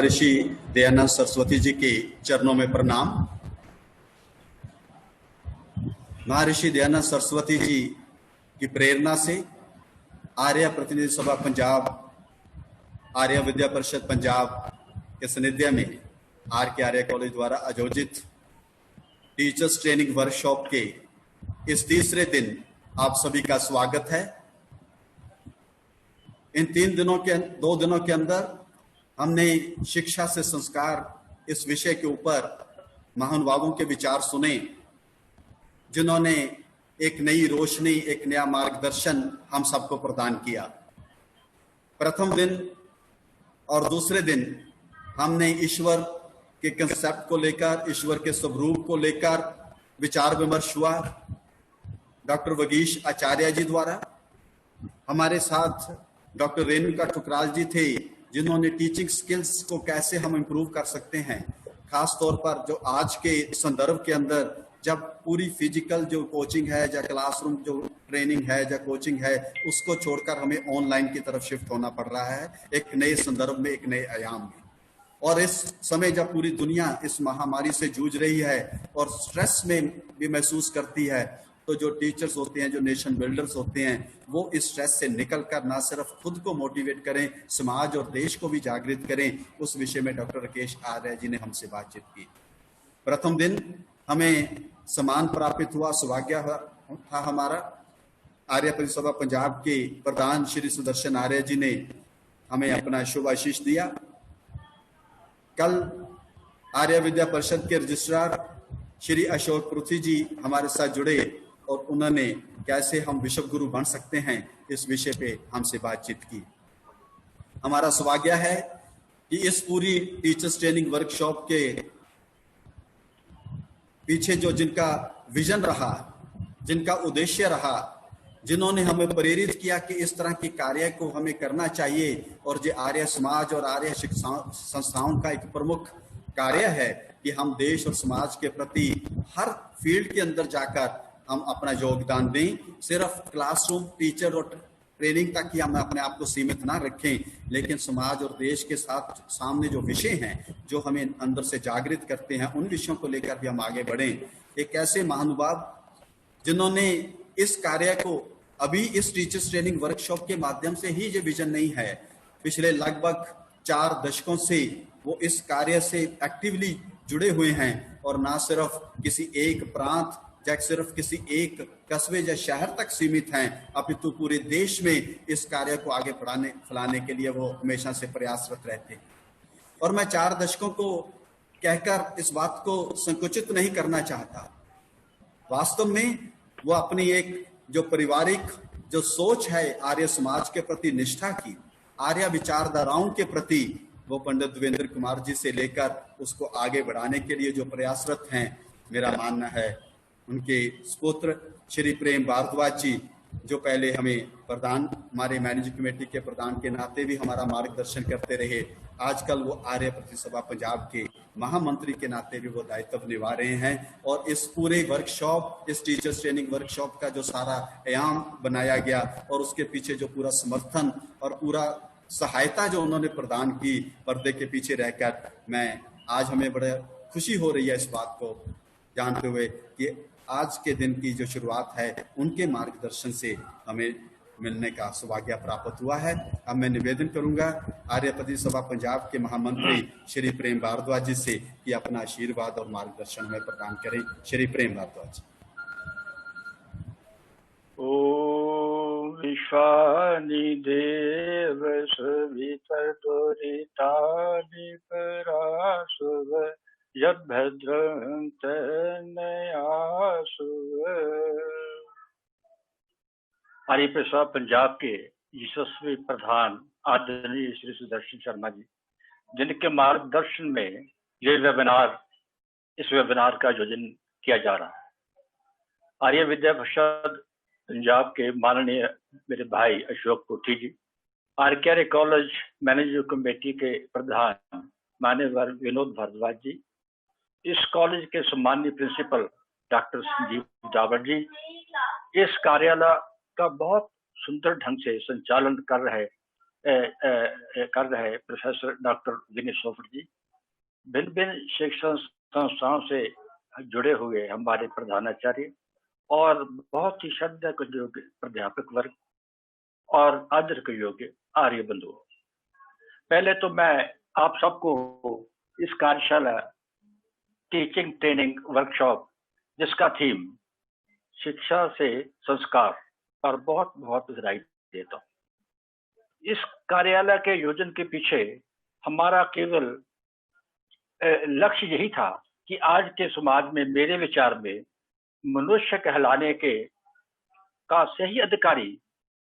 महर्षि दयानंद सरस्वती जी के चरणों में प्रणाम। महर्षि दयानंद सरस्वती जी की प्रेरणा से आर्य प्रतिनिधि सभा पंजाब, आर्य विद्या परिषद पंजाब के सानिध्य में आर्य कॉलेज द्वारा आयोजित टीचर्स ट्रेनिंग वर्कशॉप के इस तीसरे दिन आप सभी का स्वागत है। इन 2 दिनों के अंदर हमने शिक्षा से संस्कार इस विषय के ऊपर महानुभावों के विचार सुने, जिन्होंने एक नई रोशनी, एक नया मार्गदर्शन हम सबको प्रदान किया। प्रथम दिन और दूसरे दिन हमने ईश्वर के कंसेप्ट को लेकर, ईश्वर के स्वरूप को लेकर विचार विमर्श हुआ। डॉक्टर वगीश आचार्य जी द्वारा, हमारे साथ डॉक्टर रेणुका ठुकराल जी थे, जिन्होंने टीचिंग स्किल्स को कैसे हम इम्प्रूव कर सकते हैं, खास तौर पर जो आज के संदर्भ के अंदर जब पूरी फिजिकल जो कोचिंग है या क्लासरूम जो ट्रेनिंग है या कोचिंग है, उसको छोड़कर हमें ऑनलाइन की तरफ शिफ्ट होना पड़ रहा है, एक नए संदर्भ में, एक नए आयाम में। और इस समय जब पूरी दुनिया इस महामारी से जूझ रही है और स्ट्रेस में भी महसूस करती है, तो जो टीचर्स होते हैं, जो नेशन बिल्डर्स होते हैं, वो इस स्ट्रेस से निकलकर ना सिर्फ खुद को मोटिवेट करें, समाज और देश को भी जागृत करें। उस विषय में डॉक्टर राकेश आर्य जी ने हमसे बातचीत की। प्रथम दिन हमें सम्मान प्राप्त हुआ, सौभाग्य था हमारा। आर्य परिसभा पंजाब के प्रधान श्री सुदर्शन आर्य जी ने हमें अपना शुभ आशीष दिया। कल आर्य विद्या परिषद के रजिस्ट्रार श्री अशोक पृथ्वी जी हमारे साथ जुड़े और उन्होंने कैसे हम विश्व गुरु बन सकते हैं, इस विषय पे हमसे बातचीत की। हमारा सौभाग्य है कि इस पूरी टीचर्स ट्रेनिंग वर्कशॉप के पीछे जो जिनका विजन रहा, जिनका उद्देश्य रहा, जिन्होंने हमें प्रेरित किया कि इस तरह के कार्य को हमें करना चाहिए, और जो आर्य समाज और आर्य शिक्षा संस्थाओं का एक प्रमुख कार्य है कि हम देश और समाज के प्रति हर फील्ड के अंदर जाकर हम अपना योगदान दें। सिर्फ क्लासरूम टीचर और ट्रेनिंग तक ही हम अपने आप को सीमित ना रखें, लेकिन समाज और देश के साथ सामने जो विषय हैं, जो हमें अंदर से जागृत करते हैं, उन विषयों को लेकर भी हम आगे बढ़ें। एक ऐसे महानुभाव जिन्होंने इस कार्य को अभी इस टीचर्स ट्रेनिंग वर्कशॉप के माध्यम से ही, ये विजन नहीं है, पिछले लगभग 4 दशकों से वो इस कार्य से एक्टिवली जुड़े हुए हैं, और ना सिर्फ किसी एक प्रांत या सिर्फ किसी एक कस्बे या शहर तक सीमित हैं, अपितु पूरे देश में इस कार्य को आगे फैलाने के लिए वो हमेशा से प्रयासरत रहते हैं। और मैं 4 दशकों को कहकर इस बात को संकुचित नहीं करना चाहता। वास्तव में वो अपनी एक जो पारिवारिक जो सोच है आर्य समाज के प्रति निष्ठा की, आर्य विचारधाराओं के प्रति, वो पंडित देवेंद्र कुमार जी से लेकर उसको आगे बढ़ाने के लिए जो प्रयासरत हैं, मेरा मानना है उनके सुपुत्र श्री प्रेम भारद्वाज जी, जो पहले हमें प्रधान, हमारे मैनेजिंग कमेटी के प्रधान के नाते भी हमारा मार्गदर्शन करते रहे, आजकल वो आर्य प्रतिसभा पंजाब के महामंत्री के नाते भी वो दायित्व निभा रहे हैं। और इस पूरे वर्कशॉप, इस टीचर्स ट्रेनिंग वर्कशॉप का जो सारा आयाम बनाया गया और उसके पीछे जो पूरा समर्थन और पूरा सहायता जो उन्होंने प्रदान की पर्दे के पीछे रहकर, मैं आज हमें बड़ा खुशी हो रही है इस बात को जानते हुए कि आज के दिन की जो शुरुआत है उनके मार्गदर्शन से हमें मिलने का सौभाग्य प्राप्त हुआ है। अब मैं निवेदन करूंगा आर्य प्रतिसभा पंजाब के महामंत्री श्री प्रेम भारद्वाज जी से कि अपना आशीर्वाद और मार्गदर्शन हमें प्रदान करें। श्री प्रेम भारद्वाज। ओम विश्वानि देव सवितर दुरितानि परासुव यद्भद्रं तनयासु। आर्य परिसभा पंजाब के यशस्वी प्रधान आदरणीय श्री सुदर्शन शर्मा जी, जिनके मार्गदर्शन में इस वेबिनार का आयोजन किया जा रहा है। आर्य विद्या परिषद पंजाब के माननीय मेरे भाई अशोक कोठी जी, आर्य कॉलेज मैनेजमेंट कमेटी के प्रधान माननीय विनोद भारद्वाज जी, इस कॉलेज के सम्मानीय प्रिंसिपल डॉक्टर संजीव जावड़ जी, इस कार्यालय का बहुत सुंदर ढंग से संचालन कर रहे कर रहे प्रोफेसर डॉक्टर विनय सोफट जी, भिन्न भिन्न शिक्षण संस्थाओं से जुड़े हुए हमारे प्रधानाचार्य और बहुत ही श्रद्धा के योग्य प्राध्यापक वर्ग और आदर के योग्य आर्य बंधु। पहले तो मैं आप सबको इस कार्यशाला टीचिंग ट्रेनिंग वर्कशॉप जिसका थीम शिक्षा से संस्कार पर बहुत बहुत बधाई देता हूँ। इस कार्यालय के योजन के पीछे हमारा केवल लक्ष्य यही था कि आज के समाज में मेरे विचार में मनुष्य कहलाने के का सही अधिकारी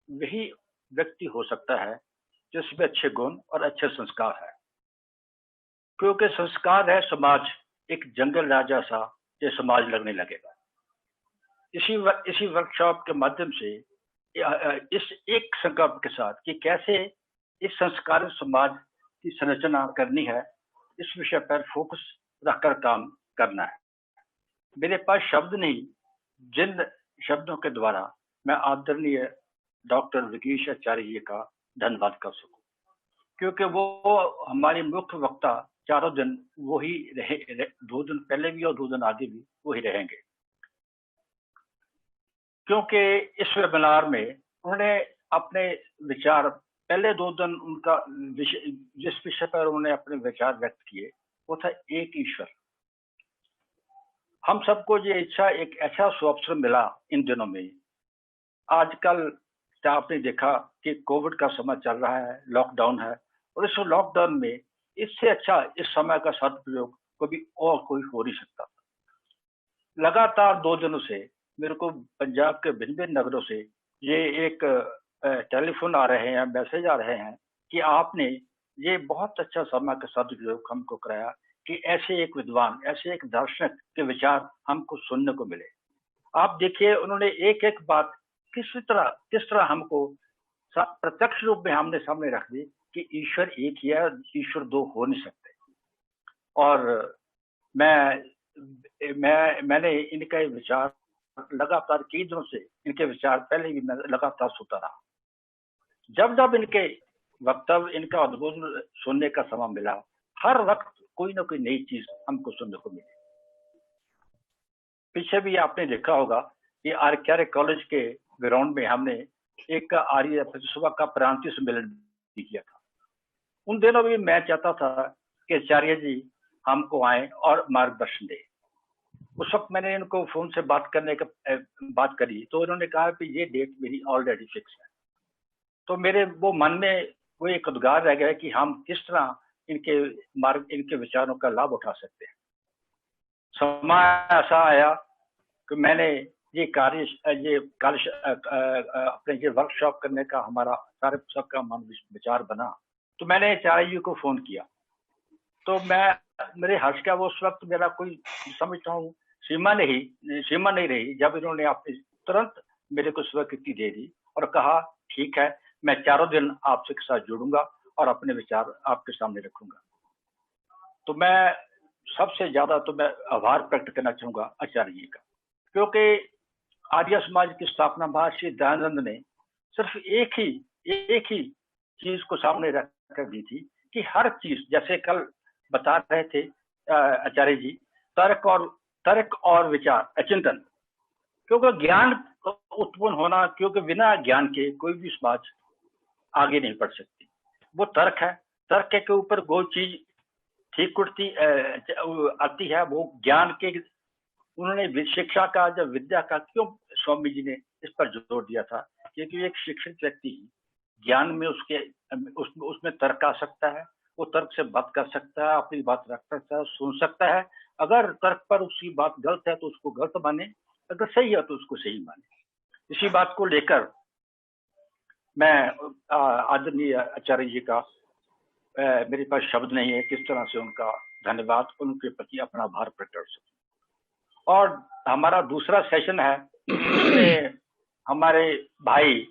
वही व्यक्ति हो सकता है जिसमें अच्छे गुण और अच्छे संस्कार है, क्योंकि संस्कार है समाज एक जंगल राजा सा ये समाज लगने लगेगा। इसी वर्कशॉप के माध्यम से इस एक संकल्प के साथ कि कैसे इस संस्कारित समाज की संरचना करनी है, इस विषय पर फोकस रखकर काम करना है। मेरे पास शब्द नहीं जिन शब्दों के द्वारा मैं आदरणीय डॉक्टर विकीश आचार्य जी का धन्यवाद कर सकूं, क्योंकि वो हमारे मुख्य वक्ता चारों दिन वो ही रहे, 2 दिन पहले भी और 2 दिन आगे भी वही रहेंगे। क्योंकि इस वेबिनार में उन्होंने अपने विचार पहले 2 दिन उनका जिस विषय पर उन्होंने अपने विचार व्यक्त किए वो था एक ईश्वर। हम सबको ये इच्छा एक ऐसा अवसर मिला इन दिनों में। आजकल आपने देखा कि कोविड का समय चल रहा है, लॉकडाउन है, और इस लॉकडाउन में इससे अच्छा इस समय का सदुपयोग कभी और कोई हो नहीं सकता। लगातार 2 दिनों से मेरे को पंजाब के भिन्न भिन्न नगरों से ये एक टेलीफोन आ रहे हैं, मैसेज आ रहे हैं कि आपने ये बहुत अच्छा समय का सदुपयोग हमको कराया कि ऐसे एक विद्वान, ऐसे एक दार्शनिक के विचार हमको सुनने को मिले। आप देखिए उन्होंने एक एक बात किस तरह हमको प्रत्यक्ष रूप में हमने सामने रख दी कि ईश्वर एक ही है, ईश्वर 2 हो नहीं सकते। और मैंने इनका विचार लगातार कई दिनों से इनके विचार पहले भी मैं लगातार सुनता रहा। जब जब इनके वक्तव्य, इनका उद्बोधन सुनने का समय मिला, हर वक्त कोई ना कोई नई चीज हमको सुनने को मिली। पीछे भी आपने देखा होगा कि आर्य कॉलेज के ग्राउंड में हमने एक आर्य प्रतिसभा का प्रांतीय सम्मेलन भी किया था। उन दिनों में मैं चाहता था कि आचार्य जी हमको आए और मार्गदर्शन दे। उस वक्त मैंने इनको फोन से बात करी तो उन्होंने कहा कि ये डेट मेरी ऑलरेडी फिक्स है। तो मेरे वो मन में वो एक उद्गार रह गया कि हम किस तरह इनके विचारों का लाभ उठा सकते हैं। समय ऐसा आया कि मैंने ये अपने ये वर्कशॉप करने का हमारा सारे सबका मन विचार बना। तो मैंने आचार्य जी को फोन किया। तो मेरे हर्ष का वो उस वक्त मेरा कोई समझता हूँ सीमा नहीं रही जब इन्होंने आपने तुरंत मेरे को स्वीकृति दे दी और कहा ठीक है, मैं 4 दिन आपसे के साथ जुड़ूंगा और अपने विचार आपके सामने रखूंगा। तो मैं सबसे ज्यादा तो मैं आभार प्रकट करना चाहूंगा आचार्य जी का, क्योंकि आर्य समाज की स्थापना महर्षि दयानंद ने सिर्फ एक ही चीज को सामने रख कर दी थी कि हर चीज, जैसे कल बता रहे थे आचार्य जी, तर्क और विचार अचिंतन, क्योंकि ज्ञान उत्पन्न होना, क्योंकि बिना ज्ञान के कोई भी समाज आगे नहीं बढ़ सकती। वो तर्क है, तर्क के ऊपर कोई चीज ठीक उठती आती है, वो ज्ञान के। उन्होंने शिक्षा का, जब विद्या का, क्यों स्वामी जी ने इस पर जोर दिया था, क्योंकि एक शिक्षित व्यक्ति ज्ञान में उसमें तर्क आ सकता है, वो तर्क से बात कर सकता है, अपनी बात रख सकता है, सुन सकता है। अगर तर्क पर उसकी बात गलत है तो उसको गलत माने, अगर सही है तो उसको सही माने। इसी बात को लेकर मैं आदरणीय आचार्य जी का मेरे पास शब्द नहीं है किस तरह से उनका धन्यवाद, उनके प्रति अपना आभार प्रकट कर सकूं। और हमारा दूसरा सेशन है जिसमें हमारे भाई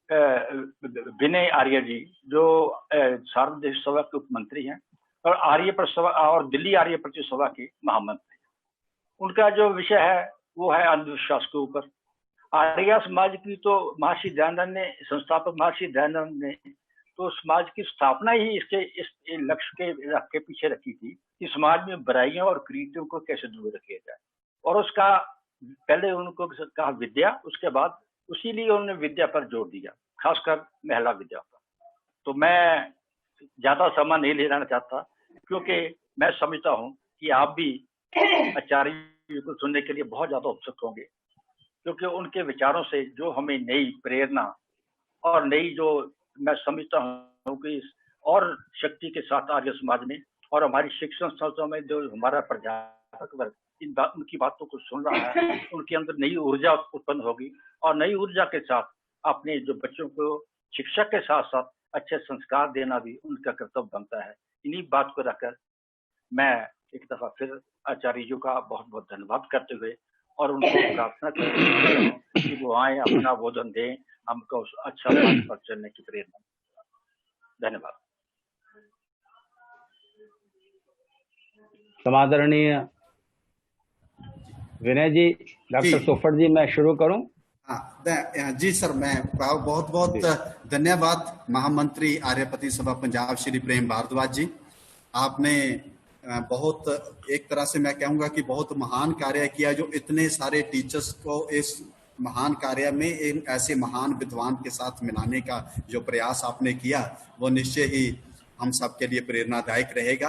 विनय आर्य जी, जो सार्वदेश सभा के उप मंत्री हैं और और दिल्ली आर्य प्रतिसभा के महामंत्री, उनका जो विषय है वो है अंधविश्वास के ऊपर। आर्य समाज की तो महर्षि दयानंद ने, संस्थापक महर्षि दयानंद ने तो समाज की स्थापना ही इस लक्ष्य के पीछे रखी थी कि समाज में बुराइयों और कुरीतियों को कैसे दूर रखा जाए। और उसका पहले उनको कहा विद्या, उसके बाद उसी लिए उन्होंने विद्या पर जोर दिया, खासकर महिला विद्या पर। तो मैं ज्यादा समय नहीं लेना चाहता, क्योंकि मैं समझता हूँ कि आप भी आचार्य जी को सुनने के लिए बहुत ज्यादा उत्सुक होंगे, क्योंकि उनके विचारों से जो हमें नई प्रेरणा और नई जो मैं समझता हूँ कि और शक्ति के साथ आर्य समाज में और हमारी शिक्षण संस्थाओं में जो हमारा प्राध्यापक वर्ग उनकी बातों को सुन रहा है, उनके अंदर नई ऊर्जा उत्पन्न होगी और नई ऊर्जा के साथ अपने जो बच्चों को शिक्षा के साथ साथ अच्छे संस्कार देना भी उनका कर्तव्य बनता है। इन्हीं बात को रखकर मैं एक दफा फिर आचार्य जी का बहुत बहुत धन्यवाद करते हुए और उनको प्रार्थना करता हूँ कि वो आए, अपना बोधन दें, हमको अच्छा मार्ग पर चलने की प्रेरणा। धन्यवाद। समादरणीय विनय जी, डॉक्टर सोफट जी, मैं शुरू करूं? जी सर, मैं बहुत बहुत धन्यवाद महामंत्री आर्यपति सभा पंजाब श्री प्रेम भारद्वाज जी। आपने बहुत, एक तरह से मैं कहूंगा कि बहुत महान कार्य किया, जो इतने सारे टीचर्स को इस महान कार्य में ऐसे महान विद्वान के साथ मिलाने का जो प्रयास आपने किया, वो निश्चय ही हम सबके लिए प्रेरणादायक रहेगा।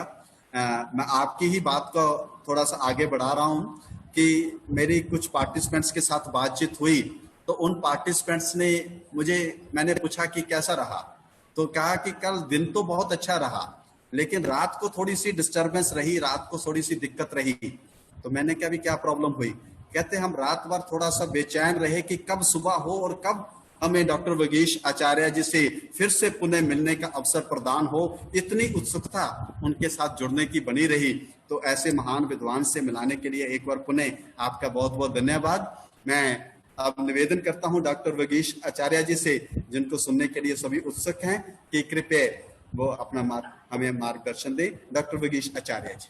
मैं आपकी ही बात को थोड़ा सा आगे बढ़ा रहा हूं कि मेरी कुछ पार्टिसिपेंट्स के साथ बातचीत हुई, तो उन पार्टिसिपेंट्स ने मैंने पूछा कि कैसा रहा, तो कहा कि कल दिन तो बहुत अच्छा रहा, लेकिन रात को थोड़ी सी डिस्टरबेंस रही, रात को थोड़ी सी दिक्कत रही। तो मैंने कहा भी क्या प्रॉब्लम हुई? कहते हम रात भर थोड़ा सा बेचैन रहे कि कब सुबह हो और कब हमें डॉक्टर वगीश आचार्य जी से फिर से पुनः मिलने का अवसर प्रदान हो। इतनी उत्सुकता उनके साथ जुड़ने की बनी रही। तो ऐसे महान विद्वान से मिलाने के लिए एक बार पुनः आपका बहुत बहुत धन्यवाद। मैं अब निवेदन करता हूं डॉक्टर वगीश आचार्य जी से, जिनको सुनने के लिए सभी उत्सुक हैं, कि कृपया वो अपना हमें मार्गदर्शन दे। डॉक्टर वगीश आचार्य जी।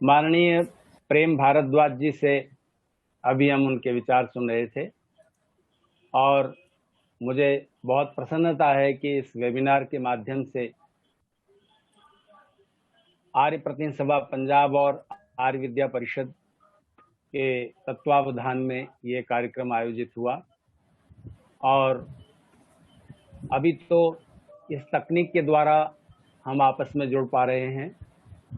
माननीय प्रेम भारद्वाज जी से अभी हम उनके विचार सुन रहे थे, और मुझे बहुत प्रसन्नता है कि इस वेबिनार के माध्यम से आर्य प्रतिनिधि सभा पंजाब और आर्य विद्या परिषद के तत्वावधान में ये कार्यक्रम आयोजित हुआ। और अभी तो इस तकनीक के द्वारा हम आपस में जुड़ पा रहे हैं,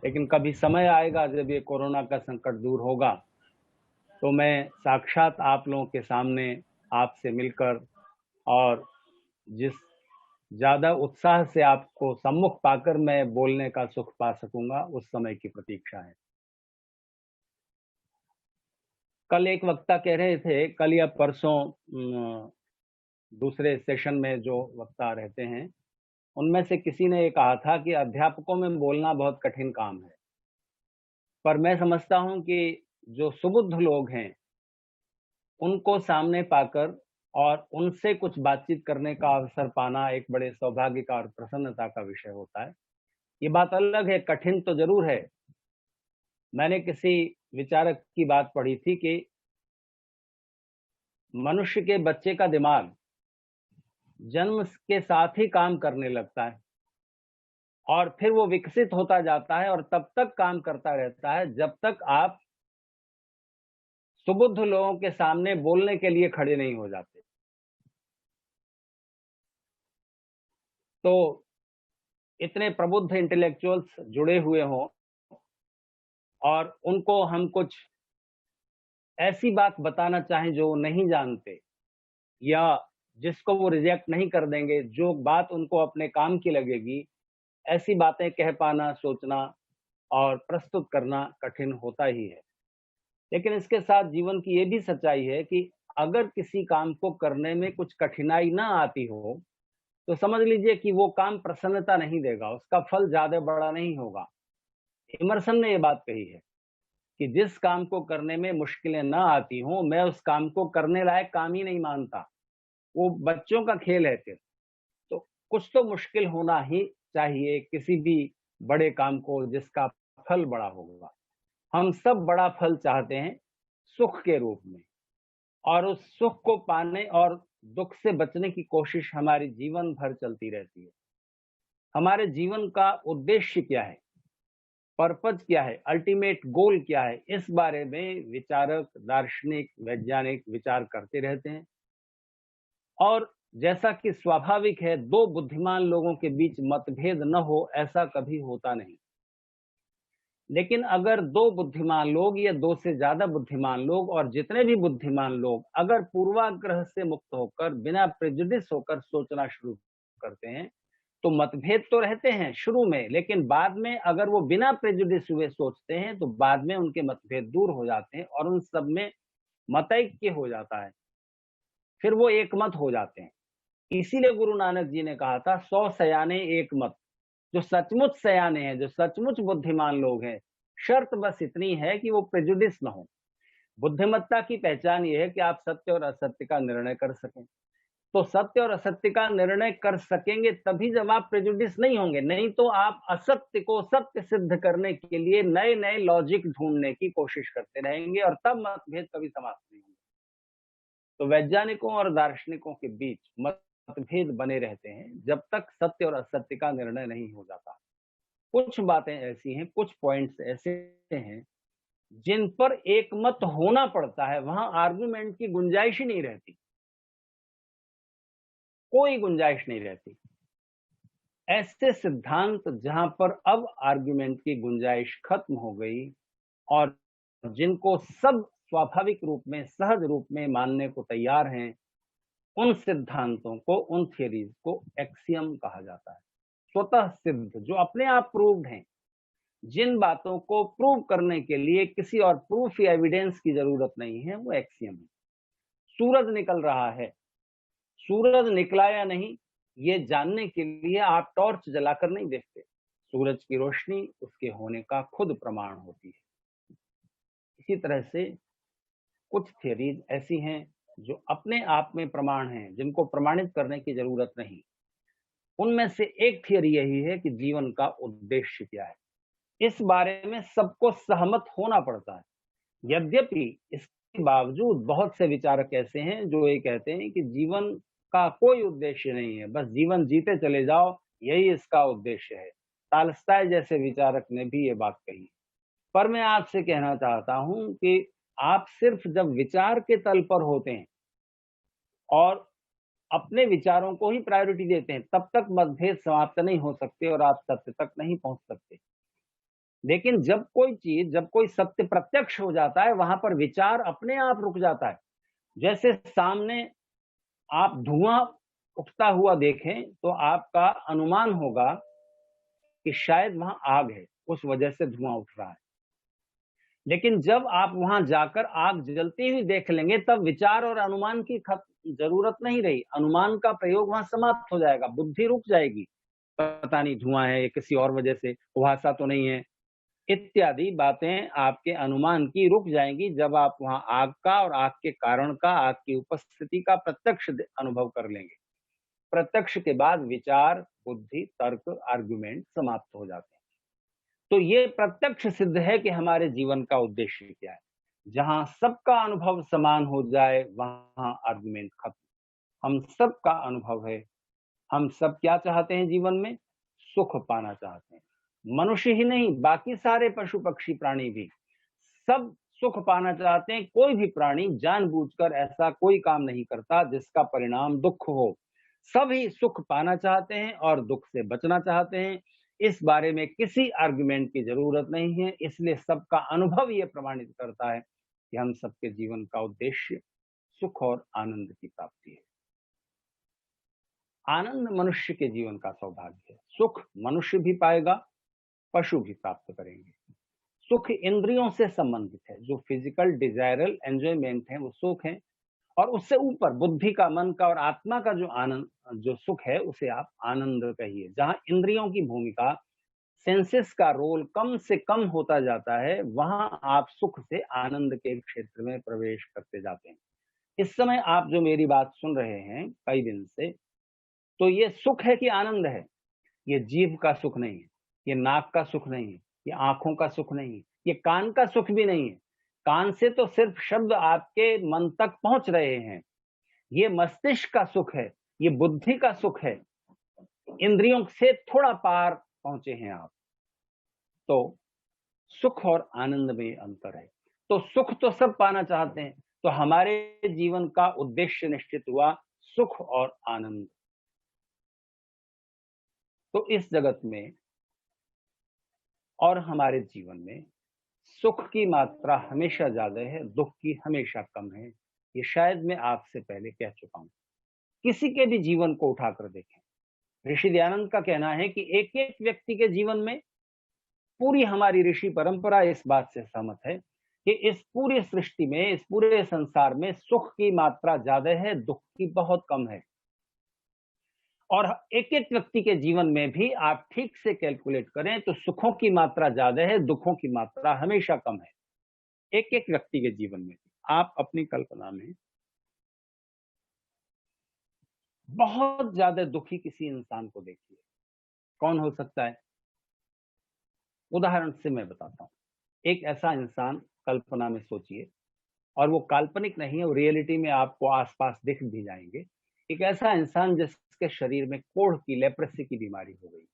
लेकिन कभी समय आएगा जब ये कोरोना का संकट दूर होगा, तो मैं साक्षात आप लोगों के सामने आपसे मिलकर और जिस ज़्यादा उत्साह से आपको सम्मुख पाकर मैं बोलने का सुख पा सकूंगा, उस समय की प्रतीक्षा है। कल एक वक्ता कह रहे थे, कल या परसों दूसरे सेशन में जो वक्ता रहते हैं, उनमें से किसी ने ये कहा था कि अध्यापकों में बोलना बहुत कठिन काम है। पर मैं समझता हूं कि जो सुबुद्ध लोग हैं, उनको सामने पाकर और उनसे कुछ बातचीत करने का अवसर पाना एक बड़े सौभाग्य का और प्रसन्नता का विषय होता है। ये बात अलग है, कठिन तो जरूर है। मैंने किसी विचारक की बात पढ़ी थी कि मनुष्य के बच्चे का दिमाग जन्म के साथ ही काम करने लगता है और फिर वो विकसित होता जाता है और तब तक काम करता रहता है जब तक आप सुबुद्ध लोगों के सामने बोलने के लिए खड़े नहीं हो जाते। तो इतने प्रबुद्ध इंटेलेक्चुअल्स जुड़े हुए हों और उनको हम कुछ ऐसी बात बताना चाहें जो वो नहीं जानते या जिसको वो रिजेक्ट नहीं कर देंगे, जो बात उनको अपने काम की लगेगी, ऐसी बातें कह पाना, सोचना और प्रस्तुत करना कठिन होता ही है। लेकिन इसके साथ जीवन की ये भी सच्चाई है कि अगर किसी काम को करने में कुछ कठिनाई ना आती हो, तो समझ लीजिए कि वो काम प्रसन्नता नहीं देगा, उसका फल ज्यादा बड़ा नहीं होगा। इमर्सन ने ये बात कही है कि जिस काम को करने में मुश्किलें ना आती हों, मैं उस काम को करने लायक काम ही नहीं मानता। वो बच्चों का खेल है। फिर तो कुछ तो मुश्किल होना ही चाहिए किसी भी बड़े काम को जिसका फल बड़ा होगा। हम सब बड़ा फल चाहते हैं सुख के रूप में, और उस सुख को पाने और दुख से बचने की कोशिश हमारी जीवन भर चलती रहती है। हमारे जीवन का उद्देश्य क्या है, पर्पज क्या है, अल्टीमेट गोल क्या है, इस बारे में विचारक, दार्शनिक, वैज्ञानिक विचार करते रहते हैं। और जैसा कि स्वाभाविक है, दो बुद्धिमान लोगों के बीच मतभेद न हो, ऐसा कभी होता नहीं। लेकिन अगर दो बुद्धिमान लोग या दो से ज्यादा बुद्धिमान लोग और जितने भी बुद्धिमान लोग अगर पूर्वाग्रह से मुक्त होकर, बिना प्रेजुडिस होकर सोचना शुरू करते हैं, तो मतभेद तो रहते हैं शुरू में, लेकिन बाद में अगर वो बिना प्रेजुडिस हुए सोचते हैं तो बाद में उनके मतभेद दूर हो जाते हैं और उन सब में मतैक्य हो जाता है, फिर वो एक मत हो जाते हैं। इसीलिए गुरु नानक जी ने कहा था, 100 सयाने एक मत। जो सचमुच सयाने हैं, जो सचमुच बुद्धिमान लोग हैं, शर्त बस इतनी है कि वो प्रेजुडिस न हो। बुद्धिमत्ता की पहचान ये है कि आप सत्य और असत्य का निर्णय कर सकें। तो सत्य और असत्य का निर्णय कर सकेंगे तभी जब आप प्रेजुडिस नहीं होंगे, नहीं तो आप असत्य को सत्य सिद्ध करने के लिए नए नए लॉजिक ढूंढने की कोशिश करते रहेंगे और तब मतभेद कभी समाप्त नहीं होंगे। तो वैज्ञानिकों और दार्शनिकों के बीच मतभेद बने रहते हैं जब तक सत्य और असत्य का निर्णय नहीं हो जाता। कुछ बातें ऐसी हैं, कुछ पॉइंट्स ऐसे हैं जिन पर एक मत होना पड़ता है, वहां आर्गुमेंट की गुंजाइश ही नहीं रहती, कोई गुंजाइश नहीं रहती। ऐसे सिद्धांत जहां पर अब आर्गुमेंट की गुंजाइश खत्म हो गई और जिनको सब स्वाभाविक रूप में, सहज रूप में मानने को तैयार हैं, उन सिद्धांतों को, उन थियरीज को एक्सियम कहा जाता है। स्वतः सिद्ध, जो अपने आप प्रूव्ड हैं, जिन बातों को प्रूव करने के लिए किसी और प्रूफ या एविडेंस की जरूरत नहीं है, वो एक्सियम है। सूरज निकल रहा है, सूरज निकला या नहीं ये जानने के लिए आप टॉर्च जलाकर नहीं देखते, सूरज की रोशनी उसके होने का खुद प्रमाण होती है। इसी तरह से कुछ थियरीज ऐसी हैं जो अपने आप में प्रमाण हैं, जिनको प्रमाणित करने की जरूरत नहीं। उनमें से एक थियरी यही है कि जीवन का उद्देश्य क्या है। इस बारे में सबको सहमत होना पड़ता है। यद्यपि इसके बावजूद बहुत से विचारक ऐसे हैं जो ये कहते हैं कि जीवन का कोई उद्देश्य नहीं है, बस जीवन जीते चले जाओ, यही इसका उद्देश्य है। तालस्ताय जैसे विचारक ने भी ये बात कही। पर मैं आपसे कहना चाहता हूं कि आप सिर्फ जब विचार के तल पर होते हैं और अपने विचारों को ही प्रायोरिटी देते हैं, तब तक मतभेद समाप्त नहीं हो सकते और आप सत्य तक नहीं पहुंच सकते। लेकिन जब कोई चीज, जब कोई सत्य प्रत्यक्ष हो जाता है, वहां पर विचार अपने आप रुक जाता है। जैसे सामने आप धुआं उठता हुआ देखें तो आपका अनुमान होगा कि शायद वहां आग है, उस वजह से धुआं उठ रहा है। लेकिन जब आप वहां जाकर आग जलती हुई देख लेंगे, तब विचार और अनुमान की जरूरत नहीं रही। अनुमान का प्रयोग वहां समाप्त हो जाएगा, बुद्धि रुक जाएगी, पता नहीं धुआं है, किसी और वजह से, कुहासा तो नहीं है, इत्यादि बातें आपके अनुमान की रुक जाएंगी जब आप वहां आग का और आग के कारण का, आग की उपस्थिति का प्रत्यक्ष अनुभव कर लेंगे। प्रत्यक्ष के बाद विचार, बुद्धि, तर्क, आर्गुमेंट समाप्त हो जाते हैं। तो ये प्रत्यक्ष सिद्ध है कि हमारे जीवन का उद्देश्य क्या है। जहां सबका अनुभव समान हो जाए, वहां आर्गुमेंट खत्म। हम सबका अनुभव है, हम सब क्या चाहते हैं जीवन में? सुख पाना चाहते हैं। मनुष्य ही नहीं, बाकी सारे पशु पक्षी प्राणी भी सब सुख पाना चाहते हैं। कोई भी प्राणी जानबूझकर ऐसा कोई काम नहीं करता जिसका परिणाम दुख हो। सभी सुख पाना चाहते हैं और दुख से बचना चाहते हैं। इस बारे में किसी आर्गुमेंट की जरूरत नहीं है। इसलिए सबका अनुभव ये प्रमाणित करता है कि हम सबके जीवन का उद्देश्य सुख और आनंद की प्राप्ति है। आनंद मनुष्य के जीवन का सौभाग्य है। सुख मनुष्य भी पाएगा, पशु भी प्राप्त करेंगे। सुख इंद्रियों से संबंधित है, जो फिजिकल डिजायरल एंजॉयमेंट है वो सुख है, और उससे ऊपर बुद्धि का, मन का और आत्मा का जो आनंद, जो सुख है, उसे आप आनंद कहिए। जहां इंद्रियों की भूमिका, सेंसेस का रोल कम से कम होता जाता है, वहां आप सुख से आनंद के क्षेत्र में प्रवेश करते जाते हैं। इस समय आप जो मेरी बात सुन रहे हैं कई दिन से, तो ये सुख है कि आनंद है? ये जीभ का सुख नहीं है, ये नाक का सुख नहीं है, ये आंखों का सुख नहीं है, ये कान का सुख भी नहीं है, कान से तो सिर्फ शब्द आपके मन तक पहुंच रहे हैं, ये मस्तिष्क का सुख है, ये बुद्धि का सुख है, इंद्रियों से थोड़ा पार पहुंचे हैं आप। तो सुख और आनंद में अंतर है। तो सुख तो सब पाना चाहते हैं, तो हमारे जीवन का उद्देश्य निश्चित हुआ सुख और आनंद। तो इस जगत में और हमारे जीवन में सुख की मात्रा हमेशा ज्यादा है, दुख की हमेशा कम है। ये शायद मैं आपसे पहले कह चुका हूं। किसी के भी जीवन को उठाकर देखें। ऋषि दयानंद का कहना है कि एक एक व्यक्ति के जीवन में, पूरी हमारी ऋषि परंपरा इस बात से सहमत है कि इस पूरी सृष्टि में, इस पूरे संसार में सुख की मात्रा ज्यादा है, दुख की बहुत कम है। और एक एक व्यक्ति के जीवन में भी आप ठीक से कैलकुलेट करें तो सुखों की मात्रा ज्यादा है, दुखों की मात्रा हमेशा कम है। एक एक व्यक्ति के जीवन में आप अपनी कल्पना में बहुत ज्यादा दुखी किसी इंसान को देखिए, कौन हो सकता है? उदाहरण से मैं बताता हूं। एक ऐसा इंसान कल्पना में सोचिए, और वो काल्पनिक नहीं है, वो रियलिटी में आपको आसपास दिख भी जाएंगे। एक ऐसा इंसान जिसके शरीर में कोढ़ की, लेप्रेसी की बीमारी हो गई,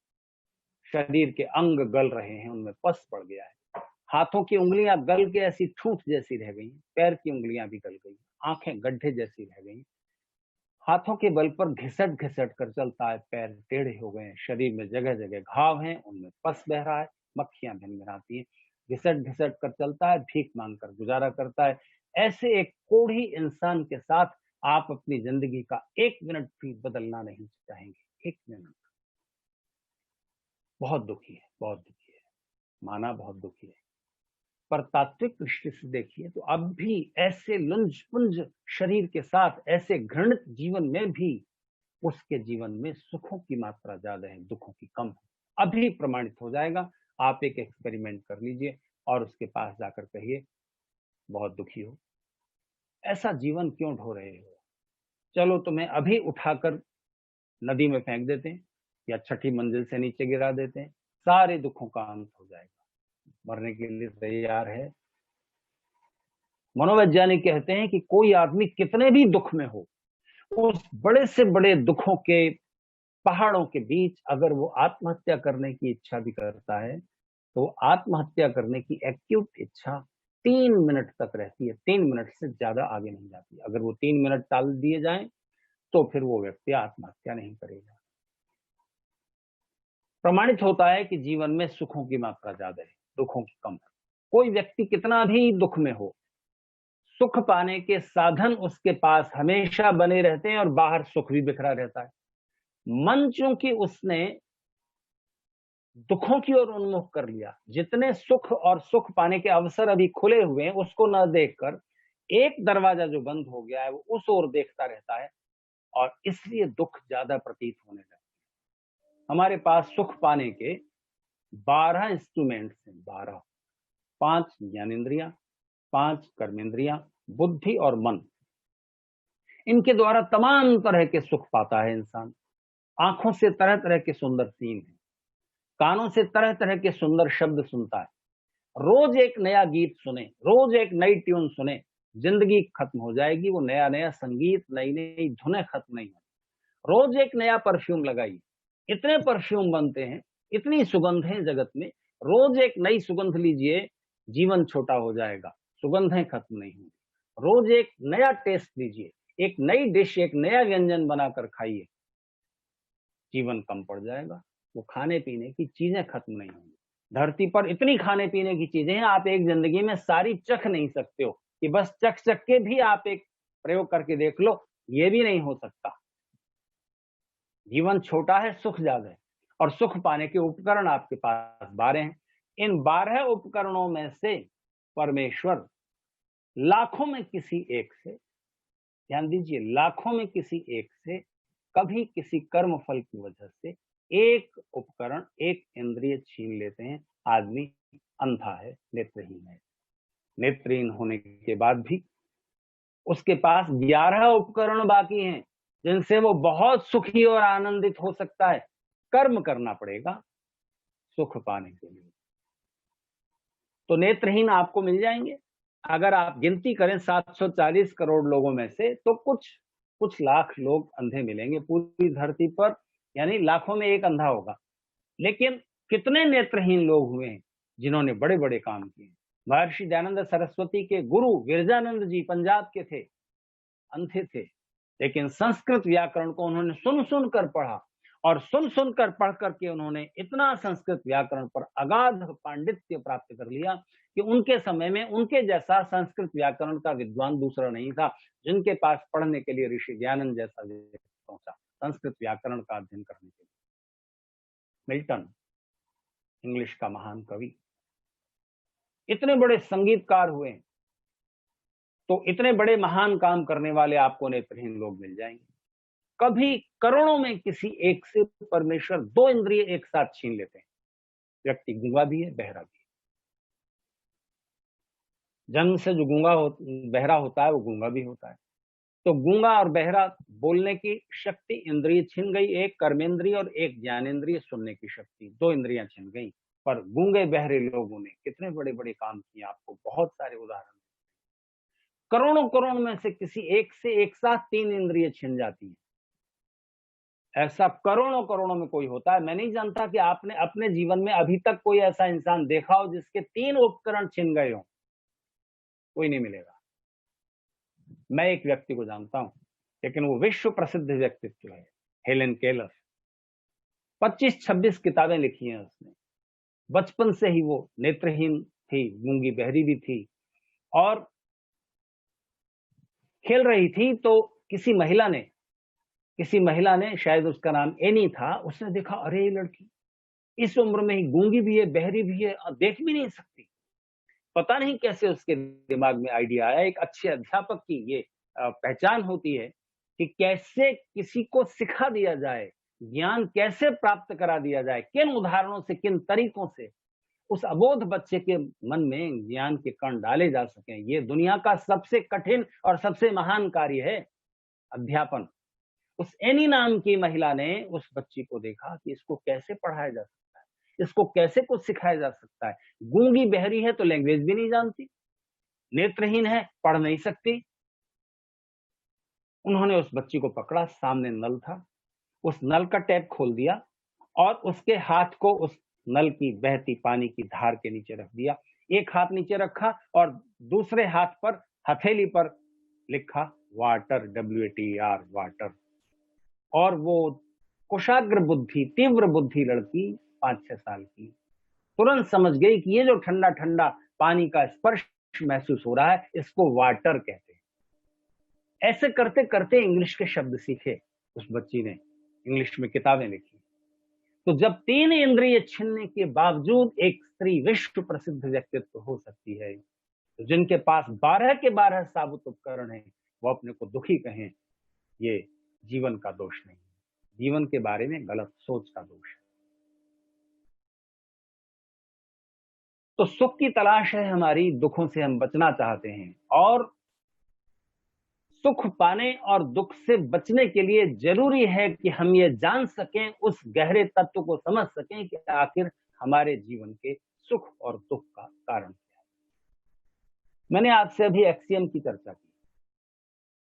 शरीर के अंग गल रहे हैं, उनमें पस पड़ गया है, हाथों की उंगलियां गल के ऐसी ठूंठ जैसी रह गई, पैर की उंगलियां भी गल गई, आंखें गड्ढे जैसी रह गई, हाथों के बल पर घिसट घिसट कर चलता है, पैर टेढ़े हो गए हैं, शरीर में जगह जगह घाव हैं, उनमें पस बह रहा है, मक्खियां भिनभिनाती हैं, घिसट घिसट कर चलता है, भीख मांग कर गुजारा करता है। ऐसे एक कोढ़ी इंसान के साथ आप अपनी जिंदगी का एक मिनट भी बदलना नहीं चाहेंगे। एक मिनट। बहुत दुखी है, बहुत दुखी है, माना बहुत दुखी है। पर तात्विक दृष्टि से देखिए तो अब भी ऐसे लुंज पुंज शरीर के साथ, ऐसे घृणित जीवन में भी उसके जीवन में सुखों की मात्रा ज्यादा है, दुखों की कम है। अभी प्रमाणित हो जाएगा। आप एक एक्सपेरिमेंट कर लीजिए और उसके पास जाकर कहिए, बहुत दुखी हो, ऐसा जीवन क्यों ढो रहे हो? चलो तुम्हें अभी उठाकर नदी में फेंक देते हैं या छठी मंजिल से नीचे गिरा देते हैं, सारे दुखों का अंत हो जाएगा। मरने के लिए तैयार है। मनोवैज्ञानिक कहते हैं कि कोई आदमी कितने भी दुख में हो, उस बड़े से बड़े दुखों के पहाड़ों के बीच अगर वो आत्महत्या करने की इच्छा भी करता है, तो आत्महत्या करने की एक्यूट इच्छा 3 मिनट तक रहती है, 3 मिनट से ज्यादा आगे नहीं जाती। अगर वो 3 मिनट टाल दिए जाएं तो फिर वो व्यक्ति आत्महत्या नहीं करेगा। प्रमाणित होता है कि जीवन में सुखों की मात्रा ज्यादा है, दुखों की कम है। कोई व्यक्ति कितना भी दुख में हो, सुख पाने के साधन उसके पास हमेशा बने रहते हैं और बाहर सुख भी बिखरा रहता है। मन चूंकि उसने दुखों की ओर उन्मुख कर लिया, जितने सुख और सुख पाने के अवसर अभी खुले हुए हैं उसको न देखकर एक दरवाजा जो बंद हो गया है वो उस ओर देखता रहता है, और इसलिए दुख ज्यादा प्रतीत होने लगता है। हमारे पास सुख पाने के 12 इंस्ट्रूमेंट्स हैं, 12, 5 ज्ञानेंद्रियां, 5 कर्मेंद्रियां, बुद्धि और मन। इनके द्वारा तमाम तरह के सुख पाता है इंसान। आंखों से तरह तरह के सुंदर सीन है, कानों से तरह तरह के सुंदर शब्द सुनता है, रोज एक नया गीत सुने, रोज एक नई ट्यून सुने, जिंदगी खत्म हो जाएगी। वो नया नया संगीत, नई नई धुनें खत्म नहीं होती। रोज एक नया परफ्यूम लगाइए, इतने परफ्यूम बनते हैं, इतनी सुगंध है जगत में, रोज एक नई सुगंध लीजिए, जीवन छोटा हो जाएगा, सुगंधें खत्म नहीं होंगी। रोज एक नया टेस्ट लीजिए, एक नई डिश, एक नया व्यंजन बनाकर खाइए, जीवन कम पड़ जाएगा। वो खाने पीने की चीजें खत्म नहीं होंगी। धरती पर इतनी खाने पीने की चीजें हैं, आप एक जिंदगी में सारी चख नहीं सकते हो कि बस चख चख के भी आप एक प्रयोग करके देख लो, ये भी नहीं हो सकता। जीवन छोटा है, सुख ज्यादा है, और सुख पाने के उपकरण आपके पास 12 हैं। इन 12 उपकरणों में से परमेश्वर लाखों में किसी एक से, ध्यान दीजिए, लाखों में किसी एक से, कभी किसी कर्म फल की वजह से एक उपकरण, एक इंद्रिय छीन लेते हैं। आदमी अंधा है, नेत्रहीन है। नेत्रहीन होने के बाद भी उसके पास 11 उपकरण बाकी हैं जिनसे वो बहुत सुखी और आनंदित हो सकता है। कर्म करना पड़ेगा सुख पाने के लिए। तो नेत्रहीन आपको मिल जाएंगे, अगर आप गिनती करें 740 करोड़ लोगों में से, तो कुछ लाख लोग अंधे मिलेंगे पूरी धरती पर, यानी लाखों में एक अंधा होगा। लेकिन कितने नेत्रहीन लोग हुए हैं जिन्होंने बड़े बड़े काम किए। महर्षि दयानंद सरस्वती के गुरु विरजानंद जी पंजाब के थे, अंधे थे, लेकिन संस्कृत व्याकरण को उन्होंने सुन सुन कर पढ़ा, और सुन सुन कर पढ़ करके उन्होंने इतना संस्कृत व्याकरण पर अगाध पांडित्य प्राप्त कर लिया कि उनके समय में उनके जैसा संस्कृत व्याकरण का विद्वान दूसरा नहीं था, जिनके पास पढ़ने के लिए ऋषि दयानंद जैसा व्यक्ति पहुंचा संस्कृत व्याकरण का अध्ययन करने के लिए। मिल्टन, इंग्लिश का महान कवि, इतने बड़े संगीतकार हुए, तो इतने बड़े महान काम करने वाले आपको नेत्रहीन लोग मिल जाएंगे। कभी करोड़ों में किसी एक से परमेश्वर दो इंद्रिय एक साथ छीन लेते हैं। व्यक्ति गूंगा भी है, बहरा भी है। जन्म से जो बहरा होता है वो गूंगा भी होता है। तो गूंगा और बहरा बोलने की शक्ति, इंद्रिय छिन गई, एक कर्मेंद्रिय और एक ज्ञानेंद्रिय सुनने की शक्ति, दो इंद्रियां छिन गई। पर गूंगे बहरे लोगों ने कितने बड़े बड़े काम किए, आपको बहुत सारे उदाहरण। करोड़ों करोड़ में से किसी एक से एक साथ तीन इंद्रिय छिन जाती है। ऐसा करोड़ों करोड़ों में कोई होता है। मैं नहीं जानता कि आपने अपने जीवन में अभी तक कोई ऐसा इंसान देखा हो जिसके तीन उपकरण छिन गए हो। कोई नहीं मिलेगा। मैं एक व्यक्ति को जानता हूं, लेकिन वो विश्व प्रसिद्ध व्यक्तित्व है, हेलेन केलर। 25-26 किताबें लिखी हैं उसने। बचपन से ही वो नेत्रहीन थी, गूंगी बहरी भी थी, और खेल रही थी तो किसी महिला ने, शायद उसका नाम एनी था, उसने देखा, अरे ये लड़की इस उम्र में ही गूंगी भी है, बहरी भी है, और देख भी नहीं सकती। पता नहीं कैसे उसके दिमाग में आइडिया आया। एक अच्छे अध्यापक की ये पहचान होती है कि कैसे किसी को सिखा दिया जाए, ज्ञान कैसे प्राप्त करा दिया जाए, किन उदाहरणों से, किन तरीकों से उस अबोध बच्चे के मन में ज्ञान के कण डाले जा सकें। ये दुनिया का सबसे कठिन और सबसे महान कार्य है, अध्यापन। उस एनी नाम की महिला ने उस बच्ची को देखा कि इसको कैसे पढ़ाया जा सकता है, इसको कैसे कुछ सिखाया जा सकता है। गूंगी बहरी है तो लैंग्वेज भी नहीं जानती, नेत्रहीन है, पढ़ नहीं सकती। उन्होंने उस बच्ची को पकड़ा, सामने नल था, उस नल का टैप खोल दिया और उसके हाथ को उस नल की बहती पानी की धार के नीचे रख दिया। एक हाथ नीचे रखा और दूसरे हाथ पर, हथेली पर लिखा वाटर, WATER, वाटर। और वो कुशाग्र बुद्धि, तीव्र बुद्धि लड़की 5-6 साल की तुरंत समझ गई कि ये जो ठंडा ठंडा पानी का स्पर्श महसूस हो रहा है, इसको वाटर कहते हैं। ऐसे करते करते इंग्लिश के शब्द सीखे उस बच्ची ने, इंग्लिश में किताबें लिखी। तो जब तीन इंद्रिय छीनने के बावजूद एक स्त्री विश्व प्रसिद्ध व्यक्तित्व हो सकती है, तो जिनके पास 12 के 12 साबुत उपकरण है, वो अपने को दुखी कहें, ये जीवन का दोष नहीं, जीवन के बारे में गलत सोच का दोष है। तो सुख की तलाश है हमारी, दुखों से हम बचना चाहते हैं, और सुख पाने और दुख से बचने के लिए जरूरी है कि हम ये जान सकें, उस गहरे तत्व को समझ सकें कि आखिर हमारे जीवन के सुख और दुख का कारण क्या है। मैंने आपसे अभी एक्सियम की चर्चा की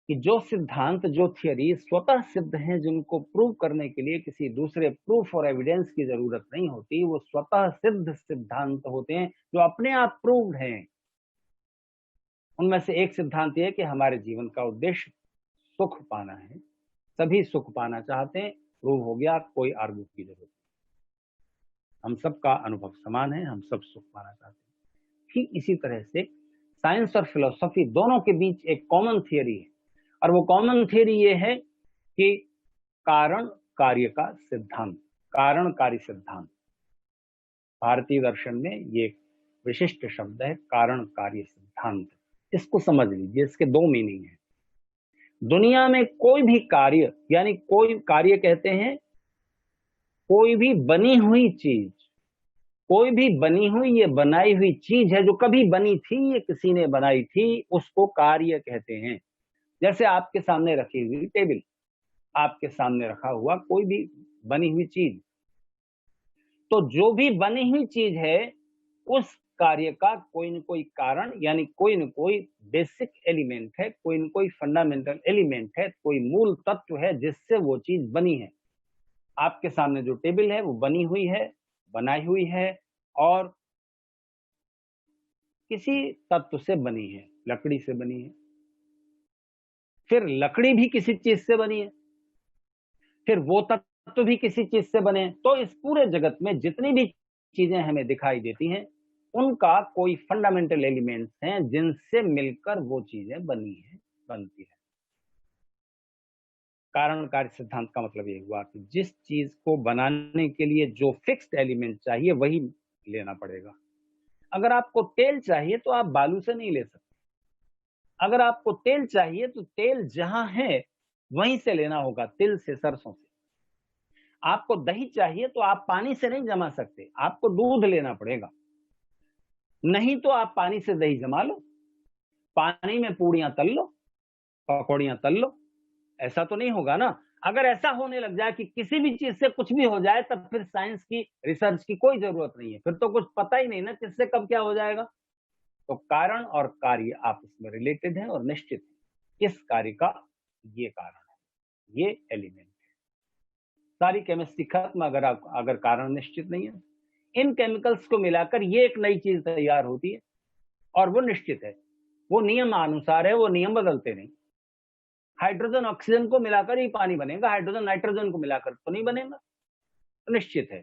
कि जो सिद्धांत, जो थियरी स्वतः सिद्ध हैं, जिनको प्रूव करने के लिए किसी दूसरे प्रूफ और एविडेंस की जरूरत नहीं होती, वो स्वतः सिद्ध सिद्धांत होते हैं जो अपने आप प्रूव्ड हैं। उनमें से एक सिद्धांत यह है कि हमारे जीवन का उद्देश्य सुख पाना है। सभी सुख पाना चाहते हैं, प्रूव हो गया, कोई आर्गू की जरूरत नहीं। हम सबका अनुभव समान है, हम सब सुख पाना चाहते हैं। ठीक इसी तरह से साइंस और फिलोसफी दोनों के बीच एक कॉमन थियरी है, और वो कॉमन थियरी ये है कि कारण कार्य का सिद्धांत, कारण कार्य सिद्धांत। भारतीय दर्शन में ये विशिष्ट शब्द है, कारण कार्य सिद्धांत। इसको समझ लीजिए, इसके दो मीनिंग है। दुनिया में कोई भी कार्य, यानी कोई कार्य कहते हैं कोई भी बनी हुई चीज, कोई भी बनी हुई, ये बनाई हुई चीज है जो कभी बनी थी, ये किसी ने बनाई थी, उसको कार्य कहते हैं। जैसे आपके सामने रखी हुई टेबल, आपके सामने रखा हुआ कोई भी बनी हुई चीज, तो जो भी बनी हुई चीज है उस कार्य का कोई न कोई कारण यानी कोई न कोई बेसिक एलिमेंट है, कोई न कोई फंडामेंटल एलिमेंट है, कोई मूल तत्व है जिससे वो चीज बनी है। आपके सामने जो टेबल है वो बनी हुई है, बनाई हुई है और किसी तत्व से बनी है, लकड़ी से बनी है, फिर लकड़ी भी किसी चीज से बनी है, फिर वो तत्व भी किसी चीज से बने हैं। तो इस पूरे जगत में जितनी भी चीजें हमें दिखाई देती हैं उनका कोई फंडामेंटल एलिमेंट्स हैं जिनसे मिलकर वो चीजें बनी है, बनती है। कारण कार्य सिद्धांत का मतलब ये हुआ कि जिस चीज को बनाने के लिए जो फिक्स्ड एलिमेंट चाहिए वही लेना पड़ेगा। अगर आपको तेल चाहिए तो आप बालू से नहीं ले सकते। अगर आपको तेल चाहिए तो तेल जहां है वहीं से लेना होगा, तिल से, सरसों से। आपको दही चाहिए तो आप पानी से नहीं जमा सकते, आपको दूध लेना पड़ेगा। नहीं तो आप पानी से दही जमा लो, पानी में पूड़ियां तल लो, पकौड़ियां तल लो, ऐसा तो नहीं होगा ना। अगर ऐसा होने लग जाए कि किसी भी चीज से कुछ भी हो जाए तब फिर साइंस की, रिसर्च की कोई जरूरत नहीं है, फिर तो कुछ पता ही नहीं ना किससे कब क्या हो जाएगा। तो कारण और कार्य आपस में रिलेटेड है और निश्चित है इस कार्य का ये कारण है, ये एलिमेंट है। सारी केमिस्ट्री खत्म अगर कारण निश्चित नहीं है। इन केमिकल्स को मिलाकर ये एक नई चीज तैयार होती है और वो निश्चित है, वो नियम अनुसार है, वो नियम बदलते नहीं। हाइड्रोजन ऑक्सीजन को मिलाकर ही पानी बनेगा, हाइड्रोजन नाइट्रोजन को मिलाकर तो नहीं बनेगा, तो निश्चित है।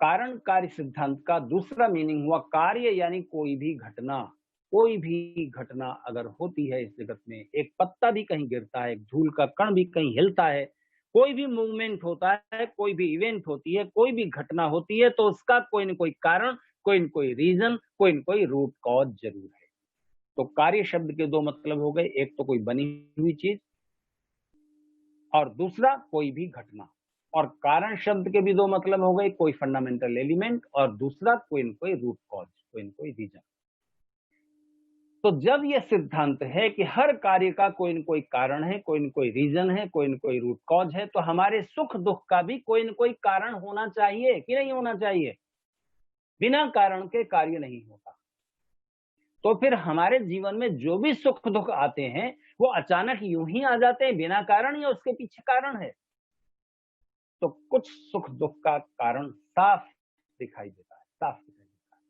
कारण कार्य सिद्धांत का दूसरा मीनिंग हुआ कार्य यानी कोई भी घटना। कोई भी घटना अगर होती है इस जगत में, एक पत्ता भी कहीं गिरता है, एक धूल का कण भी कहीं हिलता है, कोई भी मूवमेंट होता है, कोई भी इवेंट होती है, कोई भी घटना होती है, तो उसका कोई न कोई कारण, कोई न कोई रीजन, कोई न कोई रूट कॉज जरूर है। तो कार्य शब्द के दो मतलब हो गए, एक तो कोई बनी हुई चीज और दूसरा कोई भी घटना। और कारण शब्द के भी दो मतलब हो गए, कोई फंडामेंटल एलिमेंट और दूसरा कोई न कोई रूट कॉज, कोई न कोई रीजन। तो जब यह सिद्धांत है कि हर कार्य का कोई न कोई कारण है, कोई न कोई रीजन है, कोई न कोई रूट कॉज है, तो हमारे सुख दुख का भी कोई न कोई कारण होना चाहिए कि नहीं होना चाहिए। बिना कारण के कार्य नहीं होता। तो फिर हमारे जीवन में जो भी सुख दुख आते हैं वो अचानक यूं ही आ जाते हैं बिना कारण, या उसके पीछे कारण है? तो कुछ सुख दुख का कारण साफ दिखाई देता है, साफ दिखाई देता है।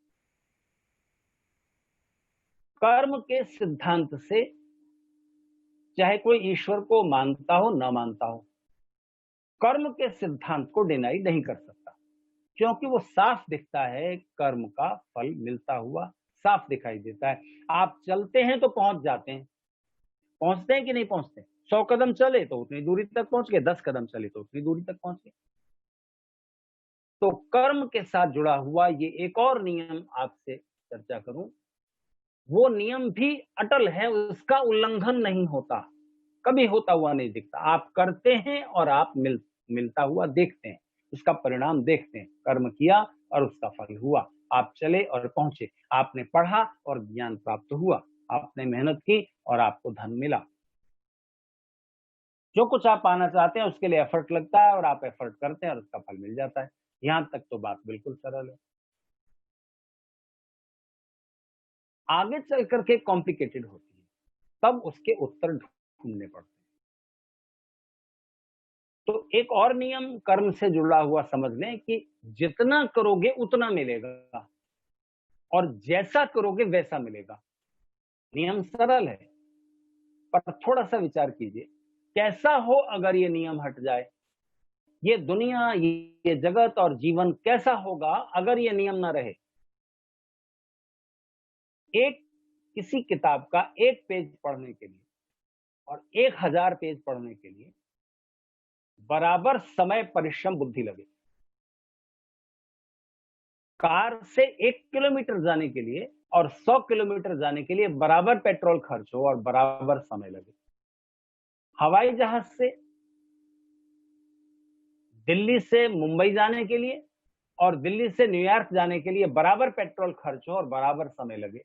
कर्म के सिद्धांत से चाहे कोई ईश्वर को मानता हो ना मानता हो, कर्म के सिद्धांत को डिनाई नहीं कर सकता, क्योंकि वो साफ दिखता है, कर्म का फल मिलता हुआ साफ दिखाई देता है। आप चलते हैं तो पहुंच जाते हैं, पहुंचते हैं कि नहीं पहुंचते? 100 कदम चले तो उतनी दूरी तक पहुंच गए, 10 कदम चले तो उतनी दूरी तक पहुंच गए। तो कर्म के साथ जुड़ा हुआ ये एक और नियम आपसे चर्चा करूं, वो नियम भी अटल है, उसका उल्लंघन नहीं होता, कभी होता हुआ नहीं दिखता। आप करते हैं और आप मिलता हुआ देखते हैं, उसका परिणाम देखते हैं। कर्म किया और उसका फल हुआ, आप चले और पहुंचे, आपने पढ़ा और ज्ञान प्राप्त हुआ, आपने मेहनत की और आपको धन मिला। जो कुछ आप पाना चाहते हैं उसके लिए एफर्ट लगता है और आप एफर्ट करते हैं और उसका फल मिल जाता है। यहां तक तो बात बिल्कुल सरल है। आगे चल करके कॉम्प्लिकेटेड होती है, तब उसके उत्तर ढूंढने पड़ते हैं। तो एक और नियम कर्म से जुड़ा हुआ समझ लें कि जितना करोगे उतना मिलेगा और जैसा करोगे वैसा मिलेगा। नियम सरल है, पर थोड़ा सा विचार कीजिए, कैसा हो अगर ये नियम हट जाए? ये दुनिया, ये जगत और जीवन कैसा होगा अगर ये नियम ना रहे? एक किसी किताब का एक पेज पढ़ने के लिए और 1000 पेज पढ़ने के लिए बराबर समय, परिश्रम, बुद्धि लगे। कार से 1 किलोमीटर जाने के लिए और 100 किलोमीटर जाने के लिए बराबर पेट्रोल खर्च हो और बराबर समय लगे। हवाई जहाज से दिल्ली से मुंबई जाने के लिए और दिल्ली से न्यूयॉर्क जाने के लिए बराबर पेट्रोल खर्च हो और बराबर समय लगे।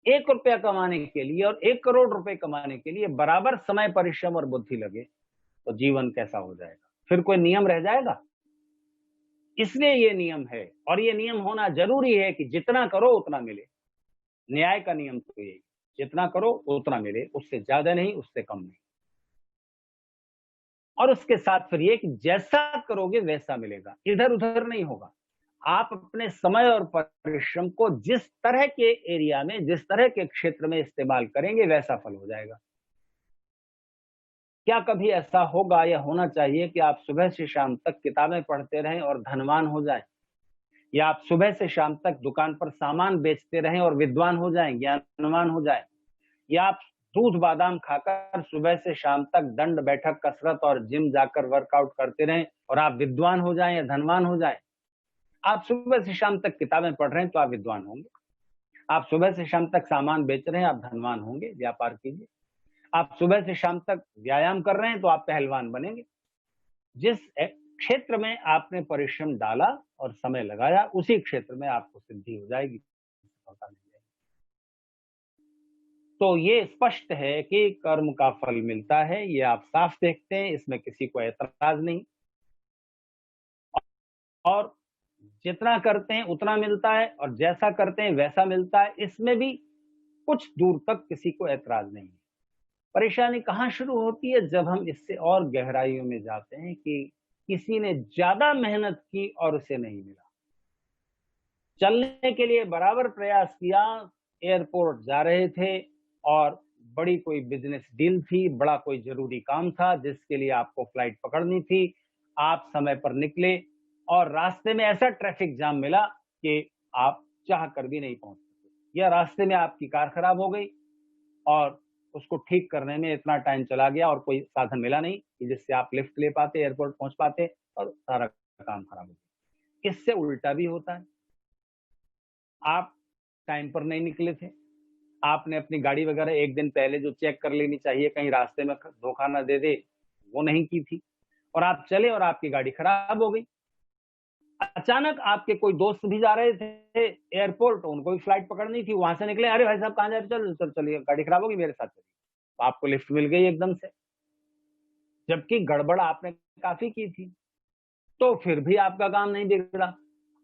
1 रुपया कमाने के लिए और 1 करोड़ रुपए कमाने के लिए बराबर समय, परिश्रम और बुद्धि लगे, तो जीवन कैसा हो जाएगा? फिर कोई नियम रह जाएगा? इसलिए ये नियम है, और ये नियम होना जरूरी है कि जितना करो उतना मिले। न्याय का नियम तो यही, जितना करो उतना मिले, उससे ज्यादा नहीं, उससे कम नहीं। और उसके साथ फिर ये कि जैसा करोगे वैसा मिलेगा, इधर उधर नहीं होगा। आप अपने समय और परिश्रम को जिस तरह के एरिया में, जिस तरह के क्षेत्र में इस्तेमाल करेंगे, वैसा फल हो जाएगा। क्या कभी ऐसा होगा या होना चाहिए कि आप सुबह से शाम तक किताबें पढ़ते रहें और धनवान हो जाएं, या आप सुबह से शाम तक दुकान पर सामान बेचते रहें और विद्वान हो जाएं, ज्ञानवान हो जाएं, या आप दूध बादाम खाकर सुबह से शाम तक दंड बैठक कसरत और जिम जाकर वर्कआउट करते रहें और आप विद्वान हो जाएं या धनवान हो जाएं? आप सुबह से शाम तक किताबें पढ़ रहे हैं तो आप विद्वान होंगे। आप सुबह से शाम तक सामान बेच रहे हैं, आप धनवान होंगे, व्यापार कीजिए। आप सुबह से शाम तक व्यायाम कर रहे हैं तो आप पहलवान बनेंगे। जिस क्षेत्र में आपने परिश्रम डाला और समय लगाया, उसी क्षेत्र में आपको सिद्धि हो जाएगी, सफलता मिल जाएगी। तो ये स्पष्ट है कि कर्म का फल मिलता है, ये आप साफ देखते हैं, इसमें किसी को ऐतराज नहीं। और जितना करते हैं उतना मिलता है, और जैसा करते हैं वैसा मिलता है, इसमें भी कुछ दूर तक किसी को ऐतराज नहीं है। परेशानी कहाँ शुरू होती है? जब हम इससे और गहराइयों में जाते हैं कि किसी ने ज्यादा मेहनत की और उसे नहीं मिला। चलने के लिए बराबर प्रयास किया, एयरपोर्ट जा रहे थे और बड़ी कोई बिजनेस डील थी, बड़ा कोई जरूरी काम था जिसके लिए आपको फ्लाइट पकड़नी थी। आप समय पर निकले और रास्ते में ऐसा ट्रैफिक जाम मिला कि आप चाह कर भी नहीं पहुंच सके, या रास्ते में आपकी कार खराब हो गई और उसको ठीक करने में इतना टाइम चला गया और कोई साधन मिला नहीं कि जिससे आप लिफ्ट ले पाते, एयरपोर्ट पहुंच पाते, और सारा काम खराब हो गया। इससे उल्टा भी होता है। आप टाइम पर नहीं निकले थे, आपने अपनी गाड़ी वगैरह एक दिन पहले जो चेक कर लेनी चाहिए, कहीं रास्ते में धोखा ना दे दे, वो नहीं की थी, और आप चले और आपकी गाड़ी खराब हो गई। अचानक आपके कोई दोस्त भी जा रहे थे एयरपोर्ट, उनको भी फ्लाइट पकड़नी थी, वहां से निकले, अरे भाई साहब कहाँ जा रहे, चल चल चलिए, गाड़ी खराब होगी, मेरे साथ चलिए। तो आपको लिफ्ट मिल गई एकदम से, जबकि गड़बड़ आपने काफी की थी। तो फिर भी आपका काम नहीं बिगड़ा।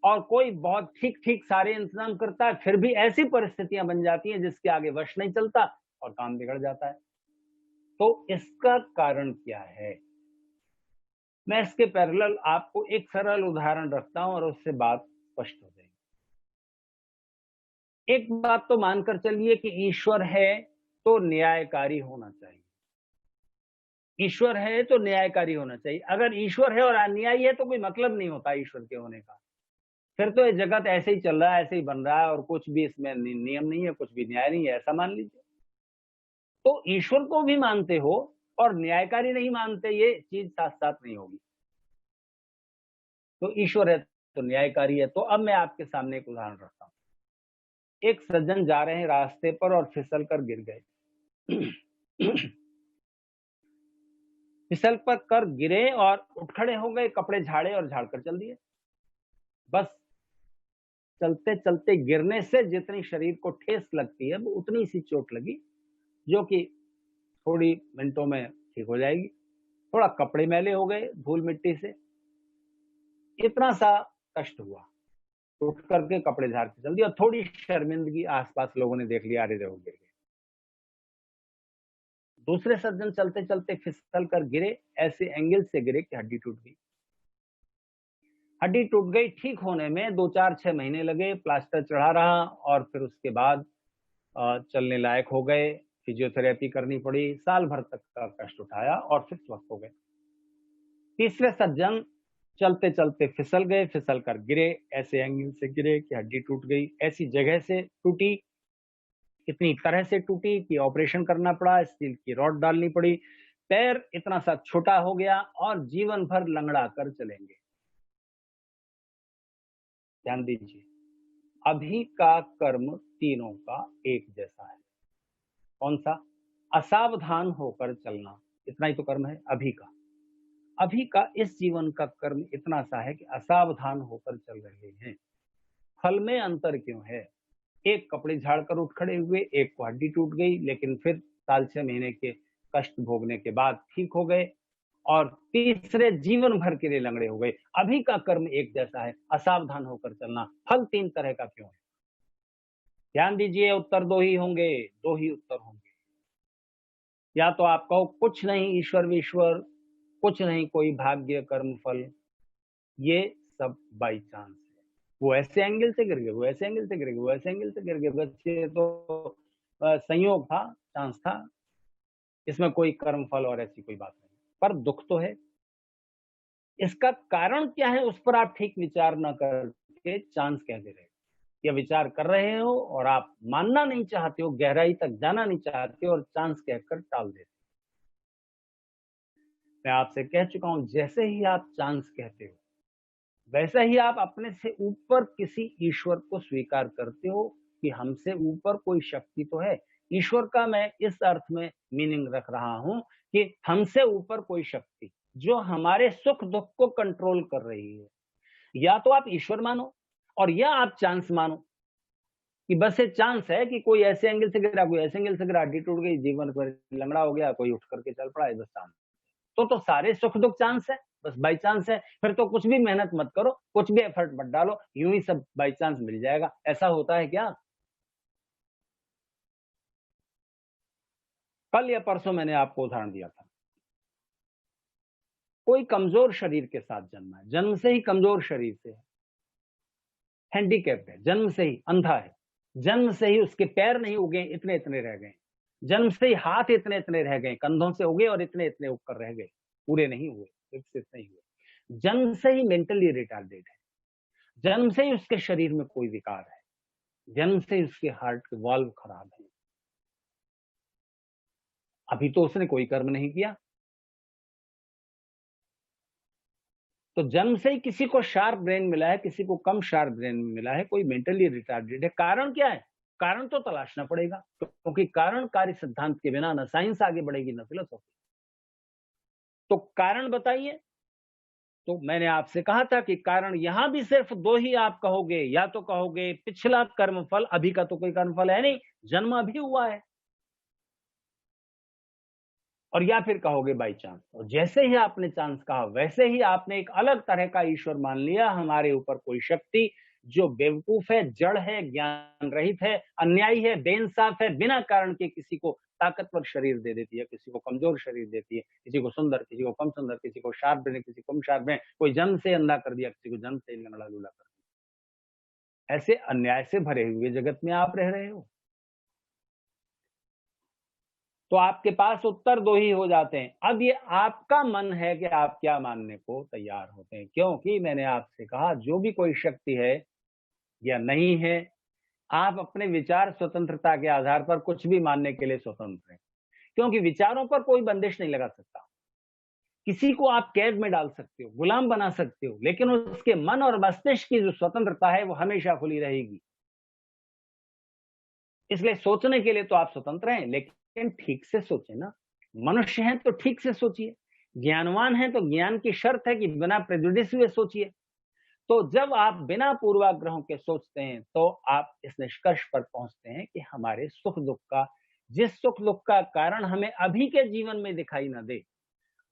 और कोई बहुत ठीक ठीक सारे इंतजाम करता है, फिर भी ऐसी परिस्थितियां बन जाती हैं जिसके आगे वश नहीं चलता और काम बिगड़ जाता है। तो इसका कारण क्या है? मैं इसके पैरेलल आपको एक सरल उदाहरण रखता हूं और उससे बात स्पष्ट हो जाएगी। एक बात तो मानकर चलिए कि ईश्वर है तो न्यायकारी होना चाहिए। ईश्वर है तो न्यायकारी होना चाहिए। अगर ईश्वर है और अन्यायी है तो कोई मतलब नहीं होता ईश्वर के होने का। फिर तो ये जगत ऐसे ही चल रहा है, ऐसे ही बन रहा है और कुछ भी इसमें नियम नहीं है, कुछ भी न्याय नहीं है, ऐसा मान लीजिए। तो ईश्वर को भी मानते हो और न्यायकारी नहीं मानते, ये चीज साथ साथ नहीं होगी। तो ईश्वर है तो न्यायकारी है। तो अब मैं आपके सामने एक उदाहरण रखता हूँ। एक सज्जन जा रहे हैं रास्ते पर और फिसल कर गिर गए। फिसल कर गिरे और उठ खड़े हो गए, कपड़े झाड़े और झाड़ कर चल दिए। बस चलते चलते गिरने से जितनी शरीर को ठेस लगती है वो उतनी सी चोट लगी, जो कि थोड़ी मिनटों में ठीक हो जाएगी। थोड़ा कपड़े मैले हो गए धूल मिट्टी से, इतना सा कष्ट हुआ। उठ करके कपड़े झाड़ के चल दिया और थोड़ी शर्मिंदगी, आसपास लोगों ने देख लिया, अरे देखो गिर गए। दूसरे सज्जन चलते चलते फिसल कर गिरे, ऐसे एंगल से गिरे कि हड्डी टूट गई। हड्डी टूट गई, ठीक होने में 2-4-6 महीने लगे, प्लास्टर चढ़ा रहा और फिर उसके बाद चलने लायक हो गए। फिजियोथेरेपी करनी पड़ी, साल भर तक का कष्ट उठाया और फिर स्वस्थ हो गए। तीसरे सज्जन चलते चलते फिसल गए, फिसल कर गिरे, ऐसे एंगल से गिरे कि हड्डी टूट गई, ऐसी जगह से टूटी, इतनी तरह से टूटी कि ऑपरेशन करना पड़ा, स्टील की रॉड डालनी पड़ी, पैर इतना सा छोटा हो गया और जीवन भर लंगड़ा कर चलेंगे। ध्यान दीजिए, अभी का कर्म तीनों का एक जैसा है। कौन सा? असावधान होकर चलना, इतना ही तो कर्म है अभी का। अभी का इस जीवन का कर्म इतना सा है कि असावधान होकर चल रहे हैं। फल में अंतर क्यों है? एक कपड़े झाड़ कर उठ खड़े हुए, एक को हड्डी टूट गई, लेकिन फिर साल 6 महीने के कष्ट भोगने के बाद ठीक हो गए और तीसरे जीवन भर के लिए लंगड़े हो गए। अभी का कर्म एक जैसा है, असावधान होकर चलना। फल 3 तरह का क्यों है? ध्यान दीजिए, उत्तर 2 ही होंगे, 2 ही उत्तर होंगे। या तो आप कहो कुछ नहीं ईश्वर विश्वर, कुछ नहीं कोई भाग्य कर्म फल, ये सब बाई चांस है। वो ऐसे एंगल से गिर गए, वो ऐसे एंगल से गिर गए, वो ऐसे एंगल से गिर गए, बस ये तो संयोग था, चांस था, इसमें कोई कर्म फल और ऐसी कोई बात नहीं। पर दुख तो है। इसका कारण क्या है, उस पर आप ठीक विचार न करके चांस कह दे रहे हो, या विचार कर रहे हो और आप मानना नहीं चाहते हो, गहराई तक जाना नहीं चाहते हो और चांस कहकर टाल देते हो। मैं आपसे कह चुका हूं, जैसे ही आप चांस कहते हो वैसे ही आप अपने से ऊपर किसी ईश्वर को स्वीकार करते हो कि हमसे ऊपर कोई शक्ति तो है। ईश्वर का मैं इस अर्थ में मीनिंग रख रहा हूं कि हमसे ऊपर कोई शक्ति जो हमारे सुख दुख को कंट्रोल कर रही है। या तो आप ईश्वर मानो और या आप चांस मानो कि बस ये चांस है कि कोई ऐसे एंगल से गिरा, कोई ऐसे एंगल से गिरा, हड्डी टूट गई, जीवन पर लंगड़ा हो गया, कोई उठ करके चल पड़ा है, बस चांस। तो सारे सुख दुख चांस है, बस बाई चांस है। फिर तो कुछ भी मेहनत मत करो, कुछ भी एफर्ट मत डालो, यूं ही सब बाई चांस मिल जाएगा। ऐसा होता है क्या? कल या परसों मैंने आपको उदाहरण दिया था, कोई कमजोर शरीर के साथ जन्मा है, जन्म से ही कमजोर शरीर से है, हैंडीकैप्ड है, जन्म से ही अंधा है, जन्म से ही उसके पैर नहीं उगे, इतने इतने रह गए, जन्म से ही हाथ इतने इतने रह गए, कंधों से उगे और इतने इतने उगकर रह गए, पूरे नहीं हुए, विकसित नहीं हुए। जन्म से ही मेंटली रिटार्डेड है, जन्म से ही उसके शरीर में कोई विकार है, जन्म से ही उसके हार्ट के वाल्व खराब है। अभी तो उसने कोई कर्म नहीं किया, तो जन्म से ही किसी को शार्प ब्रेन मिला है, किसी को कम शार्प ब्रेन मिला है, कोई मेंटली रिटार्डेड है। कारण क्या है? कारण तो तलाशना पड़ेगा, क्योंकि कारण कार्य सिद्धांत के बिना न साइंस आगे बढ़ेगी न फिलोसॉफी। तो कारण बताइए। तो मैंने आपसे कहा था कि कारण यहां भी सिर्फ 2 ही आप कहोगे, या तो कहोगे पिछला कर्मफल, अभी का तो कोई कर्मफल है नहीं, जन्म अभी हुआ है, और या फिर कहोगे बाई चांस। और जैसे ही आपने चांस कहा वैसे ही आपने एक अलग तरह का ईश्वर मान लिया, हमारे ऊपर कोई शक्ति जो बेवकूफ है, जड़ है, ज्ञान रहित है, अन्यायी है, बेइंसाफ है, बिना कारण के किसी को ताकतवर शरीर दे देती है, किसी को कमजोर शरीर देती है, किसी को सुंदर, किसी को कम सुंदर, किसी को शार्प ब्रेन, किसी को कम शार्प ब्रेन, कोई जन्म से अंधा कर दिया, किसी को जन्म से लंगड़ा लूला कर दिया। ऐसे अन्याय से भरे हुए जगत में आप रह रहे हो। तो आपके पास उत्तर 2 ही हो जाते हैं। अब ये आपका मन है कि आप क्या मानने को तैयार होते हैं, क्योंकि मैंने आपसे कहा जो भी कोई शक्ति है या नहीं है, आप अपने विचार स्वतंत्रता के आधार पर कुछ भी मानने के लिए स्वतंत्र हैं, क्योंकि विचारों पर कोई बंदिश नहीं लगा सकता। किसी को आप कैद में डाल सकते हो, गुलाम बना सकते हो, लेकिन उसके मन और मस्तिष्क की जो स्वतंत्रता है वो हमेशा खुली रहेगी। इसलिए सोचने के लिए तो आप स्वतंत्र हैं, लेकिन ठीक से सोचें ना। मनुष्य हैं तो ठीक से सोचिए, ज्ञानवान हैं तो ज्ञान की शर्त है कि बिना प्रेजुडिस हुए सोचिए। तो जब आप बिना पूर्वाग्रहों के सोचते हैं तो आप इस निष्कर्ष पर पहुंचते हैं कि हमारे सुख दुख का, जिस सुख दुख का कारण हमें अभी के जीवन में दिखाई न दे,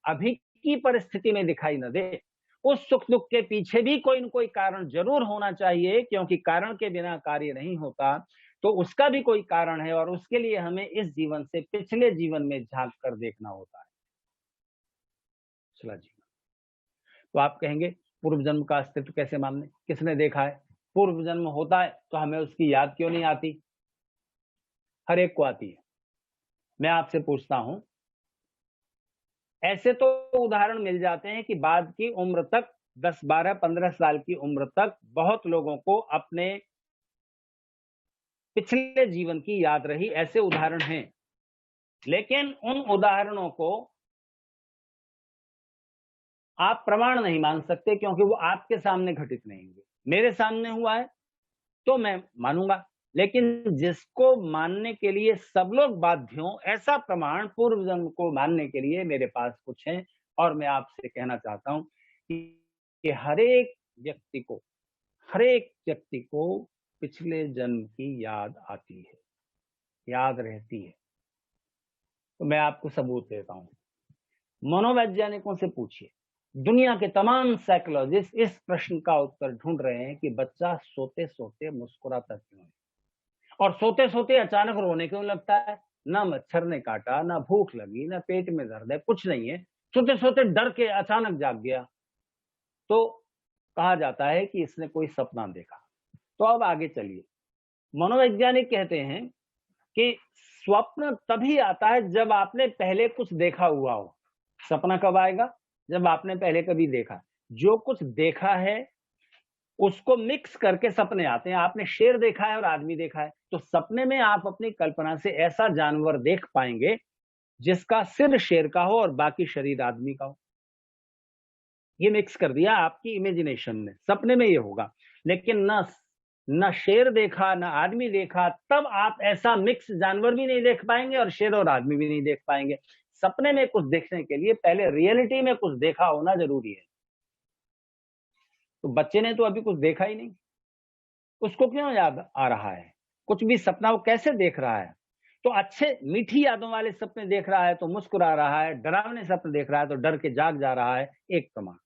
अभी की परिस्थिति में दिखाई न दे, उस सुख दुख के पीछे भी कोई न कोई कारण जरूर होना चाहिए, क्योंकि कारण के बिना कार्य नहीं होता। तो उसका भी कोई कारण है और उसके लिए हमें इस जीवन से पिछले जीवन में झांक कर देखना होता है, पिछला जीवन। तो आप कहेंगे पूर्व जन्म का अस्तित्व कैसे मानने, किसने देखा है? पूर्व जन्म होता है तो हमें उसकी याद क्यों नहीं आती? हर एक को आती है। मैं आपसे पूछता हूं, ऐसे तो उदाहरण मिल जाते हैं कि बाद की उम्र तक, 10, 12, 15 साल की उम्र तक बहुत लोगों को अपने पिछले जीवन की याद रही, ऐसे उदाहरण हैं। लेकिन उन उदाहरणों को आप प्रमाण नहीं मान सकते, क्योंकि वो आपके सामने घटित नहीं हुए। मेरे सामने हुआ है तो मैं मानूंगा, लेकिन जिसको मानने के लिए सब लोग बाध्य हों, ऐसा प्रमाण पूर्व जन्म को मानने के लिए मेरे पास कुछ है। और मैं आपसे कहना चाहता हूं कि हर एक व्यक्ति को पिछले जन्म की याद आती है, याद रहती है। तो मैं आपको सबूत देता हूं। मनोवैज्ञानिकों से पूछिए, दुनिया के तमाम साइकोलॉजिस्ट इस प्रश्न का उत्तर ढूंढ रहे हैं कि बच्चा सोते सोते मुस्कुराता क्यों है, और सोते सोते अचानक रोने क्यों लगता है। ना मच्छर ने काटा, ना भूख लगी, ना पेट में दर्द है, कुछ नहीं है, सोते सोते डर के अचानक जाग गया, तो कहा जाता है कि इसने कोई सपना देखा। तो अब आगे चलिए, मनोवैज्ञानिक कहते हैं कि स्वप्न तभी आता है जब आपने पहले कुछ देखा हुआ हो। सपना कब आएगा? जब आपने पहले कभी देखा। जो कुछ देखा है उसको मिक्स करके सपने आते हैं। आपने शेर देखा है और आदमी देखा है, तो सपने में आप अपनी कल्पना से ऐसा जानवर देख पाएंगे जिसका सिर शेर का हो और बाकी शरीर आदमी का हो। ये मिक्स कर दिया आपकी इमेजिनेशन ने, सपने में ये होगा। लेकिन न शेर देखा, न आदमी देखा, तब आप ऐसा मिक्स जानवर भी नहीं देख पाएंगे और शेर और आदमी भी नहीं देख पाएंगे। सपने में कुछ देखने के लिए पहले रियलिटी में कुछ देखा होना जरूरी है। तो बच्चे ने तो अभी कुछ देखा ही नहीं, उसको क्यों याद आ रहा है? कुछ भी सपना वो कैसे देख रहा है? तो अच्छे मीठी यादों वाले सपने देख रहा है तो मुस्कुरा रहा है, डरावने सपने देख रहा है तो डर के जाग जा रहा है, एक प्रमाण।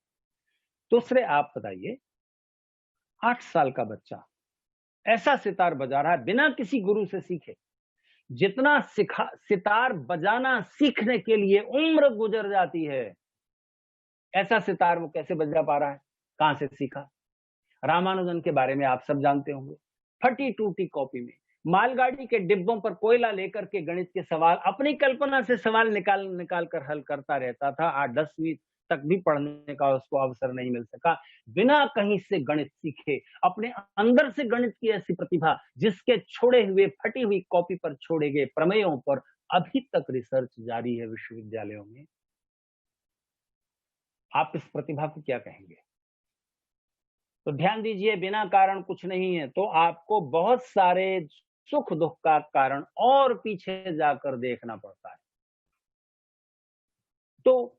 दूसरे, आप बताइए, 8 साल का बच्चा ऐसा सितार बजा रहा है बिना किसी गुरु से सीखे। जितना सितार बजाना सीखने के लिए उम्र गुजर जाती है, ऐसा सितार वो कैसे बजा पा रहा है? कहां से सीखा? रामानुजन के बारे में आप सब जानते होंगे। फटी टूटी कॉपी में मालगाड़ी के डिब्बों पर कोयला लेकर के गणित के सवाल अपनी कल्पना से सवाल निकाल कर हल करता रहता था। 8-10वीं तक भी पढ़ने का उसको अवसर नहीं मिल सका। बिना कहीं से गणित सीखे, अपने अंदर से गणित की ऐसी प्रतिभा जिसके छोड़े हुए फटी हुई कॉपी पर छोड़े गए प्रमेयों पर अभी तक रिसर्च जारी है विश्वविद्यालयों में। आप इस प्रतिभा को क्या कहेंगे? तो ध्यान दीजिए, बिना कारण कुछ नहीं है। तो आपको बहुत सारे सुख दुख का कारण और पीछे जाकर देखना पड़ता है। तो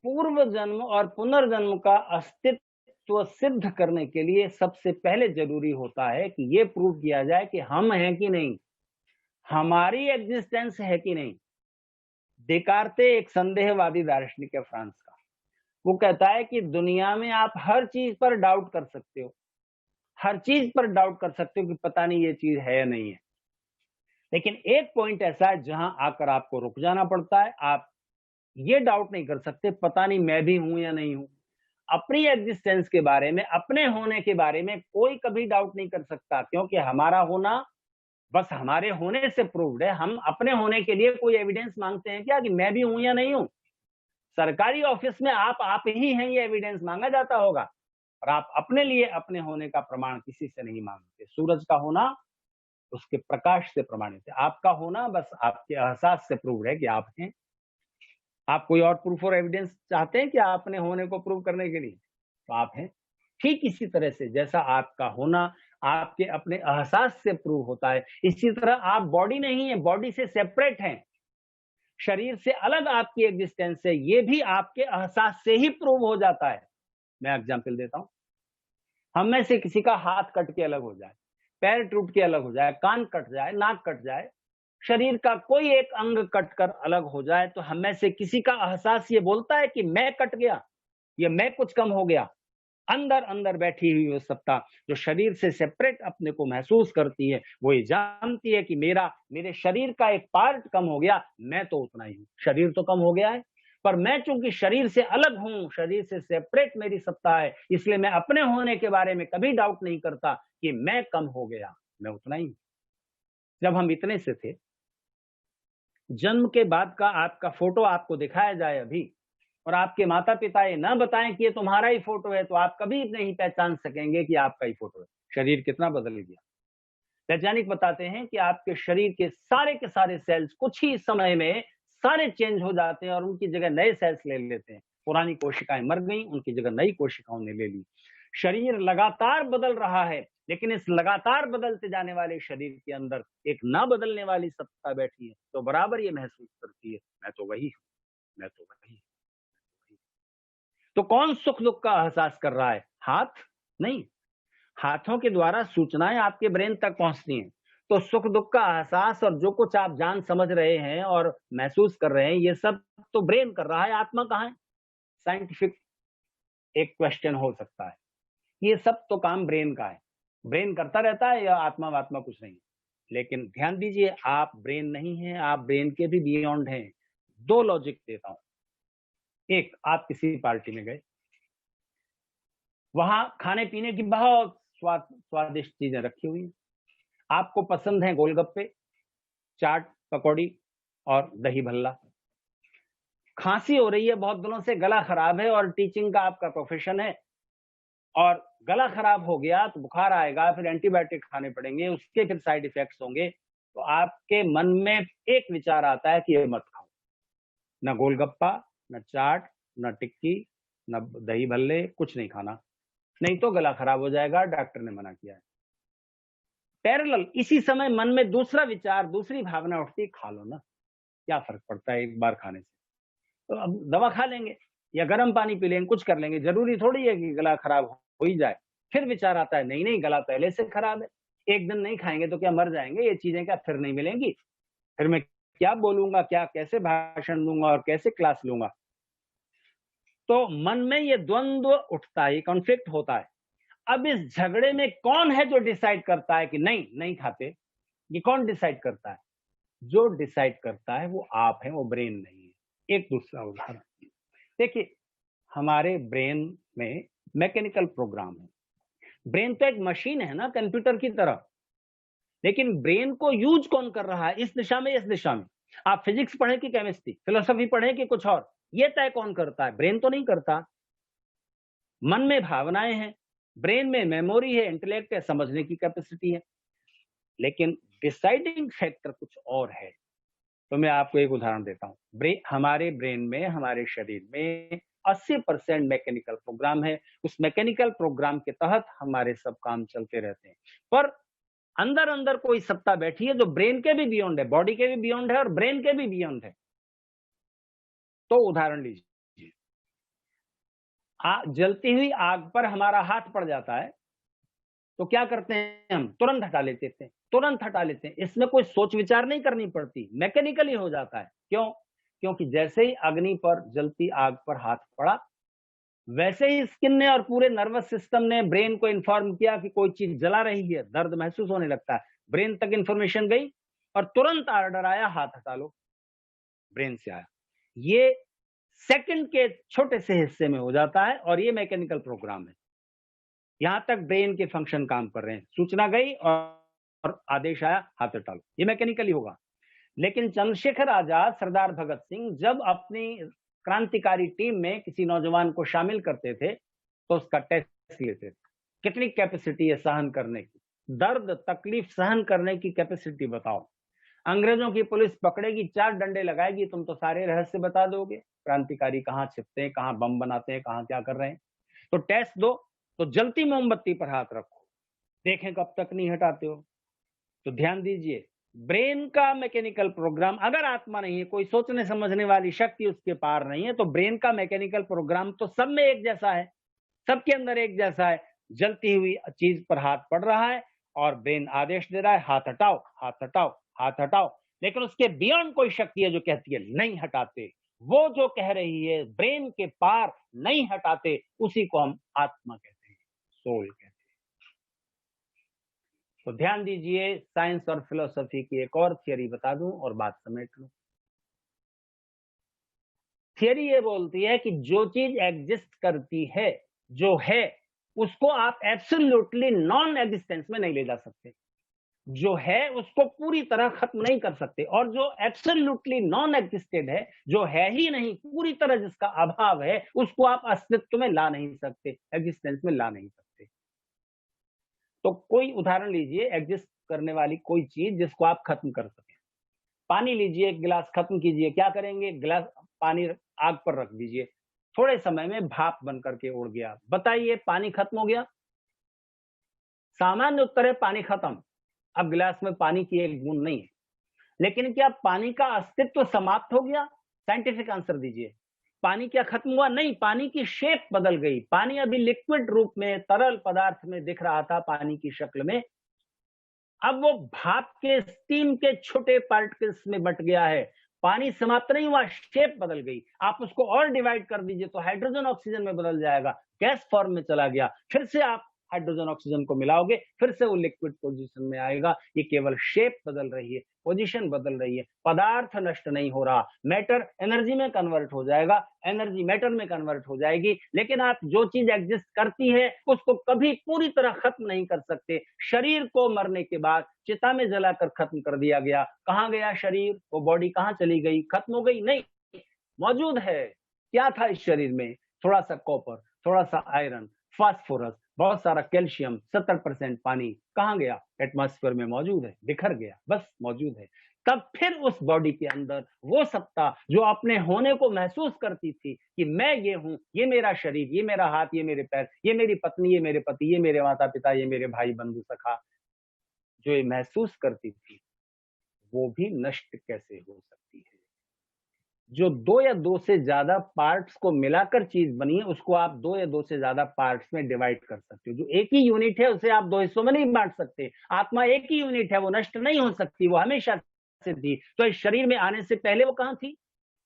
पूर्व जन्म और पुनर्जन्म का अस्तित्व सिद्ध करने के लिए सबसे पहले जरूरी होता है कि ये प्रूव किया जाए कि हम हैं कि नहीं, हमारी एग्जिस्टेंस है कि नहीं। देकार्ते एक संदेहवादी दार्शनिक है फ्रांस का। वो कहता है कि दुनिया में आप हर चीज पर डाउट कर सकते हो, हर चीज पर डाउट कर सकते हो कि पता नहीं ये चीज है या नहीं है, लेकिन एक पॉइंट ऐसा है जहां आकर आपको रुक जाना पड़ता है। आप ये डाउट नहीं कर सकते पता नहीं मैं भी हूं या नहीं हूं। अपनी एग्जिस्टेंस के बारे में, अपने होने के बारे में कोई कभी डाउट नहीं कर सकता, क्योंकि हमारा होना बस हमारे होने से प्रूव्ड है। हम अपने होने के लिए कोई एविडेंस मांगते हैं क्या कि मैं भी हूं या नहीं हूं? सरकारी ऑफिस में आप ही हैं ये एविडेंस मांगा जाता होगा, और आप अपने लिए अपने होने का प्रमाण किसी से नहीं मांगते। सूरज का होना उसके प्रकाश से प्रमाणित है, आपका होना बस आपके एहसास से प्रूव है कि आप हैं। आप कोई और प्रूफ और एविडेंस चाहते हैं कि आप अपने होने को प्रूव करने के लिए? तो आप हैं। ठीक इसी तरह से जैसा आपका होना आपके अपने एहसास से प्रूव होता है, इसी तरह आप बॉडी नहीं है, बॉडी से सेपरेट हैं, शरीर से अलग आपकी एग्जिस्टेंस है, ये भी आपके एहसास से ही प्रूव हो जाता है। मैं एग्जांपल देता हूं, हम में से किसी का हाथ कट के अलग हो जाए, पैर टूट के अलग हो जाए, कान कट जाए, नाक कट जाए, शरीर का कोई एक अंग कटकर अलग हो जाए, तो हम में से किसी का एहसास ये बोलता है कि मैं कट गया या मैं कुछ कम हो गया? अंदर अंदर बैठी हुई वो सत्ता जो शरीर से सेपरेट अपने को महसूस करती है, वो ये जानती है कि मेरे शरीर का एक पार्ट कम हो गया, मैं तो उतना ही हूं। शरीर तो कम हो गया है, पर मैं चूंकि शरीर से अलग हूं, शरीर से सेपरेट मेरी सत्ता है, इसलिए मैं अपने होने के बारे में कभी डाउट नहीं करता कि मैं कम हो गया, मैं उतना ही। जब हम इतने से थे, जन्म के बाद का आपका फोटो आपको दिखाया जाए अभी, और आपके माता पिता ये ना बताएं कि ये तुम्हारा ही फोटो है, तो आप कभी नहीं पहचान सकेंगे कि आपका ही फोटो है। शरीर कितना बदल गया। वैज्ञानिक बताते हैं कि आपके शरीर के सारे सेल्स कुछ ही समय में सारे चेंज हो जाते हैं और उनकी जगह नए सेल्स ले लेते हैं। पुरानी कोशिकाएं मर गई, उनकी जगह नई कोशिकाओं ने ले ली। शरीर लगातार बदल रहा है, लेकिन इस लगातार बदलते जाने वाले शरीर के अंदर एक ना बदलने वाली सत्ता बैठी है, तो बराबर ये महसूस करती है मैं तो वही हूं, मैं तो वही हूं। तो कौन सुख दुख का एहसास कर रहा है? हाथ नहीं। हाथों के द्वारा सूचनाएं आपके ब्रेन तक पहुंचती हैं, तो सुख दुख का एहसास और जो कुछ आप जान समझ रहे हैं और महसूस कर रहे हैं, ये सब तो ब्रेन कर रहा है, आत्मा कहाँ है? साइंटिफिक एक क्वेश्चन हो सकता है। ये सब तो काम ब्रेन का है। ब्रेन करता रहता है या आत्मा वात्मा कुछ नहीं। लेकिन ध्यान दीजिए, आप ब्रेन नहीं हैं, आप ब्रेन के भी बियॉन्ड हैं। 2 लॉजिक देता हूं। एक, आप किसी पार्टी में गए, वहां खाने पीने की बहुत स्वादिष्ट चीजें रखी हुई हैं। आपको पसंद है गोलगप्पे, चाट, पकौड़ी और दही भल्ला। खांसी हो रही है बहुत दिनों से, गला खराब है और टीचिंग का आपका प्रोफेशन है, और गला खराब हो गया तो बुखार आएगा, फिर एंटीबायोटिक खाने पड़ेंगे, उसके फिर साइड इफेक्ट्स होंगे। तो आपके मन में एक विचार आता है कि ये मत खाओ, ना गोलगप्पा, ना चाट, ना टिक्की, ना दही भल्ले, कुछ नहीं खाना, नहीं तो गला खराब हो जाएगा, डॉक्टर ने मना किया है। पैरेलल इसी समय मन में दूसरा विचार, दूसरी भावना उठती है, खा लो ना, क्या फर्क पड़ता है एक बार खाने से, तो अब दवा खा लेंगे या गर्म पानी पी लेंगे, कुछ कर लेंगे, जरूरी थोड़ी है कि गला खराब हो ही जाए। फिर विचार आता है, नहीं नहीं, गला पहले से खराब है, एक दिन नहीं खाएंगे तो क्या मर जाएंगे, ये चीजें क्या फिर नहीं मिलेंगी, फिर मैं क्या बोलूंगा, क्या कैसे भाषण दूंगा और कैसे क्लास लूंगा। तो मन में ये द्वंद्व उठता है, कॉन्फ्लिक्ट होता है। अब इस झगड़े में कौन है जो डिसाइड करता है कि नहीं नहीं खाते? ये कौन डिसाइड करता है? जो डिसाइड करता है वो आप है, वो ब्रेन नहीं है। एक दूसरा उदाहरण देखिए, हमारे ब्रेन में मैकेनिकल प्रोग्राम है। ब्रेन तो एक मशीन है ना, कंप्यूटर की तरह, लेकिन ब्रेन को यूज कौन कर रहा है, इस दिशा में, इस दिशा में। आप फिजिक्स पढ़े कि केमिस्ट्री, फिलोसफी पढ़े कि कुछ और, ये तय कौन करता है? ब्रेन तो नहीं करता। मन में भावनाएं हैं, ब्रेन में मेमोरी है, इंटेलेक्ट है, समझने की कैपेसिटी है, लेकिन डिसाइडिंग फैक्टर कुछ और है। तो मैं आपको एक उदाहरण देता हूं। हमारे ब्रेन में, हमारे शरीर में 80% मैकेनिकल प्रोग्राम है। उस मैकेनिकल प्रोग्राम के तहत हमारे सब काम चलते रहते हैं, पर अंदर अंदर कोई सत्ता बैठी है जो ब्रेन के भी बियॉन्ड है, बॉडी के भी बियॉन्ड है और ब्रेन के भी बियॉन्ड है। तो उदाहरण लीजिए, जलती हुई आग पर हमारा हाथ पड़ जाता है तो क्या करते हैं हम? तुरंत हटा लेते हैं, तुरंत हटा लेते हैं। इसमें कोई सोच विचार नहीं करनी पड़ती, मैकेनिकली हो जाता है। क्यों? क्योंकि जैसे ही अग्नि पर, जलती आग पर हाथ पड़ा, वैसे ही स्किन ने और पूरे नर्वस सिस्टम ने ब्रेन को इन्फॉर्म किया कि कोई चीज जला रही है, दर्द महसूस होने लगता है। ब्रेन तक इंफॉर्मेशन गई और तुरंत ऑर्डर आया, हाथ हटा लो, ब्रेन से आया। ये सेकंड के छोटे से हिस्से में हो जाता है और ये मैकेनिकल प्रोग्राम है। यहां तक ब्रेन के फंक्शन काम कर रहे हैं, सूचना गई और आदेश आया, हाथ हटा लो, ये मैकेनिकली होगा। लेकिन चंद्रशेखर आजाद, सरदार भगत सिंह जब अपनी क्रांतिकारी टीम में किसी नौजवान को शामिल करते थे तो उसका टेस्ट लेते थे, कितनी कैपेसिटी है सहन करने की, दर्द तकलीफ सहन करने की कैपेसिटी बताओ। अंग्रेजों की पुलिस पकड़ेगी, 4 डंडे लगाएगी, तुम तो सारे रहस्य बता दोगे, क्रांतिकारी कहाँ छिपते हैं, कहाँ बम बनाते हैं, कहाँ क्या कर रहे हैं। तो टेस्ट दो, तो जलती मोमबत्ती पर हाथ रखो, देखें कब तक नहीं हटाते हो। तो ध्यान दीजिए, ब्रेन का मैकेनिकल प्रोग्राम, अगर आत्मा नहीं है, कोई सोचने समझने वाली शक्ति उसके पार नहीं है, तो ब्रेन का मैकेनिकल प्रोग्राम तो सब में एक जैसा है, सबके अंदर एक जैसा है। जलती हुई चीज पर हाथ पड़ रहा है और ब्रेन आदेश दे रहा है, हाथ हटाओ, हाथ हटाओ, हाथ हटाओ। लेकिन उसके बियॉन्ड कोई शक्ति है जो कहती है नहीं हटाते। वो जो कह रही है ब्रेन के पार नहीं हटाते, उसी को हम आत्मा कहते हैं, सोल कहते हैं। तो ध्यान दीजिए, साइंस और फिलोसफी की एक और थियरी बता दूं और बात समेट लूं। थियरी ये बोलती है कि जो चीज एग्जिस्ट करती है, जो है, उसको आप एब्सोल्युटली नॉन एग्जिस्टेंस में नहीं ले जा सकते। जो है उसको पूरी तरह खत्म नहीं कर सकते, और जो एब्सोल्युटली नॉन एग्जिस्टेड है, जो है ही नहीं, पूरी तरह जिसका अभाव है, उसको आप अस्तित्व में ला नहीं सकते, एग्जिस्टेंस में ला नहीं सकते। तो कोई उदाहरण लीजिए, एग्जिस्ट करने वाली कोई चीज जिसको आप खत्म कर सके। पानी लीजिए, एक गिलास खत्म कीजिए, क्या करेंगे? गिलास पानी आग पर रख दीजिए, थोड़े समय में भाप बन करके उड़ गया। बताइए, पानी खत्म हो गया? सामान्य उत्तर है पानी खत्म, अब गिलास में पानी की एक बूंद नहीं है। लेकिन क्या पानी का अस्तित्व समाप्त हो गया? साइंटिफिक आंसर दीजिए। पानी क्या खत्म हुआ? नहीं, पानी की शेप बदल गई। पानी अभी लिक्विड रूप में, तरल पदार्थ में दिख रहा था, पानी की शक्ल में। अब वो भाप के स्टीम के छोटे पार्टिकल्स में बट गया है। पानी समाप्त नहीं हुआ, शेप बदल गई। आप उसको और डिवाइड कर दीजिए तो हाइड्रोजन ऑक्सीजन में बदल जाएगा, गैस फॉर्म में चला गया। फिर से आप हाइड्रोजन ऑक्सीजन को मिलाओगे, फिर से वो लिक्विड पोजीशन में आएगा। ये केवल शेप बदल रही है, पोजीशन बदल रही है, पदार्थ नष्ट नहीं हो रहा। मैटर एनर्जी में कन्वर्ट हो जाएगा, एनर्जी मैटर में कन्वर्ट हो जाएगी। लेकिन आप जो चीज एग्जिस्ट करती है उसको कभी पूरी तरह खत्म नहीं कर सकते। शरीर को मरने के बाद चिता में जलाकर खत्म कर दिया गया। कहाँ गया शरीर? वो बॉडी कहाँ चली गई? खत्म हो गई? नहीं, मौजूद है। क्या था इस शरीर में? थोड़ा सा कॉपर, थोड़ा सा आयरन, फास्फोरस, बहुत सारा कैल्शियम, 70% पानी। कहाँ गया? एटमॉस्फेयर में मौजूद है, बिखर गया, बस मौजूद है। तब फिर उस बॉडी के अंदर वो सत्ता जो अपने होने को महसूस करती थी कि मैं ये हूं, ये मेरा शरीर, ये मेरा हाथ, ये मेरे पैर, ये मेरी पत्नी, ये मेरे पति, ये मेरे माता पिता, ये मेरे भाई बंधु सखा, जो ये महसूस करती थी, वो भी नष्ट कैसे हो सकती है? जो 2 या 2 से ज्यादा पार्ट्स को मिलाकर चीज बनी है, उसको आप 2 या 2 से ज्यादा पार्ट्स में डिवाइड कर सकते हो। जो एक ही यूनिट है उसे आप 2 हिस्सों में नहीं बांट सकते। आत्मा एक ही यूनिट है, वो नष्ट नहीं हो सकती, वो हमेशा से थी। तो इस शरीर में आने से पहले वो कहाँ थी?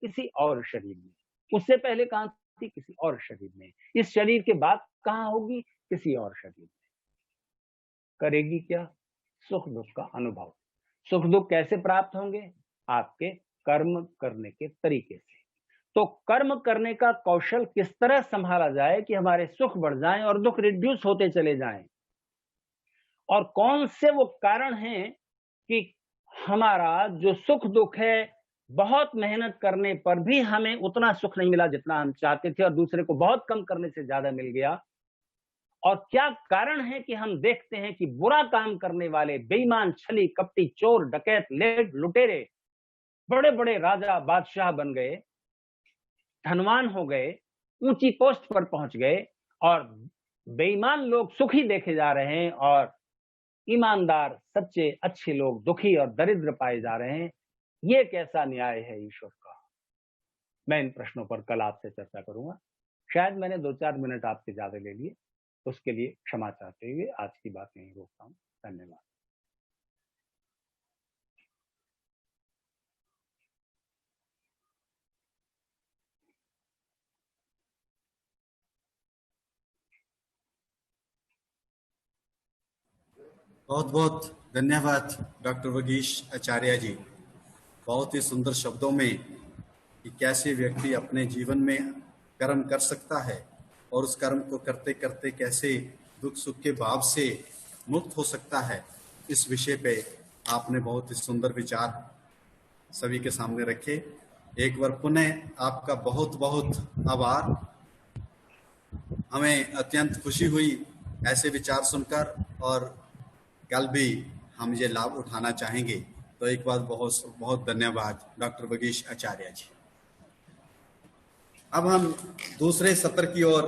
किसी और शरीर में। उससे पहले कहाँ थी? किसी और शरीर में। इस शरीर के बाद कहाँ होगी? किसी और शरीर में। करेगी क्या? सुख दुख का अनुभव। सुख दुख कैसे प्राप्त होंगे? आपके कर्म करने के तरीके से। तो कर्म करने का कौशल किस तरह संभाला जाए कि हमारे सुख बढ़ जाएं और दुख रिड्यूस होते चले जाएं, और कौन से वो कारण हैं कि हमारा जो सुख दुख है, बहुत मेहनत करने पर भी हमें उतना सुख नहीं मिला जितना हम चाहते थे, और दूसरे को बहुत कम करने से ज्यादा मिल गया। और क्या कारण है कि हम देखते हैं कि बुरा काम करने वाले बेईमान, छली, कपटी, चोर, डकैत, लेट, लुटेरे बड़े बड़े राजा बादशाह बन गए, धनवान हो गए, ऊंची पोस्ट पर पहुंच गए, और बेईमान लोग सुखी देखे जा रहे हैं, और ईमानदार, सच्चे, अच्छे लोग दुखी और दरिद्र पाए जा रहे हैं। ये कैसा न्याय है ईश्वर का? मैं इन प्रश्नों पर कल आपसे चर्चा करूंगा। शायद मैंने 2-4 मिनट आपके ज्यादा ले लिए, उसके लिए क्षमा चाहते हुए आज की बात यहीं रोकता हूं। धन्यवाद। बहुत बहुत धन्यवाद डॉक्टर वगीश आचार्य जी। बहुत ही सुंदर शब्दों में कि कैसे व्यक्ति अपने जीवन में कर्म कर सकता है और उस कर्म को करते करते कैसे दुख सुख के भाव से मुक्त हो सकता है, इस विषय पे आपने बहुत ही सुंदर विचार सभी के सामने रखे। एक बार पुनः आपका बहुत बहुत आभार। हमें अत्यंत खुशी हुई ऐसे विचार सुनकर, और कल भी हम ये लाभ उठाना चाहेंगे। तो एक बार बहुत बहुत धन्यवाद डॉक्टर वगीश आचार्य जी। अब हम दूसरे सत्र की ओर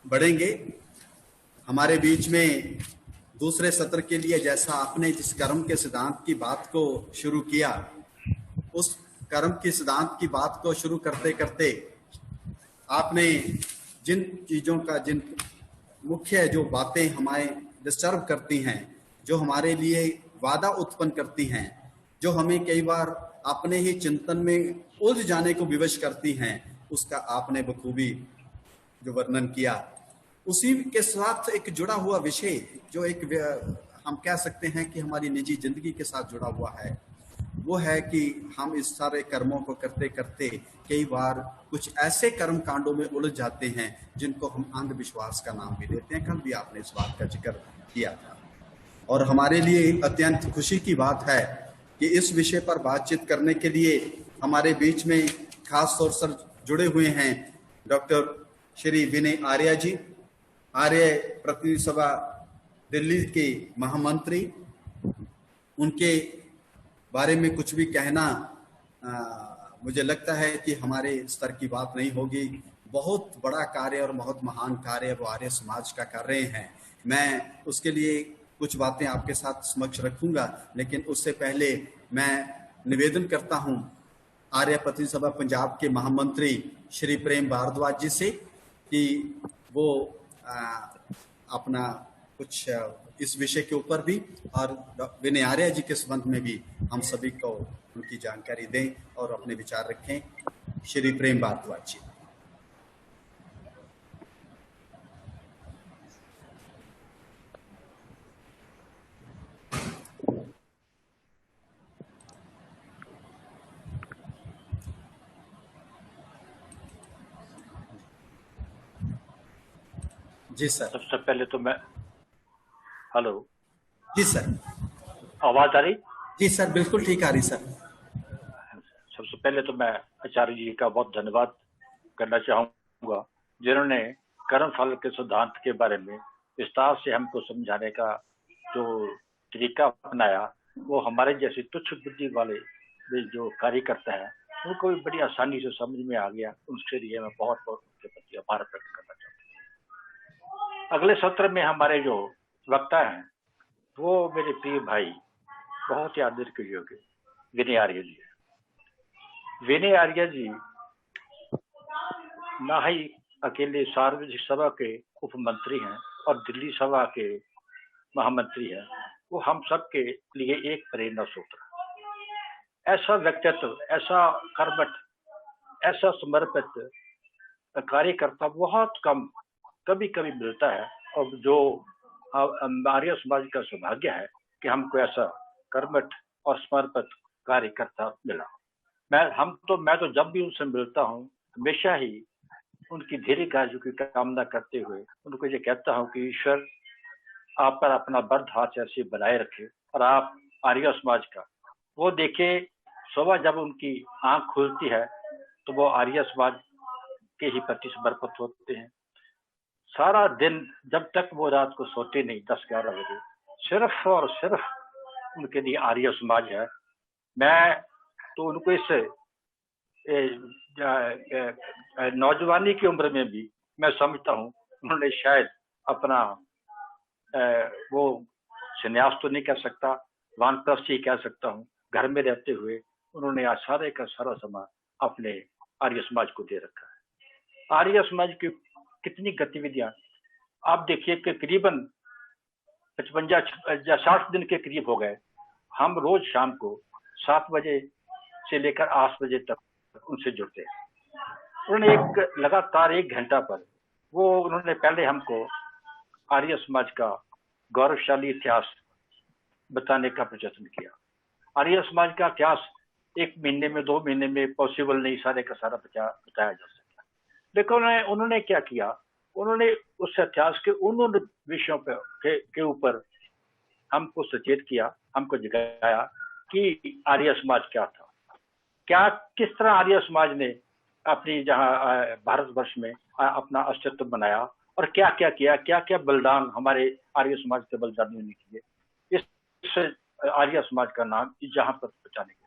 बढ़ेंगे। हमारे बीच में दूसरे सत्र के लिए, जैसा आपने जिस कर्म के सिद्धांत की बात को शुरू किया, उस कर्म के सिद्धांत की बात को शुरू करते करते आपने जिन चीजों का, जिन मुख्य जो बातें हमें डिस्टर्ब करती हैं, जो हमारे लिए वादा उत्पन्न करती हैं, जो हमें कई बार अपने ही चिंतन में उलझ जाने को विवश करती हैं, उसका आपने बखूबी जो वर्णन किया। उसी के साथ एक जुड़ा हुआ विषय, जो एक हम कह सकते हैं कि हमारी निजी जिंदगी के साथ जुड़ा हुआ है, वो है कि हम इस सारे कर्मों को करते करते कई बार कुछ ऐसे कर्म कांडों में उलझ जाते हैं जिनको हम अंधविश्वास का नाम भी देते हैं। कल भी आपने इस बात का जिक्र किया था, और हमारे लिए अत्यंत खुशी की बात है कि इस विषय पर बातचीत करने के लिए हमारे बीच में खास तौर से जुड़े हुए हैं डॉक्टर श्री विनय आर्य जी, आर्य प्रतिनिधि सभा दिल्ली के महामंत्री। उनके बारे में कुछ भी कहना मुझे लगता है कि हमारे स्तर की बात नहीं होगी। बहुत बड़ा कार्य और बहुत महान कार्य वो आर्य समाज का कर रहे हैं। मैं उसके लिए कुछ बातें आपके साथ समक्ष रखूंगा, लेकिन उससे पहले मैं निवेदन करता हूं आर्य प्रतिनिधि सभा पंजाब के महामंत्री श्री प्रेम भारद्वाज जी से कि वो अपना कुछ इस विषय के ऊपर भी और विनय आर्य जी के संबंध में भी हम सभी को उनकी जानकारी दें और अपने विचार रखें। श्री प्रेम भारद्वाज जी। जी सर। सबसे पहले तो मैं, हेलो जी सर, आवाज आ रही? जी सर, बिल्कुल ठीक आ रही सर। सबसे पहले तो मैं आचार्य जी का बहुत धन्यवाद करना चाहूंगा, जिन्होंने कर्म फल के सिद्धांत के बारे में विस्तार से हमको समझाने का जो तरीका अपनाया, वो हमारे जैसे तुच्छ बुद्धि वाले जो कार्यकर्ता है उनको भी बड़ी आसानी से समझ में आ गया। उसके लिए मैं बहुत बहुत उनके प्रति आभार व्यक्त करना चाहता हूँ। अगले सत्र में हमारे जो वक्ता हैं वो मेरे प्रिय भाई, बहुत ही आदर के योग्य विनय आर्य जी है। विनय आर्य जी ना ही अकेले सार्वजनिक सभा के उप मंत्री हैं और दिल्ली सभा के महामंत्री हैं, वो हम सब के लिए एक प्रेरणा स्रोत है। ऐसा व्यक्तित्व, ऐसा कर्मठ, ऐसा समर्पित कार्यकर्ता बहुत कम कभी कभी मिलता है, और जो आर्य समाज का सौभाग्य है कि हमको ऐसा कर्मठ और समर्पित कार्यकर्ता मिला। मैं तो जब भी उनसे मिलता हूँ हमेशा ही उनकी दीर्घायु की कामना करते हुए उनको ये कहता हूँ कि ईश्वर आप पर अपना बर्द हाथ ऐसे बनाए रखे और आप आर्य समाज का वो देखे। सुबह जब उनकी आंख खुलती है तो वो आर्य समाज के ही प्रति समर्पित होते हैं। सारा दिन जब तक वो रात को सोते नहीं 10-11 बजे, सिर्फ और सिर्फ उनके लिए आर्य समाज है। मैं तो उनको इस नौजवानी की उम्र में भी मैं समझता हूँ उन्होंने शायद अपना वो संन्यास तो नहीं कह सकता, वानप्रस्थी कह सकता हूँ, घर में रहते हुए उन्होंने आज सारे का सारा समय अपने आर्य समाज को दे रखा है। आर्य समाज की कितनी गतिविधियां आप देखिए कि करीबन 55 या 60 दिन के करीब हो गए। हम रोज शाम को 7 बजे से लेकर 8 बजे तक उनसे जुड़ते हैं। उन्होंने एक लगातार 1 घंटा पर उन्होंने पहले हमको आर्य समाज का गौरवशाली इतिहास बताने का प्रयत्न किया। आर्य समाज का इतिहास 1 महीने में 2 महीने में पॉसिबल नहीं सारे का सारा बताया जा सकता। लेकिन उन्होंने क्या किया, उन्होंने उस इतिहास के उन विषयों के ऊपर हमको सचेत किया, हमको जगाया कि आर्य समाज क्या था, किस तरह आर्य समाज ने अपनी जहां भारतवर्ष में अपना अस्तित्व बनाया और क्या क्या किया, क्या क्या बलिदान हमारे आर्य समाज के बलिदानियों ने किए इस आर्य समाज का नाम जहां पर बचाने के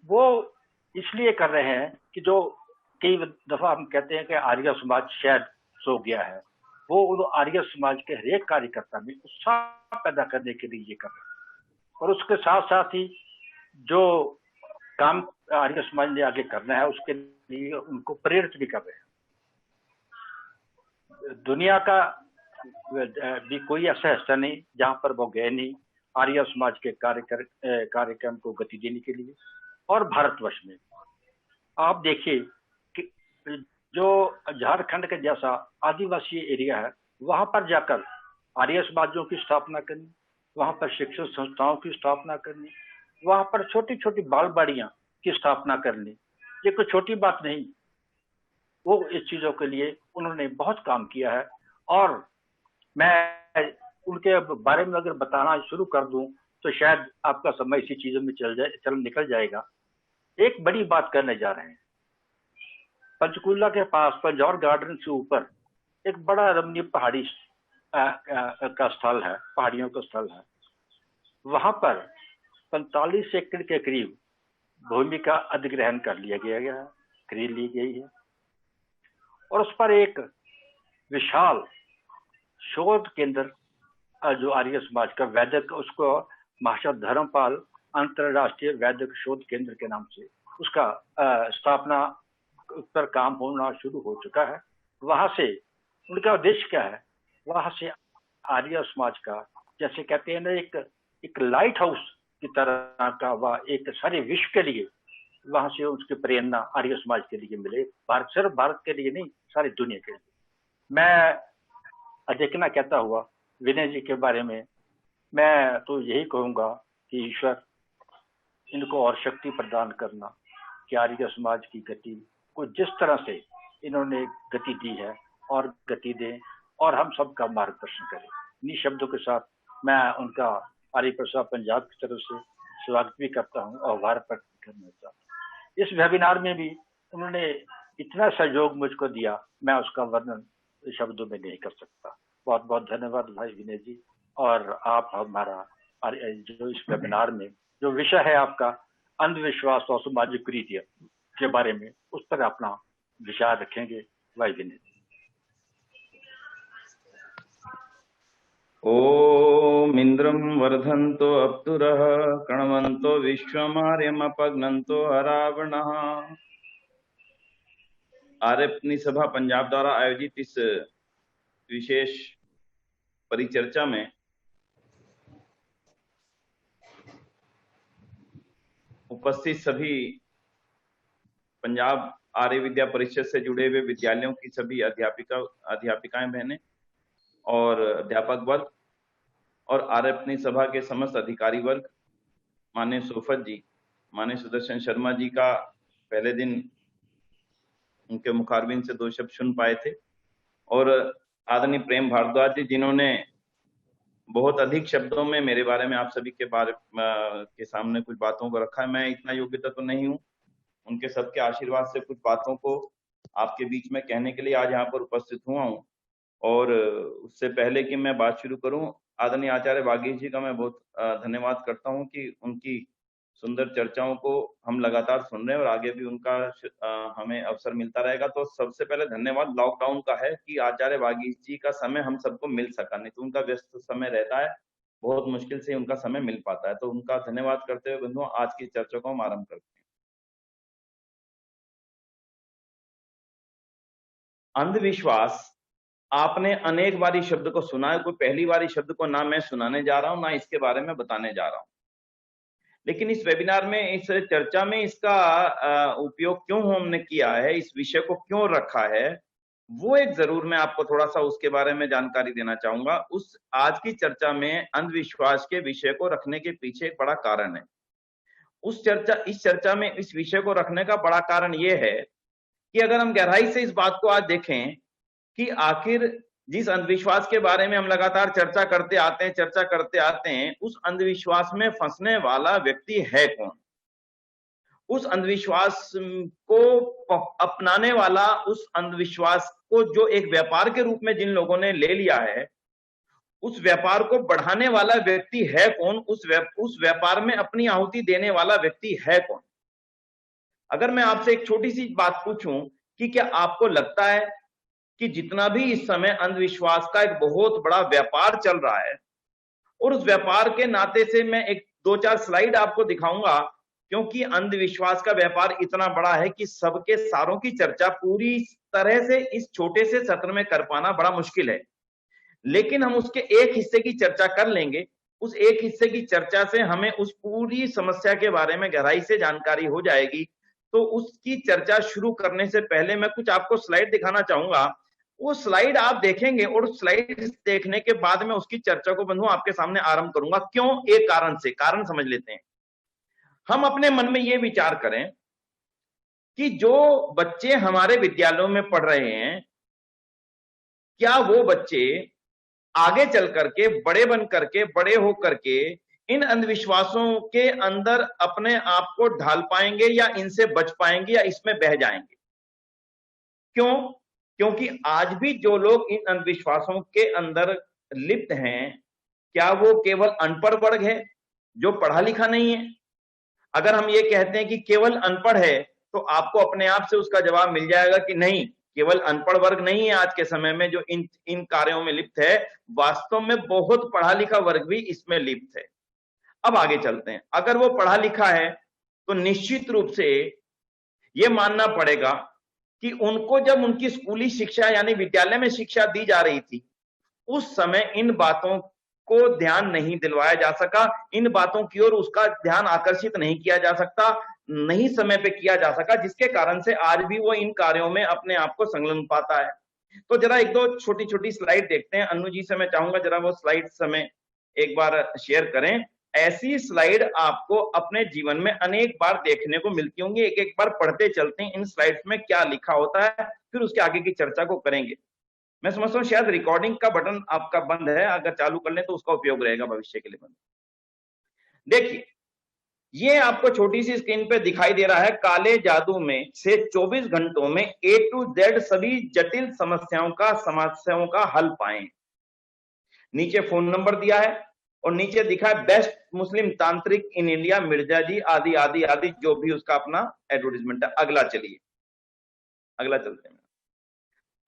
वो इसलिए कर रहे हैं कि जो कई दफा हम कहते हैं कि आर्य समाज शायद सो गया है, वो आर्य समाज के हरेक कार्यकर्ता में उत्साह पैदा करने के लिए ये कर रहे हैं। और उसके साथ साथ ही जो काम आर्य समाज ने आगे करना है उसके लिए उनको प्रेरित भी कर रहे हैं। दुनिया का भी कोई ऐसा हिस्सा नहीं जहां पर वो गए नहीं आर्य समाज के कार्यक्रम को गति देने के लिए। और भारतवर्ष में आप देखिए कि जो झारखंड के जैसा आदिवासी एरिया है वहां पर जाकर आर्य समाजों की स्थापना करनी, वहां पर शिक्षण संस्थाओं की स्थापना करनी, वहां पर छोटी छोटी बाल बाड़ियां की स्थापना करनी, ये कोई छोटी बात नहीं। वो इस चीजों के लिए उन्होंने बहुत काम किया है और मैं उनके बारे में अगर बताना शुरू कर दूं तो शायद आपका समय इसी चीजों में निकल जाएगा। एक बड़ी बात करने जा रहे हैं। पंचकूला के पास पंजौर गार्डन से ऊपर एक बड़ा रमणीय पहाड़ी का स्थल है, पहाड़ियों का स्थल है। वहां पर 45 एकड़ के करीब भूमि का अधिग्रहण कर लिया गया है, खरीद ली गई है और उस पर एक विशाल शोध केंद्र जो आर्य समाज का वैदिक, उसको महर्षि धर्मपाल अंतरराष्ट्रीय वैदिक शोध केंद्र के नाम से उसका स्थापना पर काम होना शुरू हो चुका है। वहां से उनका उद्देश्य क्या है, वहां से आर्य समाज का, जैसे कहते हैं ना, एक लाइट हाउस की तरह का, वह एक सारे विश्व के लिए वहां से उसकी प्रेरणा आर्य समाज के लिए मिले। सिर्फ भारत के लिए नहीं, सारी दुनिया के लिए। मैं अधिकना कहता हुआ विनय जी के बारे में मैं तो यही कहूंगा कि ईश्वर इनको और शक्ति प्रदान करना कि आर्य समाज की गति को जिस तरह से इन्होंने गति दी है और गति दें और हम सबका मार्गदर्शन करें। इन्हीं शब्दों के साथ मैं उनका आर्य प्रसाद पंजाब की तरफ से स्वागत भी करता हूं और आभार प्रकट करना चाहता हूं। इस वेबिनार में भी उन्होंने इतना सहयोग मुझको दिया, मैं उसका वर्णन शब्दों में नहीं कर सकता। बहुत बहुत धन्यवाद भाई विनय जी। और आप हमारा जो इस वेबिनार में जो विषय है आपका अंधविश्वास और सामाजिक कुरीतियां के बारे में, उस पर अपना विचार रखेंगे भाई विनय। ओम इंद्रम वर्धन्तो अप्तुरः कण्वन्तो विश्वमार्यमपघ्नन्तो अरावणः। आर्य अपनी सभा पंजाब द्वारा आयोजित इस विशेष परिचर्चा में उपस्थित सभी पंजाब आर्य विद्या परिषद से जुड़े हुए विद्यालयों की सभी अध्यापिकाएं बहनें और अध्यापक वर्ग और आर्य अपनी सभा के समस्त अधिकारी वर्ग, माननीय सोफत जी, माननीय सुदर्शन शर्मा जी का पहले दिन उनके मुखारबिन से 2 शब्द सुन पाए थे, और आदरणीय प्रेम भारद्वाज जी जिन्होंने बहुत अधिक शब्दों में मेरे बारे में आप सभी के सामने कुछ बातों को रखा है। मैं इतना योग्यता तो नहीं हूँ, उनके सबके आशीर्वाद से कुछ बातों को आपके बीच में कहने के लिए आज यहाँ पर उपस्थित हुआ हूँ। और उससे पहले कि मैं बात शुरू करूं, आदरणीय आचार्य वागीश जी का मैं बहुत धन्यवाद करता हूं कि उनकी सुंदर चर्चाओं को हम लगातार सुन रहे हैं और आगे भी उनका हमें अवसर मिलता रहेगा। तो सबसे पहले धन्यवाद लॉकडाउन का है कि आचार्य वागीश जी का समय हम सबको मिल सका, नहीं तो उनका व्यस्त समय रहता है, बहुत मुश्किल से उनका समय मिल पाता है। तो उनका धन्यवाद करते हुए बंधुओं आज की चर्चा को हम आरंभ करते हैं। अंधविश्वास, आपने अनेक बारी शब्द को सुना है, कोई पहली बारी शब्द को ना मैं सुनाने जा रहा हूं ना इसके बारे में बताने जा रहा हूं, लेकिन इस वेबिनार में, इस चर्चा में इसका उपयोग क्यों हमने किया है, इस विषय को क्यों रखा है, वो एक जरूर मैं आपको थोड़ा सा उसके बारे में जानकारी देना चाहूंगा। उस आज की चर्चा में अंधविश्वास के विषय को रखने के पीछे एक बड़ा कारण है। इस चर्चा में इस विषय को रखने का बड़ा कारण ये है कि अगर हम गहराई से इस बात को आज देखें कि आखिर जिस अंधविश्वास के बारे में हम लगातार चर्चा करते आते हैं, उस अंधविश्वास में फंसने वाला व्यक्ति है कौन? उस अंधविश्वास को अपनाने वाला, उस अंधविश्वास को जो एक व्यापार के रूप में जिन लोगों ने ले लिया है, उस व्यापार को बढ़ाने वाला व्यक्ति है कौन? उस व्यापार में अपनी आहुति देने वाला व्यक्ति है कौन? अगर मैं आपसे एक छोटी सी बात पूछूं कि क्या आपको लगता है कि जितना भी इस समय अंधविश्वास का एक बहुत बड़ा व्यापार चल रहा है, और उस व्यापार के नाते से मैं एक 2-4 स्लाइड आपको दिखाऊंगा, क्योंकि अंधविश्वास का व्यापार इतना बड़ा है कि सबके सारों की चर्चा पूरी तरह से इस छोटे से सत्र में कर पाना बड़ा मुश्किल है, लेकिन हम उसके एक हिस्से की चर्चा कर लेंगे। उस एक हिस्से की चर्चा से हमें उस पूरी समस्या के बारे में गहराई से जानकारी हो जाएगी। तो उसकी चर्चा शुरू करने से पहले मैं कुछ आपको स्लाइड दिखाना चाहूंगा। वो स्लाइड आप देखेंगे और स्लाइड देखने के बाद में उसकी चर्चा को बंधुओं आपके सामने आरंभ करूंगा। क्यों? एक कारण समझ लेते हैं। हम अपने मन में ये विचार करें कि जो बच्चे हमारे विद्यालयों में पढ़ रहे हैं, क्या वो बच्चे आगे चल करके, बड़े बन करके, बड़े हो करके इन अंधविश्वासों के अंदर अपने आप को ढाल पाएंगे, या इनसे बच पाएंगे, या इसमें बह जाएंगे? क्यों? क्योंकि आज भी जो लोग इन अंधविश्वासों के अंदर लिप्त हैं, क्या वो केवल अनपढ़ वर्ग है जो पढ़ा लिखा नहीं है? अगर हम ये कहते हैं कि केवल अनपढ़ है, तो आपको अपने आप से उसका जवाब मिल जाएगा कि नहीं, केवल अनपढ़ वर्ग नहीं है आज के समय में जो इन कार्यों में लिप्त है, वास्तव में बहुत पढ़ा लिखा वर्ग भी इसमें लिप्त है। अब आगे चलते हैं। अगर वो पढ़ा लिखा है तो निश्चित रूप से ये मानना पड़ेगा कि उनको जब उनकी स्कूली शिक्षा यानी विद्यालय में शिक्षा दी जा रही थी, उस समय इन बातों को ध्यान नहीं दिलवाया जा सका, इन बातों की ओर उसका ध्यान आकर्षित नहीं किया जा सकता, नहीं समय पे किया जा सका, जिसके कारण से आज भी वो इन कार्यों में अपने आप को संलग्न पाता है। तो जरा एक दो छोटी छोटी स्लाइड देखते हैं। अन्नू जी से मैं चाहूंगा जरा वो स्लाइड समय एक बार शेयर करें। ऐसी स्लाइड आपको अपने जीवन में अनेक बार देखने को मिलती होंगी। एक एक बार पढ़ते चलते हैं इन स्लाइड्स में क्या लिखा होता है, फिर उसके आगे की चर्चा को करेंगे। मैं समझता हूँ शायद रिकॉर्डिंग का बटन आपका बंद है, अगर चालू कर लें तो उसका उपयोग रहेगा भविष्य के लिए। बंद देखिए, ये आपको छोटी सी स्क्रीन पे दिखाई दे रहा है। काले जादू में से 24 घंटों में A to Z सभी जटिल समस्याओं का हल पाएं। नीचे फोन नंबर दिया है और नीचे दिखा है बेस्ट मुस्लिम तांत्रिक इन इंडिया मिर्जा जी, आदि आदि आदि, जो भी उसका अपना एडवर्टाइजमेंट है। अगला चलिए, अगला चलते हैं।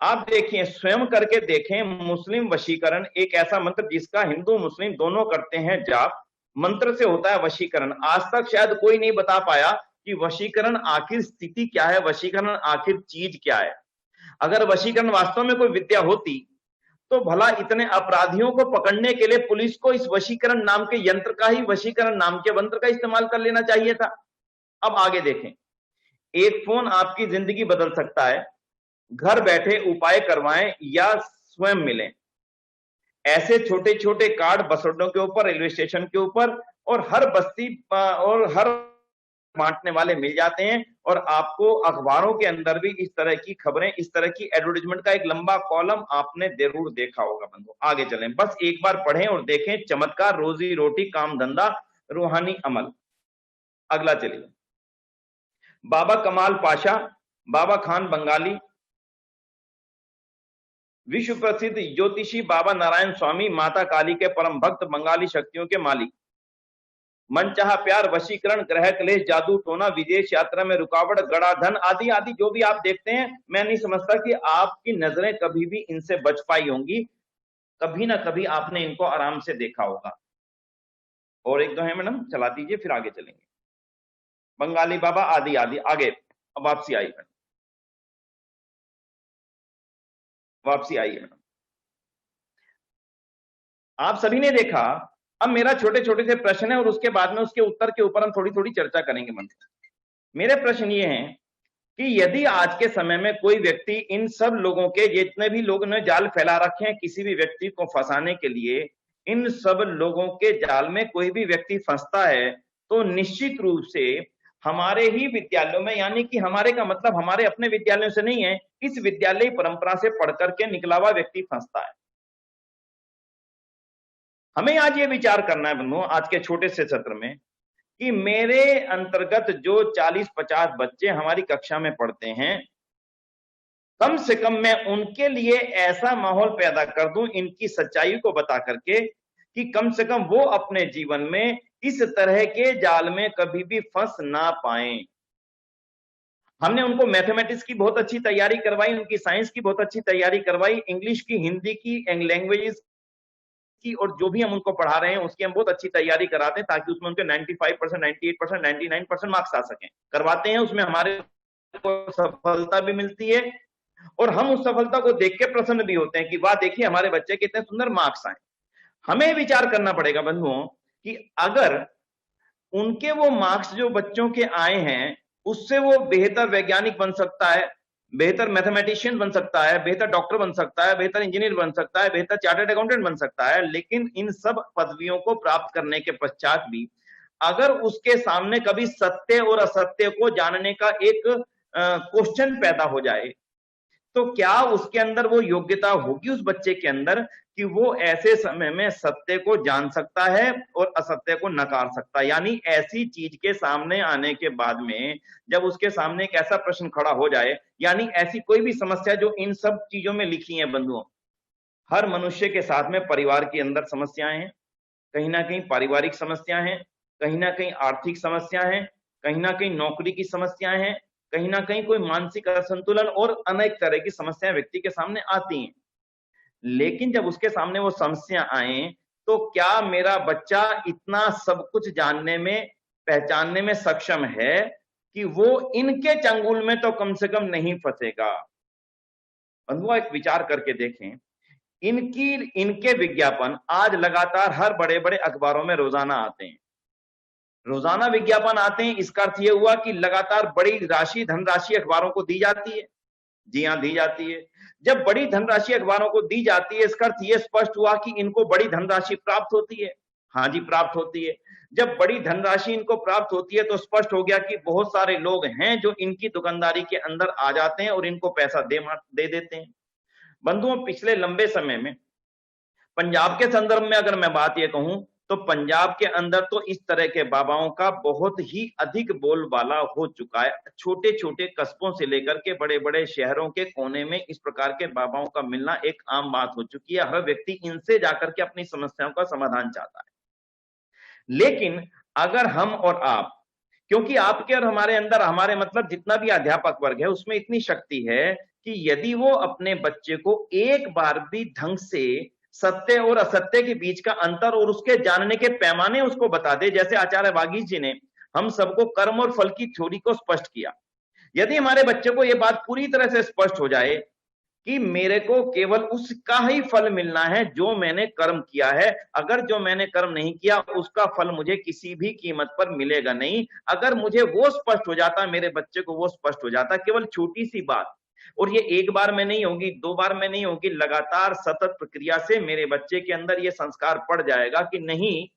आप देखिए, स्वयं करके देखें। मुस्लिम वशीकरण एक ऐसा मंत्र जिसका हिंदू मुस्लिम दोनों करते हैं जाप। मंत्र से होता है वशीकरण। आज तक शायद कोई नहीं बता पाया कि वशीकरण आखिर स्थिति क्या है, वशीकरण आखिर चीज क्या है। अगर वशीकरण वास्तव में कोई विद्या होती तो भला इतने अपराधियों को पकड़ने के लिए पुलिस को इस वशीकरण नाम के यंत्र का ही, वशीकरण नाम के मंत्र का इस्तेमाल कर लेना चाहिए था। अब आगे देखें। एक फोन आपकी जिंदगी बदल सकता है। घर बैठे उपाय करवाएं या स्वयं मिलें। ऐसे छोटे छोटे कार्ड बस अड्डों के ऊपर, रेलवे स्टेशन के ऊपर और हर बस्ती और हर बांटने वाले मिल जाते हैं। और आपको अखबारों के अंदर भी इस तरह की खबरें, इस तरह की एडवर्टाइजमेंट का एक लंबा कॉलम आपने जरूर देखा होगा। बंधु आगे चलें, बस एक बार पढ़ें और देखें। चमत्कार, रोजी रोटी, काम धंधा, रूहानी अमल। अगला चलिए। बाबा कमाल पाशा, बाबा खान बंगाली, विश्व प्रसिद्ध ज्योतिषी बाबा नारायण स्वामी, माता काली के परम भक्त, बंगाली शक्तियों के मालिक। मनचाहा प्यार, वशीकरण, ग्रह क्लेश, जादू टोना, विदेश यात्रा में रुकावट, गड़ा धन, आदि आदि जो भी आप देखते हैं, मैं नहीं समझता कि आपकी नजरें कभी भी इनसे बच पाई होंगी। कभी ना कभी आपने इनको आराम से देखा होगा। और एक दो है मैडम, चला दीजिए फिर आगे चलेंगे। बंगाली बाबा, आदि आदि। आगे अब वापसी आई मैडम, वापसी आई है। आप सभी ने देखा। अब मेरा छोटे छोटे से प्रश्न है और उसके बाद में उसके उत्तर के ऊपर हम थोड़ी थोड़ी चर्चा करेंगे। मेरे प्रश्न ये हैं कि यदि आज के समय में कोई व्यक्ति इन सब लोगों के, जितने भी लोगों ने जाल फैला रखे हैं किसी भी व्यक्ति को फंसाने के लिए, इन सब लोगों के जाल में कोई भी व्यक्ति फंसता है तो निश्चित रूप से हमारे ही विद्यालयों में, यानी कि हमारे का मतलब हमारे अपने विद्यालयों से नहीं है, इस विद्यालय परंपरा से पढ़ करके निकला हुआ व्यक्ति फंसता है। हमें आज ये विचार करना है बंधुओं, आज के छोटे से सत्र में, कि मेरे अंतर्गत जो 40-50 बच्चे हमारी कक्षा में पढ़ते हैं, कम से कम मैं उनके लिए ऐसा माहौल पैदा कर दूं इनकी सच्चाई को बता करके, कि कम से कम वो अपने जीवन में इस तरह के जाल में कभी भी फंस ना पाए। हमने उनको मैथमेटिक्स की बहुत अच्छी तैयारी करवाई, उनकी साइंस की बहुत अच्छी तैयारी करवाई, इंग्लिश की, हिंदी की, लैंग्वेजेस की, और जो भी हम उनको पढ़ा रहे हैं उसकी हम बहुत अच्छी तैयारी कराते हैं ताकि उसमें उनके 95%, 98%, 99% मार्क्स आ सकें। करवाते हैं, उसमें हमारे को सफलता भी मिलती है और हम उस सफलता को देख के प्रसन्न भी होते हैं कि वाह देखिए हमारे बच्चे कितने सुंदर मार्क्स आए। हमें विचार करना पड़ेगा बंधुओं कि अगर उनके वो मार्क्स जो बच्चों के आए हैं उससे वो बेहतर वैज्ञानिक बन सकता है, बेहतर मैथमेटिशियन बन सकता है, बेहतर डॉक्टर बन सकता है, बेहतर इंजीनियर बन सकता है, बेहतर चार्टर्ड अकाउंटेंट बन सकता है, लेकिन इन सब पदवियों को प्राप्त करने के पश्चात भी अगर उसके सामने कभी सत्य और असत्य को जानने का एक क्वेश्चन पैदा हो जाए तो क्या उसके अंदर वो योग्यता होगी उस बच्चे के अंदर कि वो ऐसे समय में सत्य को जान सकता है और असत्य को नकार सकता है। यानी ऐसी चीज के सामने आने के बाद में जब उसके सामने एक ऐसा प्रश्न खड़ा हो जाए, यानी ऐसी कोई भी समस्या जो इन सब चीजों में लिखी है बंधुओं, हर मनुष्य के साथ में परिवार के अंदर समस्याएं हैं, कहीं ना कहीं पारिवारिक समस्याएं हैं, कहीं ना कहीं आर्थिक समस्या है, कहीं ना कहीं नौकरी की समस्याएं हैं, कहीं ना कहीं कोई मानसिक असंतुलन और अनेक तरह की समस्याएं व्यक्ति के सामने आती हैं। लेकिन जब उसके सामने वो समस्या आए तो क्या मेरा बच्चा इतना सब कुछ जानने में, पहचानने में सक्षम है कि वो इनके चंगुल में तो कम से कम नहीं फंसेगा। बंधुओं एक विचार करके देखें, इनके विज्ञापन आज लगातार हर बड़े बड़े अखबारों में रोजाना आते हैं। रोजाना विज्ञापन आते हैं, इसका अर्थ यह हुआ कि लगातार बड़ी राशि धनराशि अखबारों को दी जाती है। जी हां, दी जाती है। जब बड़ी धनराशि अखबारों को दी जाती है, इसका अर्थ यह स्पष्ट हुआ कि इनको बड़ी धनराशि प्राप्त होती है। हाँ जी, प्राप्त होती है। जब बड़ी धनराशि इनको प्राप्त होती है तो स्पष्ट हो गया कि बहुत सारे लोग हैं जो इनकी दुकानदारी के अंदर आ जाते हैं और इनको पैसा दे देते हैं। बंधुओं, पिछले लंबे समय में पंजाब के संदर्भ में अगर मैं बात यह कहूं तो पंजाब के अंदर तो इस तरह के बाबाओं का बहुत ही अधिक बोलबाला हो चुका है। छोटे छोटे कस्बों से लेकर के बड़े बड़े शहरों के कोने में इस प्रकार के बाबाओं का मिलना एक आम बात हो चुकी है। हर व्यक्ति इनसे जाकर के अपनी समस्याओं का समाधान चाहता है। लेकिन अगर हम और आप, क्योंकि आपके और हमारे अंदर, हमारे मतलब जितना भी अध्यापक वर्ग है उसमें इतनी शक्ति है कि यदि वो अपने बच्चे को एक बार भी ढंग से सत्य और असत्य के बीच का अंतर और उसके जानने के पैमाने उसको बता दे, जैसे आचार्य वागीश जी ने हम सबको कर्म और फल की थ्योरी को स्पष्ट किया। यदि हमारे बच्चे को यह बात पूरी तरह से स्पष्ट हो जाए कि मेरे को केवल उसका ही फल मिलना है जो मैंने कर्म किया है, अगर जो मैंने कर्म नहीं किया उसका फल मुझे किसी भी कीमत पर मिलेगा नहीं, अगर मुझे वो स्पष्ट हो जाता, मेरे बच्चे को वो स्पष्ट हो जाता, केवल छोटी सी बात, और ये एक बार में नहीं होगी, दो बार में नहीं होगी, लगातार सतत प्रक्रिया से मेरे बच्चे के अंदर ये संस्कार पड़ जाएगा कि नहीं,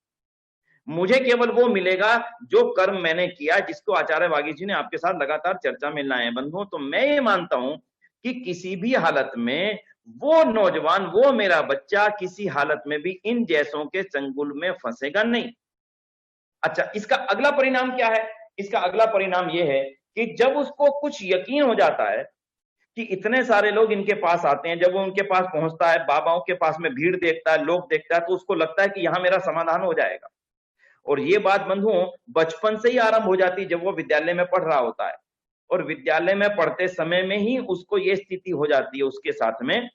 मुझे केवल वो मिलेगा जो कर्म मैंने किया, जिसको आचार्य वागीश जी ने आपके साथ लगातार चर्चा में लाए हैं। बंधुओं, तो मैं ये मानता हूं कि किसी भी हालत में वो नौजवान, वो मेरा बच्चा किसी हालत में भी इन जैसों के चंगुल में फंसेगा नहीं। अच्छा, इसका अगला परिणाम क्या है? इसका अगला परिणाम यह है कि जब उसको कुछ यकीन हो जाता है कि इतने सारे लोग इनके पास आते हैं, जब वो उनके पास पहुंचता है, बाबाओं के पास में भीड़ देखता है, लोग देखता है, तो उसको लगता है कि यहां मेरा समाधान हो जाएगा। और ये बात बंधुओं बचपन से ही आरंभ हो जाती है, जब वो विद्यालय में पढ़ रहा होता है। और विद्यालय में पढ़ते समय में ही उसको ये स्थिति हो जाती है उसके साथ में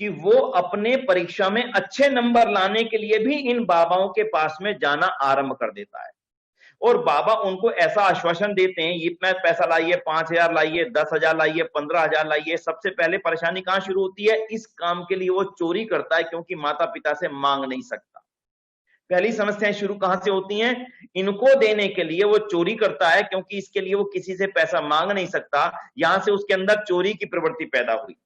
कि वो अपने परीक्षा में अच्छे नंबर लाने के लिए भी इन बाबाओं के पास में जाना आरंभ कर देता है। और बाबा उनको ऐसा आश्वासन देते हैं, इतना पैसा लाइए, 5,000 लाइए, 10,000 लाइए, 15,000 लाइए। सबसे पहले परेशानी कहां शुरू होती है? इस काम के लिए वो चोरी करता है, क्योंकि माता पिता से मांग नहीं सकता। पहली समस्याएं शुरू कहां से होती हैं? इनको देने के लिए वो चोरी करता है, क्योंकि इसके लिए वो किसी से पैसा मांग नहीं सकता। यहां से उसके अंदर चोरी की प्रवृत्ति पैदा हुई।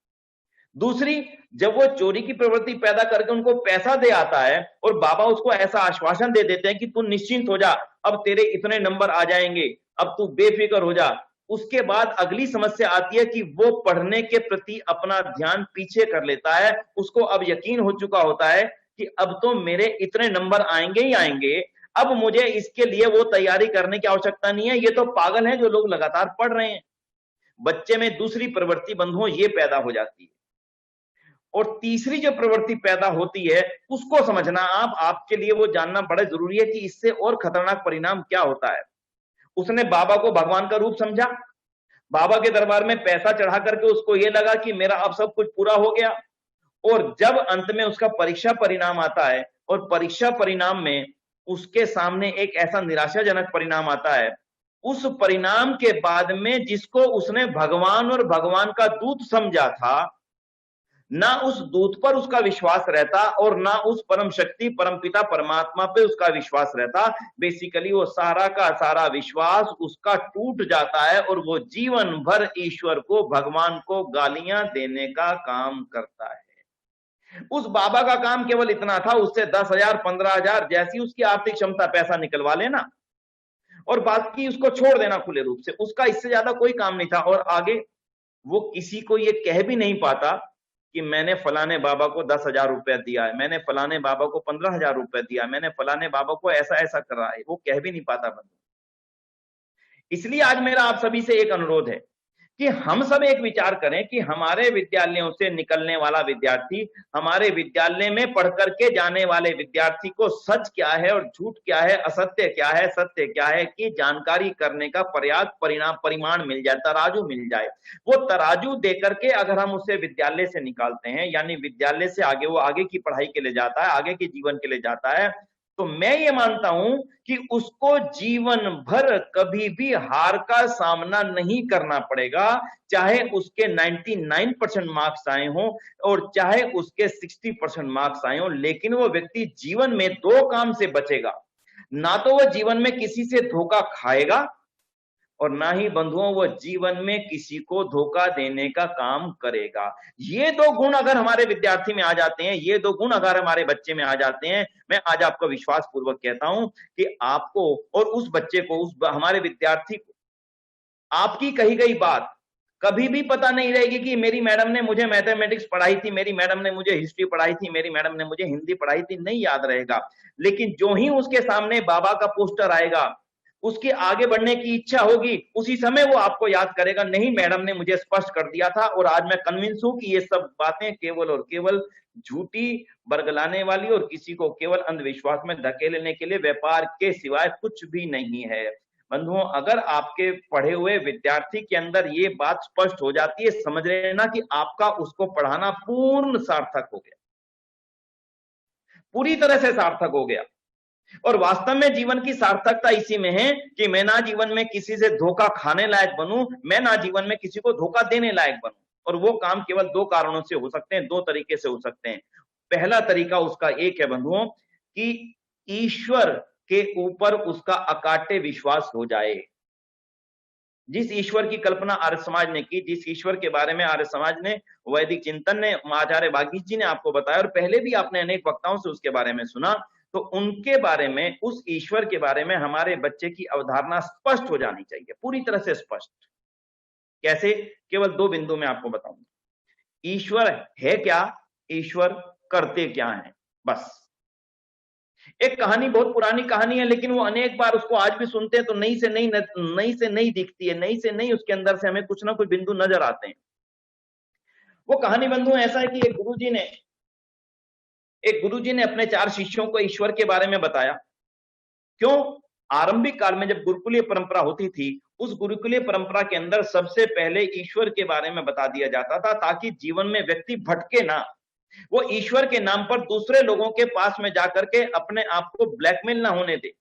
दूसरी, जब वो चोरी की प्रवृत्ति पैदा करके उनको पैसा दे आता है और बाबा उसको ऐसा आश्वासन दे देते हैं कि तू निश्चिंत हो जा, अब तेरे इतने नंबर आ जाएंगे, अब तू बेफिक्र हो जा। उसके बाद अगली समस्या आती है कि वो पढ़ने के प्रति अपना ध्यान पीछे कर लेता है। उसको अब यकीन हो चुका होता है कि अब तो मेरे इतने नंबर आएंगे ही आएंगे, अब मुझे इसके लिए वो तैयारी करने की आवश्यकता नहीं है, ये तो पागल है जो लोग लगातार पढ़ रहे हैं। बच्चे में दूसरी प्रवृत्ति बंधुओं ये पैदा हो जाती है। और तीसरी जो प्रवृत्ति पैदा होती है उसको समझना आपके लिए वो जानना बड़ा जरूरी है कि इससे और खतरनाक परिणाम क्या होता है। उसने बाबा को भगवान का रूप समझा, बाबा के दरबार में पैसा चढ़ा करके उसको ये लगा कि मेरा अब सब कुछ पूरा हो गया। और जब अंत में उसका परीक्षा परिणाम आता है और परीक्षा परिणाम में उसके सामने एक ऐसा निराशाजनक परिणाम आता है, उस परिणाम के बाद में जिसको उसने भगवान और भगवान का दूत समझा था, ना उस दूत पर उसका विश्वास रहता और ना उस परम शक्ति परम पिता परमात्मा पे उसका विश्वास रहता। बेसिकली वो सारा का सारा विश्वास उसका टूट जाता है और वो जीवन भर ईश्वर को, भगवान को गालियां देने का काम करता है। उस बाबा का काम केवल इतना था, उससे 10,000 15,000 जैसी उसकी आर्थिक क्षमता पैसा निकलवा लेना और बाकी उसको छोड़ देना खुले रूप से। उसका इससे ज्यादा कोई काम नहीं था। और आगे वो किसी को ये कह भी नहीं पाता कि मैंने फलाने बाबा को 10,000 रुपया दिया है, मैंने फलाने बाबा को 15,000 रुपया दिया, मैंने फलाने बाबा को ऐसा ऐसा कर रहा है, वो कह भी नहीं पाता बंधु। इसलिए आज मेरा आप सभी से एक अनुरोध है कि हम सब एक विचार करें कि हमारे विद्यालयों से निकलने वाला विद्यार्थी, हमारे विद्यालय में पढ़ करके जाने वाले विद्यार्थी को सच क्या है और झूठ क्या है, असत्य क्या है, सत्य क्या है की जानकारी करने का पर्याप्त परिमाण मिल जाए, तराजू मिल जाए। वो तराजू देकर के अगर हम उसे विद्यालय से निकालते हैं, यानी विद्यालय से आगे वो आगे की पढ़ाई के लिए जाता है, आगे के जीवन के लिए जाता है, तो मैं ये मानता हूं कि उसको जीवन भर कभी भी हार का सामना नहीं करना पड़ेगा, चाहे उसके 99% मार्क्स आए हों और चाहे उसके 60% मार्क्स आए हों, लेकिन वो व्यक्ति जीवन में दो काम से बचेगा, ना तो वह जीवन में किसी से धोखा खाएगा और ना ही बंधुओं वो जीवन में किसी को धोखा देने का काम करेगा। ये दो गुण अगर हमारे विद्यार्थी में आ जाते हैं, ये दो गुण अगर हमारे बच्चे में आ जाते हैं, मैं आज आपको विश्वास पूर्वक कहता हूं कि आपको और उस बच्चे को, उस हमारे विद्यार्थी को आपकी कही गई बात कभी भी पता नहीं रहेगी कि मेरी मैडम ने मुझे मैथमेटिक्स पढ़ाई थी, मेरी मैडम ने मुझे हिस्ट्री पढ़ाई थी, मेरी मैडम ने मुझे हिंदी पढ़ाई थी, नहीं याद रहेगा। लेकिन जो ही उसके सामने बाबा का पोस्टर आएगा, उसकी आगे बढ़ने की इच्छा होगी, उसी समय वो आपको याद करेगा, नहीं मैडम ने मुझे स्पष्ट कर दिया था और आज मैं कन्विंस हूं कि ये सब बातें केवल और केवल झूठी, बरगलाने वाली और किसी को केवल अंधविश्वास में धकेलने के लिए व्यापार के सिवाय कुछ भी नहीं है। बंधुओं, अगर आपके पढ़े हुए विद्यार्थी के अंदर ये बात स्पष्ट हो जाती है, समझ लेना कि आपका उसको पढ़ाना पूर्ण सार्थक हो गया, पूरी तरह से सार्थक हो गया। और वास्तव में जीवन की सार्थकता इसी में है कि मैं ना जीवन में किसी से धोखा खाने लायक बनूं, मैं ना जीवन में किसी को धोखा देने लायक बनूं। और वो काम केवल दो कारणों से हो सकते हैं, दो तरीके से हो सकते हैं। पहला तरीका उसका एक है बंधुओं कि ईश्वर के ऊपर उसका अकाट्य विश्वास हो जाए। जिस ईश्वर की कल्पना आर्य समाज ने की, जिस ईश्वर के बारे में आर्य समाज ने, वैदिक चिंतन ने, आचार्य वागीश जी ने आपको बताया और पहले भी आपने अनेक वक्ताओं से उसके बारे में सुना, तो उनके बारे में, उस ईश्वर के बारे में हमारे बच्चे की अवधारणा स्पष्ट हो जानी चाहिए, पूरी तरह से स्पष्ट। कैसे? केवल दो बिंदु में आपको बताऊंगा। ईश्वर है क्या, ईश्वर करते क्या है, बस। एक कहानी, बहुत पुरानी कहानी है, लेकिन वो अनेक बार उसको आज भी सुनते हैं तो नई से नई दिखती है, नई से नई उसके अंदर से हमें कुछ ना कुछ बिंदु नजर आते हैं। वो कहानी बंधु ऐसा है कि एक गुरुजी ने अपने 4 शिष्यों को ईश्वर के बारे में बताया। क्यों? आरंभिक काल में जब गुरुकुलीय परंपरा होती थी, उस गुरुकुलीय परंपरा के अंदर सबसे पहले ईश्वर के बारे में बता दिया जाता था, ताकि जीवन में व्यक्ति भटके ना, वो ईश्वर के नाम पर दूसरे लोगों के पास में जाकर के अपने आप को ब्लैकमेल ना होने दे।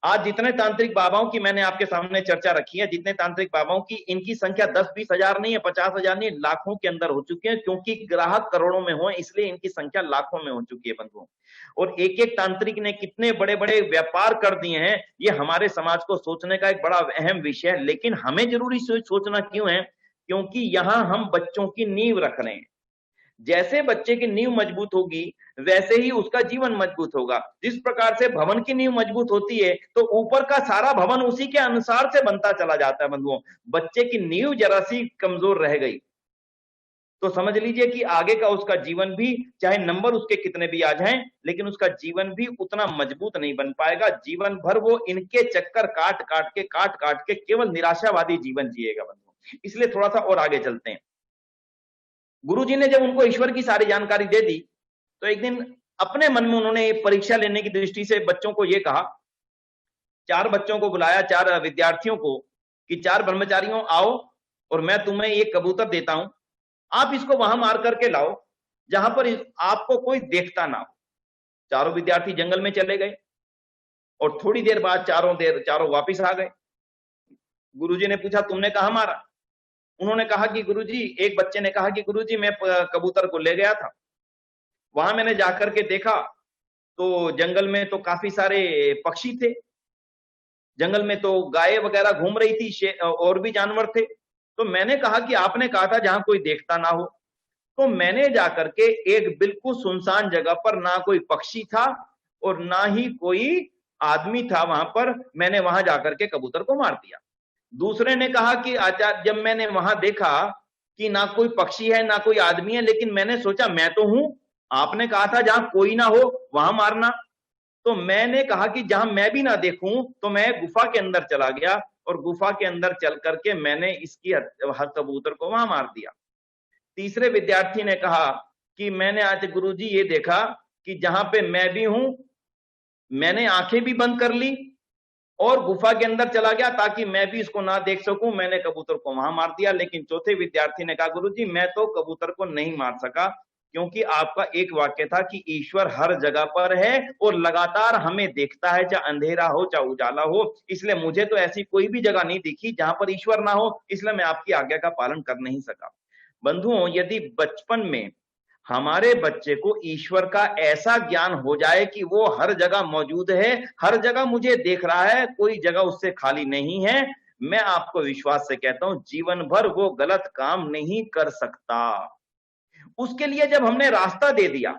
आज जितने तांत्रिक बाबाओं की मैंने आपके सामने चर्चा रखी है, जितने तांत्रिक बाबाओं की, इनकी संख्या 10-20 हजार नहीं है, 50 हजार नहीं, लाखों के अंदर हो चुके हैं, क्योंकि ग्राहक करोड़ों में हो, इसलिए इनकी संख्या लाखों में हो चुकी है बंधुओं। और एक एक तांत्रिक ने कितने बड़े बड़े व्यापार कर दिए हैं, ये हमारे समाज को सोचने का एक बड़ा अहम विषय है। लेकिन हमें जरूरी सोचना क्यों है? क्योंकि यहां हम बच्चों की नींव रख रहे हैं। जैसे बच्चे की नींव मजबूत होगी, वैसे ही उसका जीवन मजबूत होगा। जिस प्रकार से भवन की नींव मजबूत होती है, तो ऊपर का सारा भवन उसी के अनुसार से बनता चला जाता है बंधुओं। बच्चे की नींव जरा सी कमजोर रह गई तो समझ लीजिए कि आगे का उसका जीवन भी, चाहे नंबर उसके कितने भी आ जाएं, लेकिन उसका जीवन भी उतना मजबूत नहीं बन पाएगा। जीवन भर वो इनके चक्कर काट काट के केवल निराशावादी जीवन जिएगा बंधुओं। इसलिए थोड़ा सा और आगे चलते हैं। गुरुजी ने जब उनको ईश्वर की सारी जानकारी दे दी, तो एक दिन अपने मन में उन्होंने परीक्षा लेने की दृष्टि से बच्चों को यह कहा, 4 बच्चों को बुलाया, 4 विद्यार्थियों को, कि 4 ब्रह्मचारियों आओ और मैं तुम्हें एक कबूतर देता हूं, आप इसको वहां मार करके लाओ जहां पर आपको कोई देखता ना हो। चारों विद्यार्थी जंगल में चले गए और थोड़ी देर बाद चारों वापिस आ गए। गुरुजी ने पूछा, तुमने कहां मारा? उन्होंने कहा कि गुरुजी, एक बच्चे ने कहा कि गुरुजी मैं कबूतर को ले गया था, वहां मैंने जाकर के देखा तो जंगल में तो काफी सारे पक्षी थे, जंगल में तो गाय वगैरह घूम रही थी और भी जानवर थे। तो मैंने कहा कि आपने कहा था जहां कोई देखता ना हो, तो मैंने जाकर के एक बिल्कुल सुनसान जगह पर, ना कोई पक्षी था और ना ही कोई आदमी था वहां पर, मैंने वहां जाकर के कबूतर को मार दिया। दूसरे ने कहा कि आचार्य, जब मैंने वहां देखा कि ना कोई पक्षी है ना कोई आदमी है, लेकिन मैंने सोचा मैं तो हूं, आपने कहा था जहां कोई ना हो वहां मारना, तो मैंने कहा कि जहां मैं भी ना देखूं, तो मैं गुफा के अंदर चला गया और गुफा के अंदर चल करके मैंने इसकी कबूतर को वहां मार दिया। तीसरे विद्यार्थी ने कहा कि मैंने आज गुरुजी ये देखा कि जहां पे मैं भी हूं, मैंने आंखें भी बंद कर ली और गुफा के अंदर चला गया ताकि मैं भी इसको ना देख सकूं, मैंने कबूतर को वहां मार दिया। लेकिन चौथे विद्यार्थी ने कहा, गुरुजी मैं तो कबूतर को नहीं मार सका, क्योंकि आपका एक वाक्य था कि ईश्वर हर जगह पर है और लगातार हमें देखता है, चाहे अंधेरा हो चाहे उजाला हो। इसलिए मुझे तो ऐसी कोई भी जगह नहीं दिखी जहां पर ईश्वर ना हो, इसलिए मैं आपकी आज्ञा का पालन कर नहीं सका। बंधुओं, यदि बचपन में हमारे बच्चे को ईश्वर का ऐसा ज्ञान हो जाए कि वो हर जगह मौजूद है, हर जगह मुझे देख रहा है, कोई जगह उससे खाली नहीं है, मैं आपको विश्वास से कहता हूं जीवन भर वो गलत काम नहीं कर सकता। उसके लिए जब हमने रास्ता दे दिया,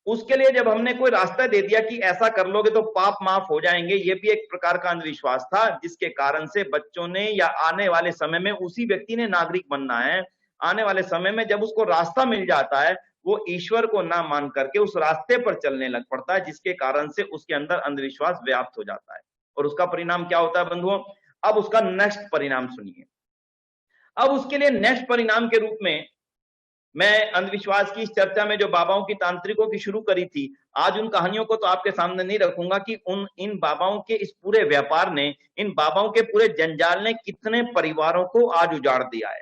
उसके लिए जब हमने कोई रास्ता दे दिया कि ऐसा कर लोगे तो पाप माफ हो जाएंगे, ये भी एक प्रकार का अंधविश्वास था, जिसके कारण से बच्चों ने या आने वाले समय में उसी व्यक्ति ने नागरिक बनना है। आने वाले समय में जब उसको रास्ता मिल जाता है, वो ईश्वर को ना मान करके उस रास्ते पर चलने लग पड़ता है, जिसके कारण से उसके अंदर अंधविश्वास व्याप्त हो जाता है। और उसका परिणाम क्या होता है बंधुओं? अब उसका नेक्स्ट परिणाम सुनिए। अब उसके लिए नेक्स्ट परिणाम के रूप में मैं अंधविश्वास की इस चर्चा में जो बाबाओं की तांत्रिकों की शुरू करी थी, आज उन कहानियों को तो आपके सामने नहीं रखूंगा कि इन बाबाओं के इस पूरे व्यापार ने, इन बाबाओं के पूरे जंजाल ने कितने परिवारों को आज उजाड़ दिया है,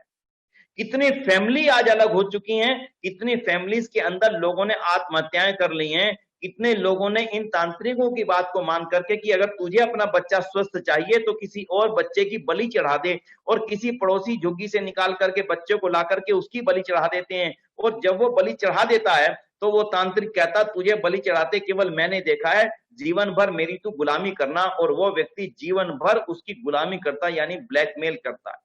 कितनी फैमिली आज अलग हो चुकी हैं, कितनी फैमिलीज के अंदर लोगों ने आत्महत्याएं कर ली हैं, कितने लोगों ने इन तांत्रिकों की बात को मान करके कि अगर तुझे अपना बच्चा स्वस्थ चाहिए तो किसी और बच्चे की बलि चढ़ा दे, और किसी पड़ोसी झुग्गी से निकाल करके बच्चे को ला करके उसकी बलि चढ़ा देते हैं। और जब वो बलि चढ़ा देता है तो वो तांत्रिक कहता तुझे बलि चढ़ाते केवल मैंने देखा है, जीवन भर मेरी तू गुलामी करना, और वो व्यक्ति जीवन भर उसकी गुलामी करता, यानी ब्लैकमेल करता।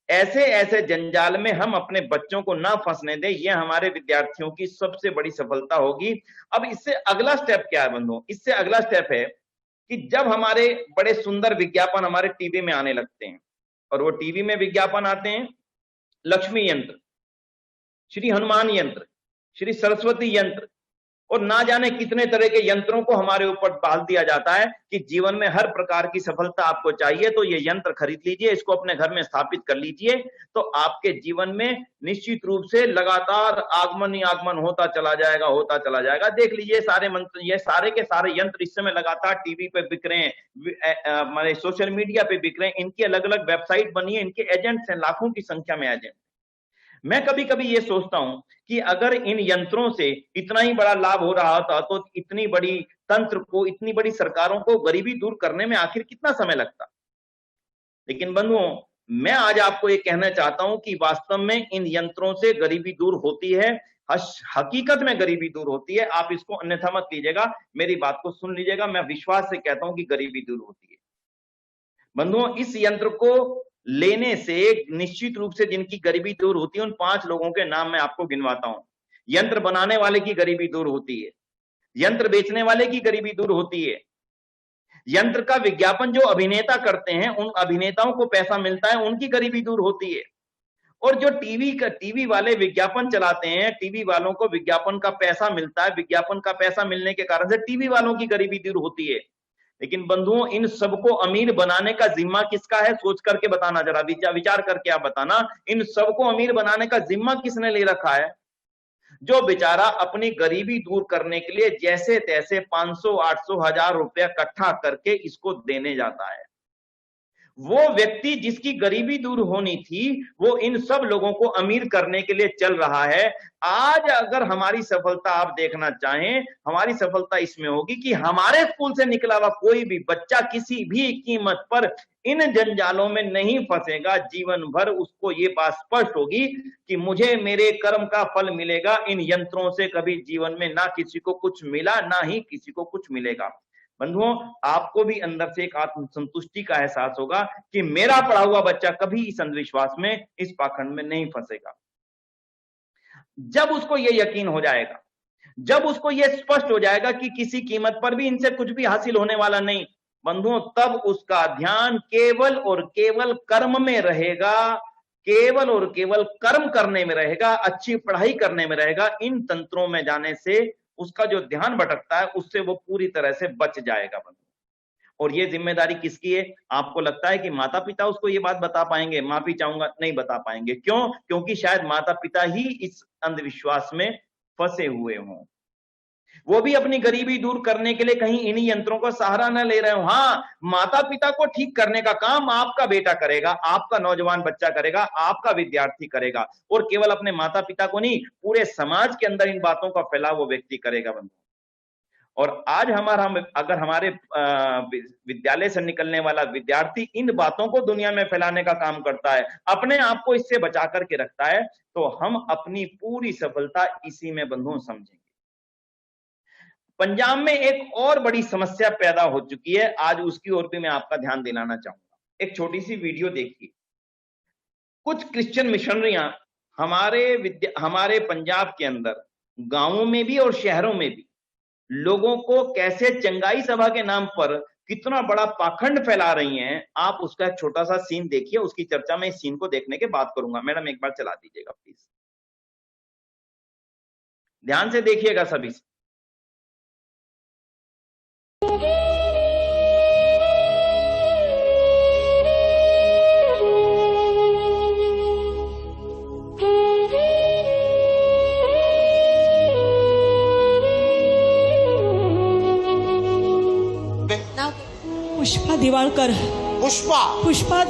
ऐसे ऐसे जंजाल में हम अपने बच्चों को ना फंसने दें, ये हमारे विद्यार्थियों की सबसे बड़ी सफलता होगी। अब इससे अगला स्टेप क्या है बंधुओं? इससे अगला स्टेप है कि जब हमारे बड़े सुंदर विज्ञापन हमारे टीवी में आने लगते हैं, और वो टीवी में विज्ञापन आते हैं लक्ष्मी यंत्र, श्री हनुमान यंत्र, श्री सरस्वती यंत्र, और ना जाने कितने तरह के यंत्रों को हमारे ऊपर डाल दिया जाता है कि जीवन में हर प्रकार की सफलता आपको चाहिए तो ये यंत्र खरीद लीजिए, इसको अपने घर में स्थापित कर लीजिए, तो आपके जीवन में निश्चित रूप से लगातार आगमन ही आगमन होता चला जाएगा, होता चला जाएगा। देख लीजिए सारे मंत्र, ये सारे के सारे यंत्र इस समय लगातार टीवी पे बिक रहे हैं, हमारे सोशल मीडिया पे बिक रहे हैं, इनकी अलग अलग वेबसाइट बनी है, इनके एजेंट्स हैं, लाखों की संख्या में एजेंट। मैं कभी कभी ये सोचता हूं कि अगर इन यंत्रों से इतना ही बड़ा लाभ हो रहा था तो इतनी बड़ी तंत्र को, इतनी बड़ी सरकारों को गरीबी दूर करने में आखिर कितना समय लगता। लेकिन बंधुओं, मैं आज आपको ये कहना चाहता हूं कि वास्तव में इन यंत्रों से गरीबी दूर होती है, हकीकत में गरीबी दूर होती है। आप इसको अन्यथा मत लीजिएगा, मेरी बात को सुन लीजिएगा, मैं विश्वास से कहता हूं कि गरीबी दूर होती है। बंधुओं, इस यंत्र को लेने से निश्चित रूप से जिनकी गरीबी दूर होती है, उन 5 लोगों के नाम मैं आपको गिनवाता हूं। यंत्र बनाने वाले की गरीबी दूर होती है, यंत्र बेचने वाले की गरीबी दूर होती है, यंत्र का विज्ञापन जो अभिनेता करते हैं उन अभिनेताओं को पैसा मिलता है, उनकी गरीबी दूर होती है, और जो टीवी वाले विज्ञापन चलाते हैं, टीवी वालों को विज्ञापन का पैसा मिलता है, विज्ञापन का पैसा मिलने के कारण से टीवी वालों की गरीबी दूर होती है। लेकिन बंधुओं, इन सबको अमीर बनाने का जिम्मा किसका है? सोच करके बताना, जरा विचार करके आप बताना, इन सबको अमीर बनाने का जिम्मा किसने ले रखा है? जो बेचारा अपनी गरीबी दूर करने के लिए जैसे तैसे 500, 800, 1000 रुपया इकट्ठा करके इसको देने जाता है। वो व्यक्ति जिसकी गरीबी दूर होनी थी, वो इन सब लोगों को अमीर करने के लिए चल रहा है। आज अगर हमारी सफलता आप देखना चाहें, हमारी सफलता इसमें होगी कि हमारे स्कूल से निकला हुआ कोई भी बच्चा किसी भी कीमत पर इन जंजालों में नहीं फंसेगा। जीवन भर उसको ये बात स्पष्ट होगी कि मुझे मेरे कर्म का फल मिलेगा, इन यंत्रों से कभी जीवन में ना किसी को कुछ मिला, ना ही किसी को कुछ मिलेगा। बंधुओं, आपको भी अंदर से एक आत्मसंतुष्टि का एहसास होगा कि मेरा पढ़ा हुआ बच्चा कभी इस अंधविश्वास में, इस पाखंड में नहीं फंसेगा। जब उसको ये यकीन हो जाएगा, जब उसको ये स्पष्ट हो जाएगा कि किसी कीमत पर भी इनसे कुछ भी हासिल होने वाला नहीं, बंधुओं, तब उसका ध्यान केवल और केवल कर्म में रहेगा, केवल और केवल कर्म करने में रहेगा, अच्छी पढ़ाई करने में रहेगा। इन तंत्रों में जाने से उसका जो ध्यान भटकता है उससे वो पूरी तरह से बच जाएगा बंधुओं। और ये जिम्मेदारी किसकी है? आपको लगता है कि माता पिता उसको ये बात बता पाएंगे? माफी चाहूंगा, नहीं बता पाएंगे। क्यों? क्योंकि शायद माता पिता ही इस अंधविश्वास में फंसे हुए हों। वो भी अपनी गरीबी दूर करने के लिए कहीं इन्हीं यंत्रों का सहारा न ले रहे हो। हाँ, माता पिता को ठीक करने का काम आपका बेटा करेगा, आपका नौजवान बच्चा करेगा, आपका विद्यार्थी करेगा, और केवल अपने माता पिता को नहीं, पूरे समाज के अंदर इन बातों का फैलाव वो व्यक्ति करेगा बंधु। और आज अगर हमारे विद्यालय से निकलने वाला विद्यार्थी इन बातों को दुनिया में फैलाने का काम करता है, अपने आप को इससे बचा करके रखता है, तो हम अपनी पूरी सफलता इसी में बंधु समझेंगे। पंजाब में एक और बड़ी समस्या पैदा हो चुकी है, आज उसकी ओर भी मैं आपका ध्यान दिलाना चाहूंगा। एक छोटी सी वीडियो देखिए। कुछ क्रिश्चियन मिशनरियां हमारे पंजाब के अंदर गांवों में भी और शहरों में भी लोगों को कैसे चंगाई सभा के नाम पर कितना बड़ा पाखंड फैला रही हैं। आप उसका एक छोटा सा सीन देखिए, उसकी चर्चा में इस सीन को देखने के बाद करूंगा। मैडम एक बार चला दीजिएगा प्लीज, ध्यान से देखिएगा सभी। पुष्पा दिवाळकर. पुष्पा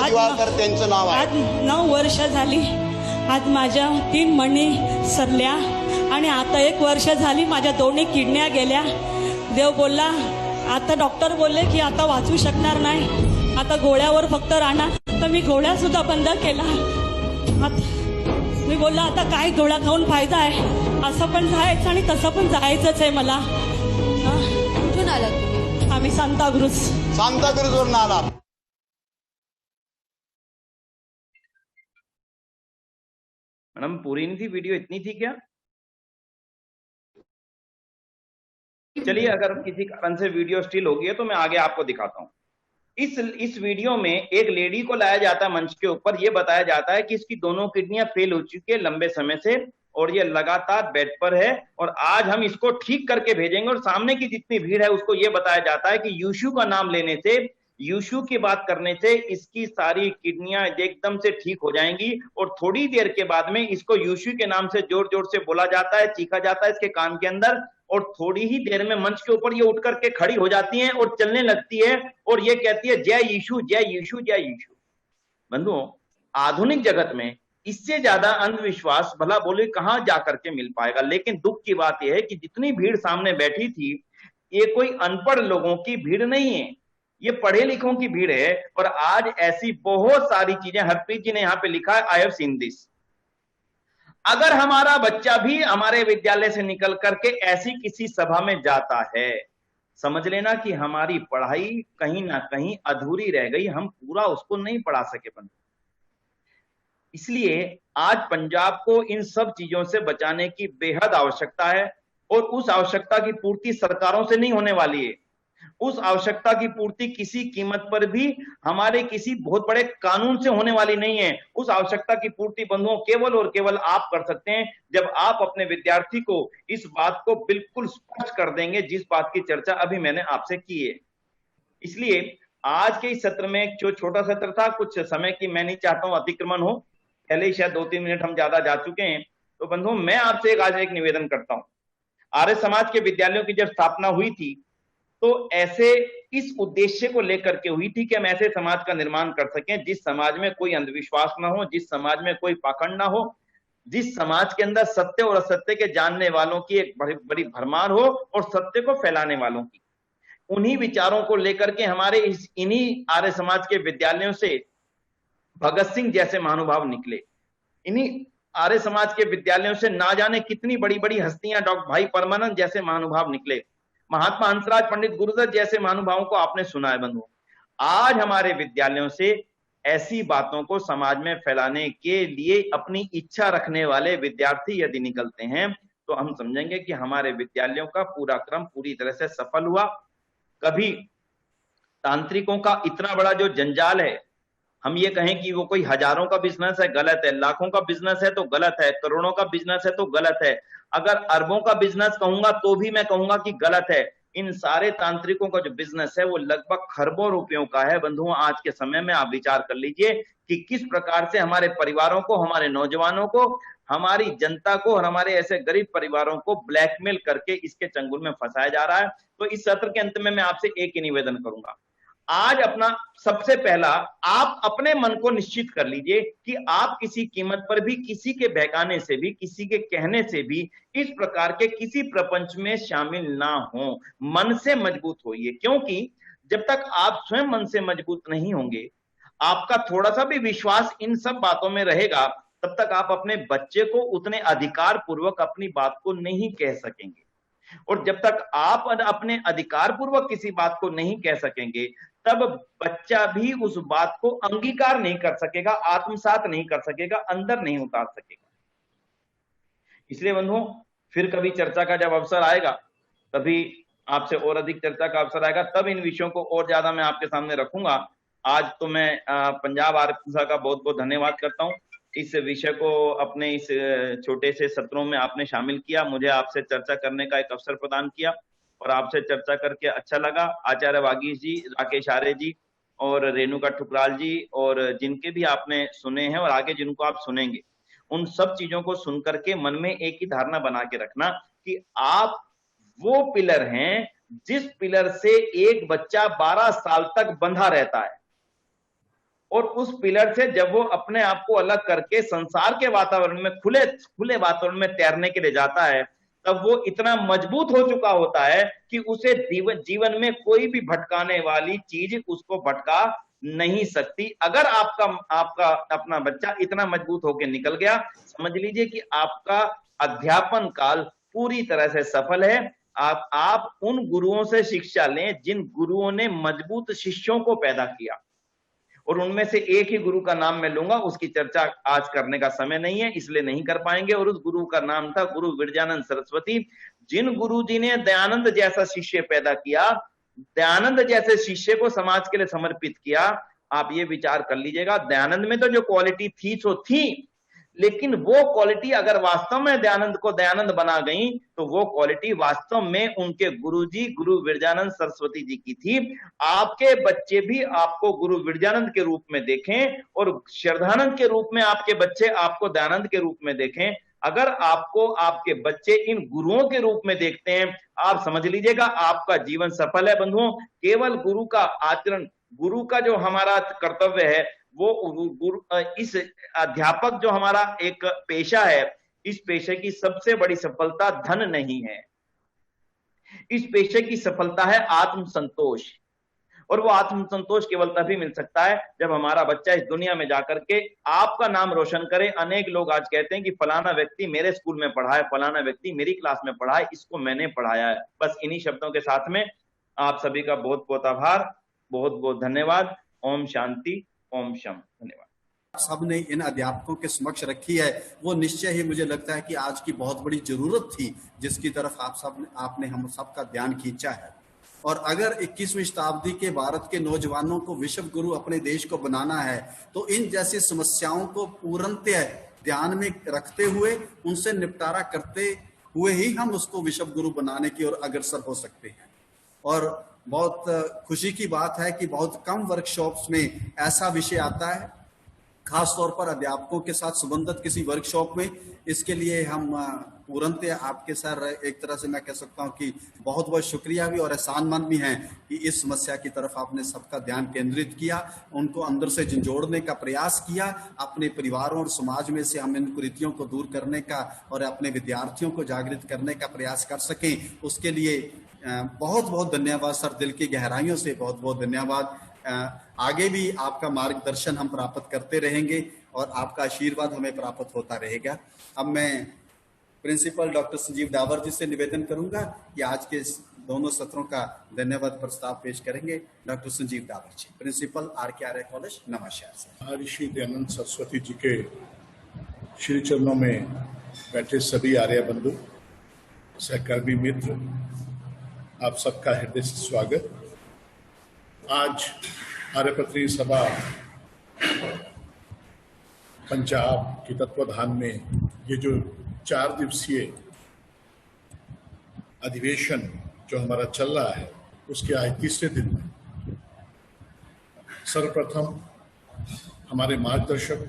दिवाळकर त्यांचं नाव आहे. आज 9 वर्ष झाली. आज माझ्या 3 मणी सरल्या आणि आता 1 वर्ष झाली माझ्या दोन्ही किडन्या गेल्या. देव बोलला, आता डॉक्टर बोलले की आता वाचू शकणार नाही, आता गोळ्यावर फक्त राहणार. तर मी गोळ्या सुद्धा बंद केला. मी बोलला आता काय गोळ्या खाऊन फायदा आहे, असं पण जायचं आणि तसं पण जायचंच आहे मला. कुठून आलात तुम्ही? आम्ही सांताक्रूजवरून आलात. मैडम पूरी नहीं थी वीडियो, इतनी थी क्या? चलिए, अगर किसी कारण से वीडियो स्टिल हो गई है तो मैं आगे आपको दिखाता हूं। इस वीडियो में एक लेडी को लाया जाता है मंच के ऊपर, ये बताया जाता है कि इसकी दोनों किडनियां फेल हो चुकी है लंबे समय से और ये लगातार बेड पर है और आज हम इसको ठीक करके भेजेंगे। और सामने की जितनी भीड़ है उसको ये बताया जाता है कि यीशु का नाम लेने से, यीशु की बात करने से इसकी सारी किडनियां एकदम से ठीक हो जाएंगी। और थोड़ी देर के बाद में इसको यीशु के नाम से जोर जोर से बोला जाता है, चीखा जाता है इसके कान के अंदर, और थोड़ी ही देर में मंच के ऊपर ये उठ करके खड़ी हो जाती हैं और चलने लगती है और ये कहती है जय यीशु जय यीशु जय यीशु। बंधुओं, आधुनिक जगत में इससे ज्यादा अंधविश्वास भला बोले कहां जाकर के मिल पाएगा। लेकिन दुख की बात यह है कि जितनी भीड़ सामने बैठी थी, ये कोई अनपढ़ लोगों की भीड़ नहीं है, ये पढ़े लिखों की भीड़ है। और आज ऐसी बहुत सारी चीजें, हरप्रीत जी ने यहाँ पे लिखा है, आई हैव सीन दिस। अगर हमारा बच्चा भी हमारे विद्यालय से निकल करके ऐसी किसी सभा में जाता है, समझ लेना कि हमारी पढ़ाई कहीं ना कहीं अधूरी रह गई, हम पूरा उसको नहीं पढ़ा सके। इसलिए आज पंजाब को इन सब चीजों से बचाने की बेहद आवश्यकता है और उस आवश्यकता की पूर्ति सरकारों से नहीं होने वाली है। उस आवश्यकता की पूर्ति किसी कीमत पर भी हमारे किसी बहुत बड़े कानून से होने वाली नहीं है। उस आवश्यकता की पूर्ति बंधुओं केवल और केवल आप कर सकते हैं जब आप अपने विद्यार्थी को इस बात को बिल्कुल स्पष्ट कर देंगे जिस बात की चर्चा अभी मैंने आपसे की है। इसलिए आज के इस सत्र में जो छोटा सत्र था, कुछ समय की मैं नहीं चाहता हूं अतिक्रमण हो, पहले ही शायद 2-3 मिनट हम ज्यादा जा चुके हैं। तो बंधुओं, मैं आपसे आज एक निवेदन करता हूं। आर्य समाज के विद्यालयों की जब स्थापना हुई थी तो ऐसे इस उद्देश्य को लेकर के हुई थी कि हम ऐसे समाज का निर्माण कर सकें जिस समाज में कोई अंधविश्वास ना हो, जिस समाज में कोई पाखंड ना हो, जिस समाज के अंदर सत्य और असत्य के जानने वालों की एक बड़ी भरमार हो और सत्य को फैलाने वालों की। उन्हीं विचारों को लेकर के हमारे इन्हीं आर्य समाज के विद्यालयों से भगत सिंह जैसे महानुभाव निकले। इन्हीं आर्य समाज के विद्यालयों से ना जाने कितनी बड़ी बड़ी हस्तियां, डॉक्टर भाई परमानंद जैसे महानुभाव निकले, महात्मा हंसराज पंडित गुरुदत्त जैसे महानुभावों को आपने सुना है। बंधुओं, आज हमारे विद्यालयों से ऐसी बातों को समाज में फैलाने के लिए अपनी इच्छा रखने वाले विद्यार्थी यदि निकलते हैं तो हम समझेंगे कि हमारे विद्यालयों का पूरा क्रम पूरी तरह से सफल हुआ। कभी तांत्रिकों का इतना बड़ा जो जंजाल है, हम ये कहें कि वो कोई हजारों का बिजनेस है, गलत है। लाखों का बिजनेस है तो गलत है, करोड़ों का बिजनेस है तो गलत है, अगर अरबों का बिजनेस कहूंगा तो भी मैं कहूंगा कि गलत है। इन सारे तांत्रिकों का जो बिजनेस है वो लगभग खरबों रुपयों का है। बंधुओं, आज के समय में आप विचार कर लीजिए कि किस प्रकार से हमारे परिवारों को, हमारे नौजवानों को हमारी जनता को और हमारे ऐसे गरीब परिवारों को ब्लैकमेल करके इसके चंगुल में फंसाया जा रहा है। तो इस सत्र के अंत में मैं आपसे एक ही निवेदन करूंगा, आज अपना सबसे पहला आप अपने मन को निश्चित कर लीजिए कि आप किसी कीमत पर भी, किसी के बहकाने से भी, किसी के कहने से भी इस प्रकार के किसी प्रपंच में शामिल ना हो। मन से मजबूत होइए, क्योंकि जब तक आप स्वयं मन से मजबूत नहीं होंगे, आपका थोड़ा सा भी विश्वास इन सब बातों में रहेगा, तब तक आप अपने बच्चे को उतने अधिकार पूर्वक अपनी बात को नहीं कह सकेंगे। और जब तक आप अपने अधिकार पूर्वक किसी बात को नहीं कह सकेंगे, तब बच्चा भी उस बात को अंगीकार नहीं कर सकेगा, आत्मसात नहीं कर सकेगा, अंदर नहीं उतार सकेगा। इसलिए बंधुओं, फिर कभी चर्चा का जब अवसर आएगा, तभी आपसे और अधिक चर्चा का अवसर आएगा, तब इन विषयों को और ज्यादा मैं आपके सामने रखूंगा। आज तो मैं पंजाब आरक्षण सभा का बहुत बहुत धन्यवाद करता हूं। इस विषय को अपने इस छोटे से सत्रों में आपने शामिल किया, मुझे आपसे चर्चा करने का एक अवसर प्रदान किया और आपसे चर्चा करके अच्छा लगा। आचार्य वागीश जी, राकेश आर्य जी और रेणुका ठुकराल जी, और जिनके भी आपने सुने हैं और आगे जिनको आप सुनेंगे, उन सब चीजों को सुन करके मन में एक ही धारणा बना के रखना कि आप वो पिलर हैं जिस पिलर से एक बच्चा 12 साल तक बंधा रहता है, और उस पिलर से जब वो अपने आप को अलग करके संसार के वातावरण में, खुले वातावरण में तैरने के लिए जाता है, तब वो इतना मजबूत हो चुका होता है कि उसे जीवन में कोई भी भटकाने वाली चीज उसको भटका नहीं सकती। अगर आपका अपना बच्चा इतना मजबूत होकर निकल गया, समझ लीजिए कि आपका अध्यापन काल पूरी तरह से सफल है। आप उन गुरुओं से शिक्षा लें जिन गुरुओं ने मजबूत शिष्यों को पैदा किया, और उनमें से एक ही गुरु का नाम मैं लूंगा, उसकी चर्चा आज करने का समय नहीं है, इसलिए नहीं कर पाएंगे। और उस गुरु का नाम था गुरु विरजानंद सरस्वती। जिन गुरु जी ने दयानंद जैसा शिष्य पैदा किया, दयानंद जैसे शिष्य को समाज के लिए समर्पित किया, आप ये विचार कर लीजिएगा, दयानंद में तो जो क्वालिटी थी सो थी, लेकिन वो क्वालिटी अगर वास्तव में दयानंद को दयानंद बना गई, तो वो क्वालिटी वास्तव में उनके गुरुजी गुरु विरजानंद सरस्वती जी की थी। आपके बच्चे भी आपको गुरु विरजानंद के रूप में देखें, और श्रद्धानंद के रूप में आपके बच्चे आपको दयानंद के रूप में देखें। अगर आपको आपके बच्चे इन गुरुओं के रूप में देखते हैं, आप समझ लीजिएगा आपका जीवन सफल है। बंधुओं, केवल गुरु का आचरण, गुरु का जो हमारा कर्तव्य है, वो इस अध्यापक जो हमारा एक पेशा है, इस पेशे की सबसे बड़ी सफलता धन नहीं है। इस पेशे की सफलता है आत्मसंतोष, और वो आत्मसंतोष केवल तभी मिल सकता है जब हमारा बच्चा इस दुनिया में जाकर के आपका नाम रोशन करे। अनेक लोग आज कहते हैं कि फलाना व्यक्ति मेरे स्कूल में पढ़ा है, फलाना व्यक्ति मेरी क्लास में पढ़ा है, इसको मैंने पढ़ाया है। बस इन्हीं शब्दों के साथ में आप सभी का बहुत बहुत आभार, बहुत बहुत धन्यवाद। ओम शांति, ओम शम। धन्यवाद। सबने इन अध्यापकों के समक्ष रखी है, वो निश्चय ही मुझे लगता है कि आज की बहुत बड़ी जरूरत थी, जिसकी तरफ आपने हम सबका ध्यान खींचा है। और अगर 21वीं शताब्दी के भारत के नौजवानों को विश्व गुरु अपने देश को बनाना है, तो इन जैसी समस्याओं को पूर्णतः ध्यान में रखते हुए, उनसे निपटारा करते हुए ही हम उसको विश्व गुरु बनाने की ओर अग्रसर हो सकते हैं। और बहुत खुशी की बात है कि बहुत कम वर्कशॉप्स में ऐसा विषय आता है, खास तौर पर अध्यापकों के साथ संबंधित किसी वर्कशॉप में। इसके लिए हम पूर्णतः आपके सर एक तरह से मैं कह सकता हूं कि बहुत बहुत शुक्रिया भी और एहसानमंद भी हैं कि इस समस्या की तरफ आपने सबका ध्यान केंद्रित किया, उनको अंदर से झंझोड़ने का प्रयास किया, अपने परिवारों और समाज में से हम इन कुरीतियों को दूर करने का और अपने विद्यार्थियों को जागृत करने का प्रयास कर सकें। उसके लिए बहुत बहुत धन्यवाद सर, दिल की गहराइयों से बहुत बहुत धन्यवाद। आगे भी आपका मार्गदर्शन हम प्राप्त करते रहेंगे और आपका आशीर्वाद हमें प्राप्त होता रहेगा। अब मैं प्रिंसिपल डॉक्टर संजीव डावर जी से निवेदन करूंगा कि आज के दोनों सत्रों का धन्यवाद प्रस्ताव पेश करेंगे। डॉक्टर संजीव डावर जी, प्रिंसिपल आर.के. आर्य कॉलेज, नवाशहर से। महर्षि दयानंद सरस्वती जी के श्री चरणों में बैठे सभी आर्य बंधु, सहकर्मी मित्र, आप सबका हृदय से स्वागत। आज आर्यपत्री सभा पंजाब के तत्वाधान में ये जो 4 दिवसीय अधिवेशन जो हमारा चल रहा है, उसके आज तीसरे दिन में सर्वप्रथम हमारे मार्गदर्शक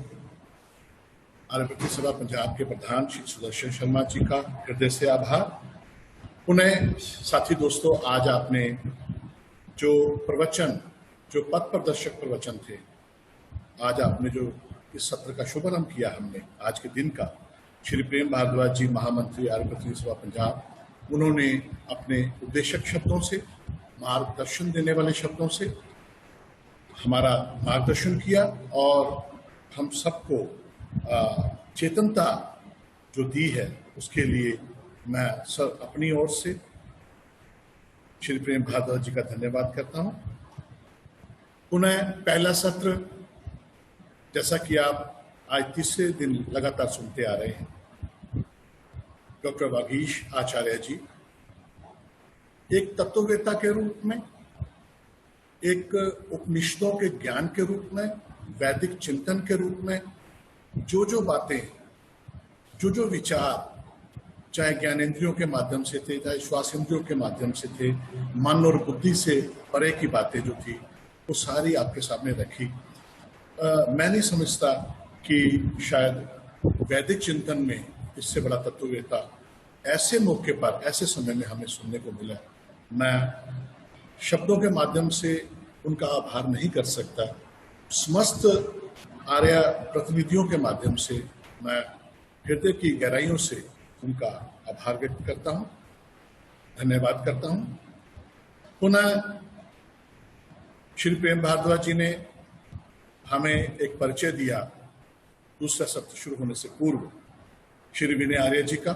आर्य सभा पंजाब के प्रधान श्री सुदर्शन शर्मा जी का हृदय से आभार। पुनः साथी दोस्तों, आज आपने जो प्रवचन, जो पथ प्रदर्शक प्रवचन थे, आज आपने जो इस सत्र का शुभारंभ किया हमने आज के दिन का, श्री प्रेम भारद्वाज जी महामंत्री आर्य सभा पंजाब, उन्होंने अपने उपदेशक शब्दों से, मार्गदर्शन देने वाले शब्दों से हमारा मार्गदर्शन किया और हम सबको चेतनता जो दी है उसके लिए मैं अपनी ओर से श्री प्रेम भारद्वाज जी का धन्यवाद करता हूं। पुनः पहला सत्र, जैसा कि आप आज तीसरे दिन लगातार सुनते आ रहे हैं, डॉक्टर वागीश आचार्य जी एक तत्ववेत्ता के रूप में, एक उपनिषदों के ज्ञान के रूप में, वैदिक चिंतन के रूप में जो बातें, जो विचार, चाहे ज्ञानेंद्रियों के माध्यम से थे, चाहे श्वासेंद्रियों के माध्यम से थे, मन और बुद्धि से परे की बातें जो थी, वो सारी आपके सामने रखी। मैं नहीं समझता कि शायद वैदिक चिंतन में इससे बड़ा तत्ववेत्ता ऐसे मौके पर, ऐसे समय में हमें सुनने को मिला। मैं शब्दों के माध्यम से उनका आभार नहीं कर सकता। समस्त आर्य प्रतिनिधियों के माध्यम से मैं हृदय की गहराइयों से उनका आभार व्यक्त करता हूं, धन्यवाद करता हूं। पुनः श्री प्रेम भारद्वाज जी ने हमें एक परिचय दिया दूसरा सत्र शुरू होने से पूर्व, श्री विनय आर्य जी का।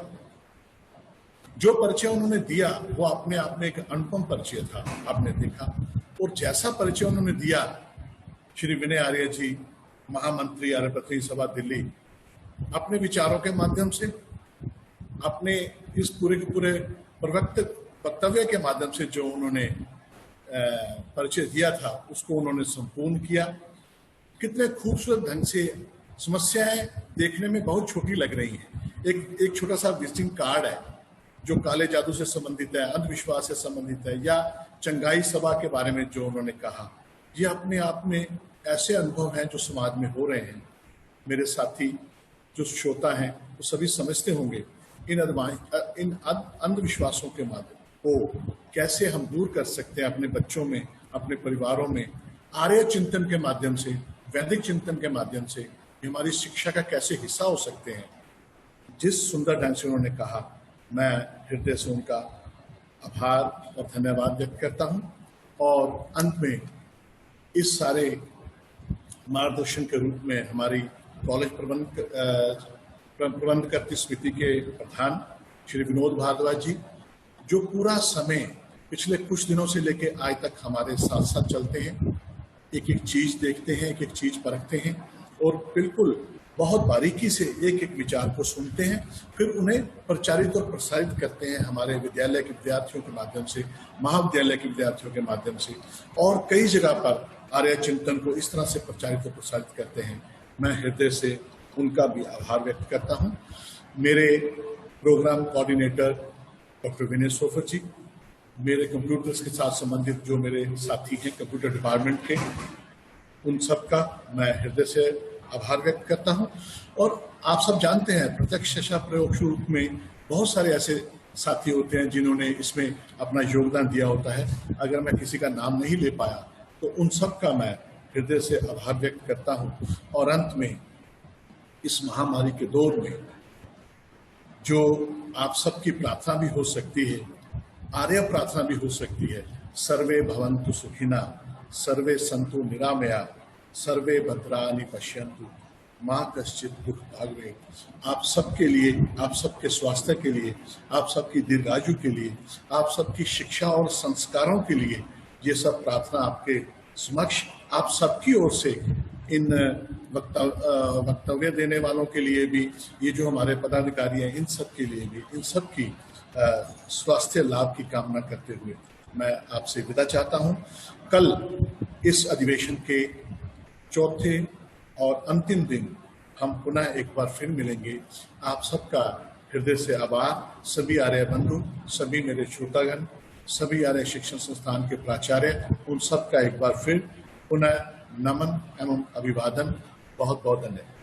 जो परिचय उन्होंने दिया वो अपने आप में एक अनुपम परिचय था, आपने देखा। और जैसा परिचय उन्होंने दिया, श्री विनय आर्य जी महामंत्री आर्य प्रतिनिधि सभा दिल्ली, अपने विचारों के माध्यम से, अपने इस पूरे के पूरे वक्तव्य के माध्यम से जो उन्होंने परिचय दिया था उसको उन्होंने संपूर्ण किया। कितने खूबसूरत ढंग से समस्याएं देखने में बहुत छोटी लग रही हैं। एक छोटा सा विजिटिंग कार्ड है जो काले जादू से संबंधित है, अंधविश्वास से संबंधित है, या चंगाई सभा के बारे में जो उन्होंने कहा, ये अपने आप में ऐसे अनुभव हैं जो समाज में हो रहे हैं। मेरे साथी जो श्रोता हैं वो सभी समझते होंगे इन अंधविश्वासों के माध्यम को कैसे हम दूर कर सकते हैं अपने बच्चों में, अपने परिवारों में, आर्य चिंतन के माध्यम से, वैदिक चिंतन के माध्यम से हमारी शिक्षा का कैसे हिस्सा हो सकते हैं। जिस सुंदर ढंग से उन्होंने कहा, मैं हृदय से उनका आभार और धन्यवाद व्यक्त करता हूं। और अंत में इस सारे मार्गदर्शन के रूप में हमारी कॉलेज प्रबंध करती समिति के प्रधान श्री विनोद भारद्वाज जी, जो पूरा समय पिछले कुछ दिनों से लेकर आज तक हमारे साथ साथ चलते हैं, एक एक चीज देखते हैं, एक एक चीज परखते हैं और बिल्कुल बहुत बारीकी से एक एक विचार को सुनते हैं, फिर उन्हें प्रचारित और प्रसारित करते हैं हमारे विद्यालय के विद्यार्थियों के माध्यम से, महाविद्यालय के विद्यार्थियों के माध्यम से, और कई जगह पर आर्य चिंतन को इस तरह से प्रचारित और प्रसारित करते हैं। मैं हृदय से उनका भी आभार व्यक्त करता हूं। मेरे प्रोग्राम कोऑर्डिनेटर डॉक्टर विनय सोफर जी, मेरे कंप्यूटर्स के साथ संबंधित जो मेरे साथी हैं कंप्यूटर डिपार्टमेंट के, उन सब का मैं हृदय से आभार व्यक्त करता हूं। और आप सब जानते हैं प्रत्यक्ष शिक्षा प्रयोग रूप में बहुत सारे ऐसे साथी होते हैं जिन्होंने इसमें अपना योगदान दिया होता है। अगर मैं किसी का नाम नहीं ले पाया तो उन सब का मैं हृदय से आभार व्यक्त करता हूं। और अंत में इस महामारी के दौर में जो आप सबकी प्रार्थना भी हो सकती है, आर्य प्रार्थना भी हो सकती है, सर्वे भवन्तु सुखिना, सर्वे सन्तु निरामया, सर्वे भद्राणि पश्यन्तु मां कश्चित् दुख भाग्वे। आप सबके लिए, आप सबके स्वास्थ्य के लिए, आप सबकी दीर्घायु के लिए, आप सबकी शिक्षा और संस्कारों के लिए ये सब प्रार्थना आपके समक्ष, आप सबकी ओर से, इन वक्तव्य देने वालों के लिए भी, ये जो हमारे पदाधिकारी हैं इन सब के लिए भी, इन सब की स्वास्थ्य लाभ की कामना करते हुए मैं आपसे विदा चाहता हूं। कल इस अधिवेशन के चौथे और अंतिम दिन हम पुनः एक बार फिर मिलेंगे। आप सबका हृदय से आभार। सभी आर्य बंधु, सभी मेरे श्रोतागण, सभी आर्य शिक्षण संस्थान के प्राचार्य, उन सब का एक बार फिर पुनः नमन एवं अभिवादन। बहुत बहुत धन्यवाद।